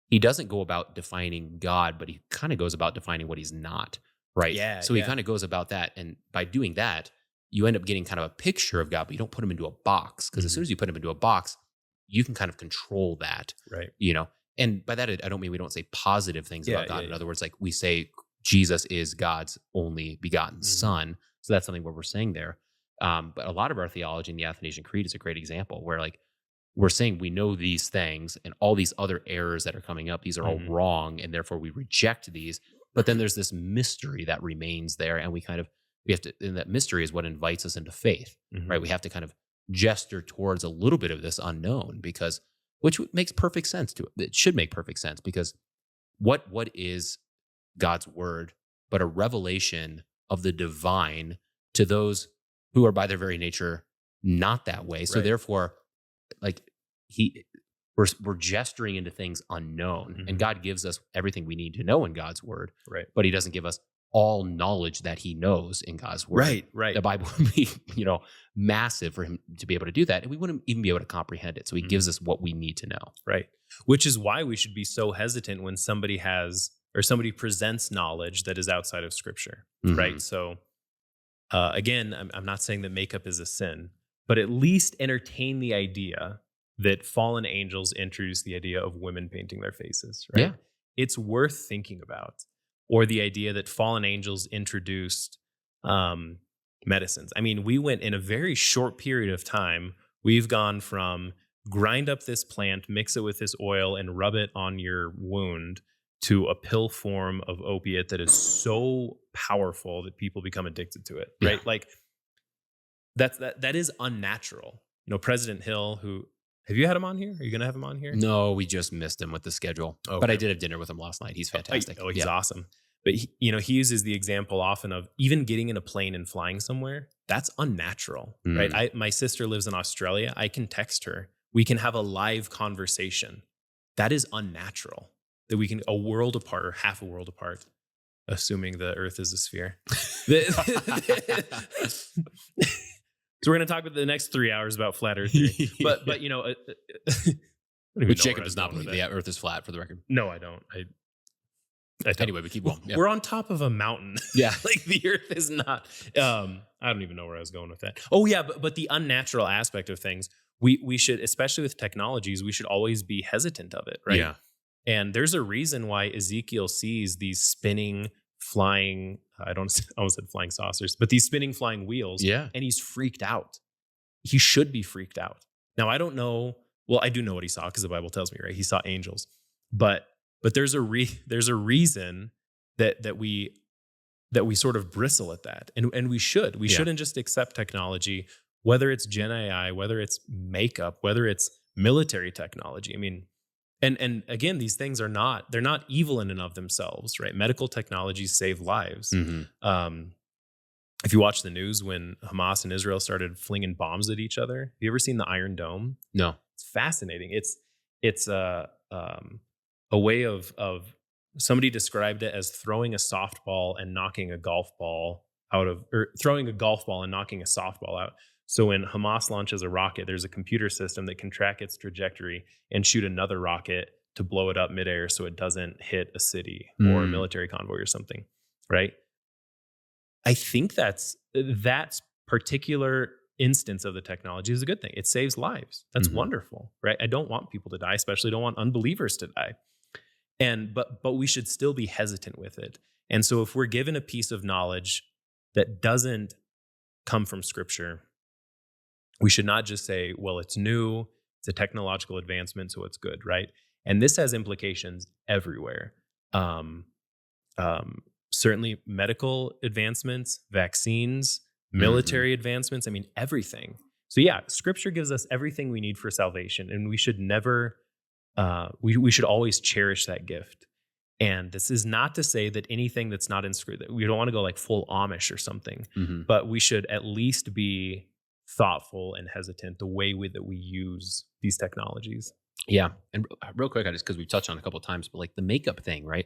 [SPEAKER 2] he doesn't go about defining God, but he kind of goes about defining what he's not, right?
[SPEAKER 1] Yeah.
[SPEAKER 2] So he
[SPEAKER 1] Yeah.
[SPEAKER 2] kind of goes about that. And by doing that, you end up getting kind of a picture of God, but you don't put him into a box. Because as soon
[SPEAKER 1] Mhm.
[SPEAKER 2] as you put him into a box, you can kind of control that,
[SPEAKER 1] Right.
[SPEAKER 2] you know? And by that, I don't mean we don't say positive things
[SPEAKER 1] Yeah.
[SPEAKER 2] about God.
[SPEAKER 1] Yeah.
[SPEAKER 2] In other words, like we say Jesus is God's only begotten
[SPEAKER 1] Mhm.
[SPEAKER 2] son. So that's something what we're saying there. But a lot of our theology in the Athanasian Creed is a great example where like we're saying we know these things and all these other errors that are coming up, these are all
[SPEAKER 1] Mhm.
[SPEAKER 2] wrong, and therefore we reject these. But then there's this mystery that remains there, and we have to, and that mystery is what invites us into faith, right?
[SPEAKER 1] Mhm.
[SPEAKER 2] We have to kind of gesture towards a little bit of this unknown because, which makes perfect sense to it. It should make perfect sense because what is God's word but a revelation of the divine to those who are by their very nature not that way. So
[SPEAKER 1] Right.
[SPEAKER 2] therefore, like he we're gesturing into things unknown, and
[SPEAKER 1] Mhm.
[SPEAKER 2] God gives us everything we need to know in God's word,
[SPEAKER 1] Right.
[SPEAKER 2] but he doesn't give us all knowledge that he knows in God's word.
[SPEAKER 1] Right. Right.
[SPEAKER 2] The Bible would be, massive for him to be able to do that, and we wouldn't even be able to comprehend it. So he gives
[SPEAKER 1] Mhm.
[SPEAKER 2] us what we need to know.
[SPEAKER 1] Right. Which is why we should be so hesitant when somebody has or somebody presents knowledge that is outside of scripture.
[SPEAKER 2] Mhm.
[SPEAKER 1] Right. So again, I'm not saying that makeup is a sin, but at least entertain the idea that fallen angels introduced the idea of women painting their faces, right?
[SPEAKER 2] Yeah.
[SPEAKER 1] It's worth thinking about. Or the idea that fallen angels introduced um, medicines. I mean, we went in a very short period of time, we've gone from grind up this plant, mix it with this oil, and rub it on your wound to a pill form of opiate that is so powerful that people become addicted to it,
[SPEAKER 2] Yeah.
[SPEAKER 1] right? Like that is unnatural. President Hill, who have you had him on here? Are you gonna have him on here?
[SPEAKER 2] No, we just missed him with the schedule, but I
[SPEAKER 1] Okay.
[SPEAKER 2] did have dinner with him last night. He's fantastic.
[SPEAKER 1] He's
[SPEAKER 2] Yeah.
[SPEAKER 1] awesome. But he uses the example often of even getting in a plane and flying somewhere. That's unnatural, right?
[SPEAKER 2] Mm.
[SPEAKER 1] My sister lives in Australia. I can text her. We can have a live conversation. That is unnatural. That we can a world apart or half a world apart, assuming the Earth is a sphere. So we're going to talk about the next 3 hours about flat Earth theory. But I don't even
[SPEAKER 2] Which
[SPEAKER 1] know
[SPEAKER 2] Jacob
[SPEAKER 1] where I was
[SPEAKER 2] does not
[SPEAKER 1] going with
[SPEAKER 2] believe
[SPEAKER 1] that.
[SPEAKER 2] the Earth is flat, for the record.
[SPEAKER 1] No, I don't. I don't.
[SPEAKER 2] Anyway, we keep going. Yeah.
[SPEAKER 1] We're on top of a mountain.
[SPEAKER 2] Yeah.
[SPEAKER 1] Like the Earth is not. I don't even know where I was going with that. Oh yeah, but the unnatural aspect of things, we should, especially with technologies, we should always be hesitant of it, right?
[SPEAKER 2] Yeah.
[SPEAKER 1] And there's a reason why Ezekiel sees these spinning, flying. I almost said flying saucers, but these spinning, flying wheels.
[SPEAKER 2] Yeah.
[SPEAKER 1] And he's freaked out. He should be freaked out. Now I don't know. Well, I do know what he saw because the Bible tells me, right? He saw angels, but there's a reason that we sort of bristle at that, and we
[SPEAKER 2] Yeah.
[SPEAKER 1] shouldn't just accept technology, whether it's Gen AI, whether it's makeup, whether it's military technology. I mean, and again, these things they're not evil in and of themselves, right? Medical technologies save lives.
[SPEAKER 2] Hmm.
[SPEAKER 1] If you watch the news when Hamas and Israel started flinging bombs at each other, have you ever seen the Iron Dome?
[SPEAKER 2] No.
[SPEAKER 1] It's fascinating. It's a way of somebody described it as throwing a softball and knocking a golf ball out of, or throwing a golf ball and knocking a softball out. So when Hamas launches a rocket, there's a computer system that can track its trajectory and shoot another rocket to blow it up midair so it doesn't hit a city or a
[SPEAKER 2] Mm.
[SPEAKER 1] military convoy or something, right? I think that particular instance of the technology is a good thing. It saves lives. That's
[SPEAKER 2] Mhm.
[SPEAKER 1] wonderful, right? I don't want people to die, especially don't want unbelievers to die. But we should still be hesitant with it. And so if we're given a piece of knowledge that doesn't come from Scripture. We should not just say, well, it's new, it's a technological advancement, so it's good, right? And this has implications everywhere. Um, Certainly medical advancements, vaccines, military advancements, I mean, everything. So yeah, Scripture gives us everything we need for salvation, and we should never, we should always cherish that gift. And this is not to say that anything that's not in Scripture, we don't want to go like full Amish or something, but we should at least be thoughtful and hesitant the way that we use these technologies.
[SPEAKER 2] Yeah. And real quick, I just, because we've touched on it a couple of times, but like the makeup thing, right?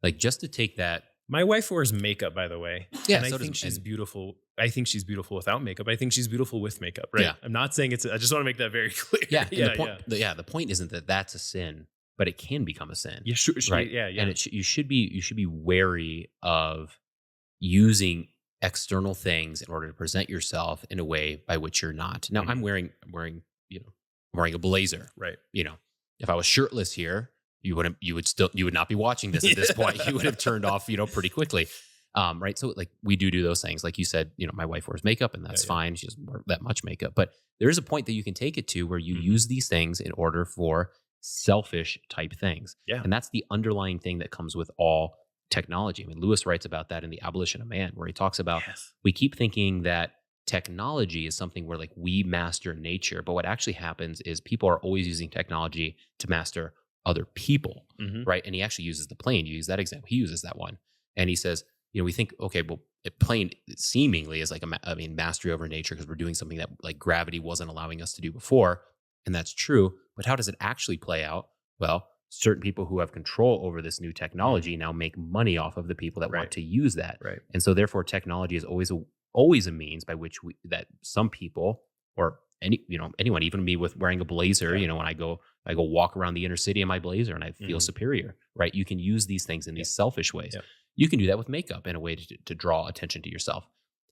[SPEAKER 2] Like just to take that.
[SPEAKER 1] My wife wears makeup, by the way.
[SPEAKER 2] Yeah,
[SPEAKER 1] and I think she's beautiful. I think she's beautiful without makeup. I think she's beautiful with makeup, right?
[SPEAKER 2] Yeah.
[SPEAKER 1] I'm not saying I just want to make that very clear.
[SPEAKER 2] Yeah. The point isn't that that's a sin, but it can become a sin.
[SPEAKER 1] Yeah, sure,
[SPEAKER 2] right?
[SPEAKER 1] Yeah.
[SPEAKER 2] And you should be wary of using external things in order to present yourself in a way by which you're not. Now I'm wearing a blazer.
[SPEAKER 1] Right.
[SPEAKER 2] If I was shirtless here, you would not be watching this at this point. You would have turned off, pretty quickly. Right. So like we do those things. Like you said, my wife wears makeup and that's fine. She doesn't wear that much makeup, but there is a point that you can take it to where you use these things in order for selfish type things.
[SPEAKER 1] Yeah.
[SPEAKER 2] And that's the underlying thing that comes with all technology. I mean, Lewis writes about that in The Abolition of Man, where he talks about, we keep thinking that technology is something where like we master nature, but what actually happens is people are always using technology to master other people, right? And he actually uses the plane. You use that example. He uses that one. And he says, we think, okay, well, a plane seemingly is like mastery over nature because we're doing something that like gravity wasn't allowing us to do before. And that's true. But how does it actually play out? Well, certain people who have control over this new technology now make money off of the people that want to use that.
[SPEAKER 1] Right.
[SPEAKER 2] And so therefore technology is always a means by which that some people or anyone, even me with wearing a blazer, when I go walk around the inner city in my blazer and I feel superior, right? You can use these things in these selfish ways. Yep. You can do that with makeup in a way to draw attention to yourself.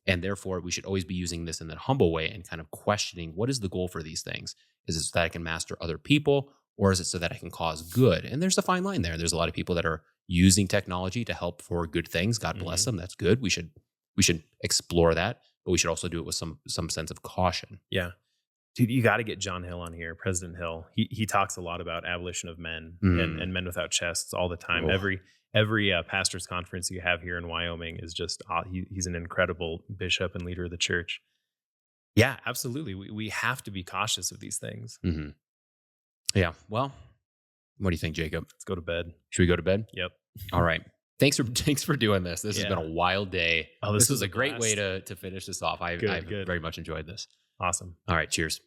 [SPEAKER 2] And therefore we should always be using this in that humble way and kind of questioning, what is the goal for these things? Is it so that I can master other people, or is it so that I can cause good? And there's a fine line there. There's a lot of people that are using technology to help for good things. God bless them. That's good. We should explore that, but we should also do it with some sense of caution.
[SPEAKER 1] Yeah. Dude, you got to get John Hill on here, President Hill. He talks a lot about abolition of men and men without chests all the time. Oh. Every pastor's conference you have here in Wyoming is just, he's an incredible bishop and leader of the church. Yeah, absolutely. We have to be cautious of these things.
[SPEAKER 2] Mm-hmm. Yeah. Well, what do you think, Jacob?
[SPEAKER 1] Let's go to bed.
[SPEAKER 2] Should we go to bed?
[SPEAKER 1] Yep.
[SPEAKER 2] All right. Thanks for doing this. This has been a wild day.
[SPEAKER 1] Oh, this was
[SPEAKER 2] a great way to finish this off. I very much enjoyed this.
[SPEAKER 1] Awesome.
[SPEAKER 2] All right. Cheers.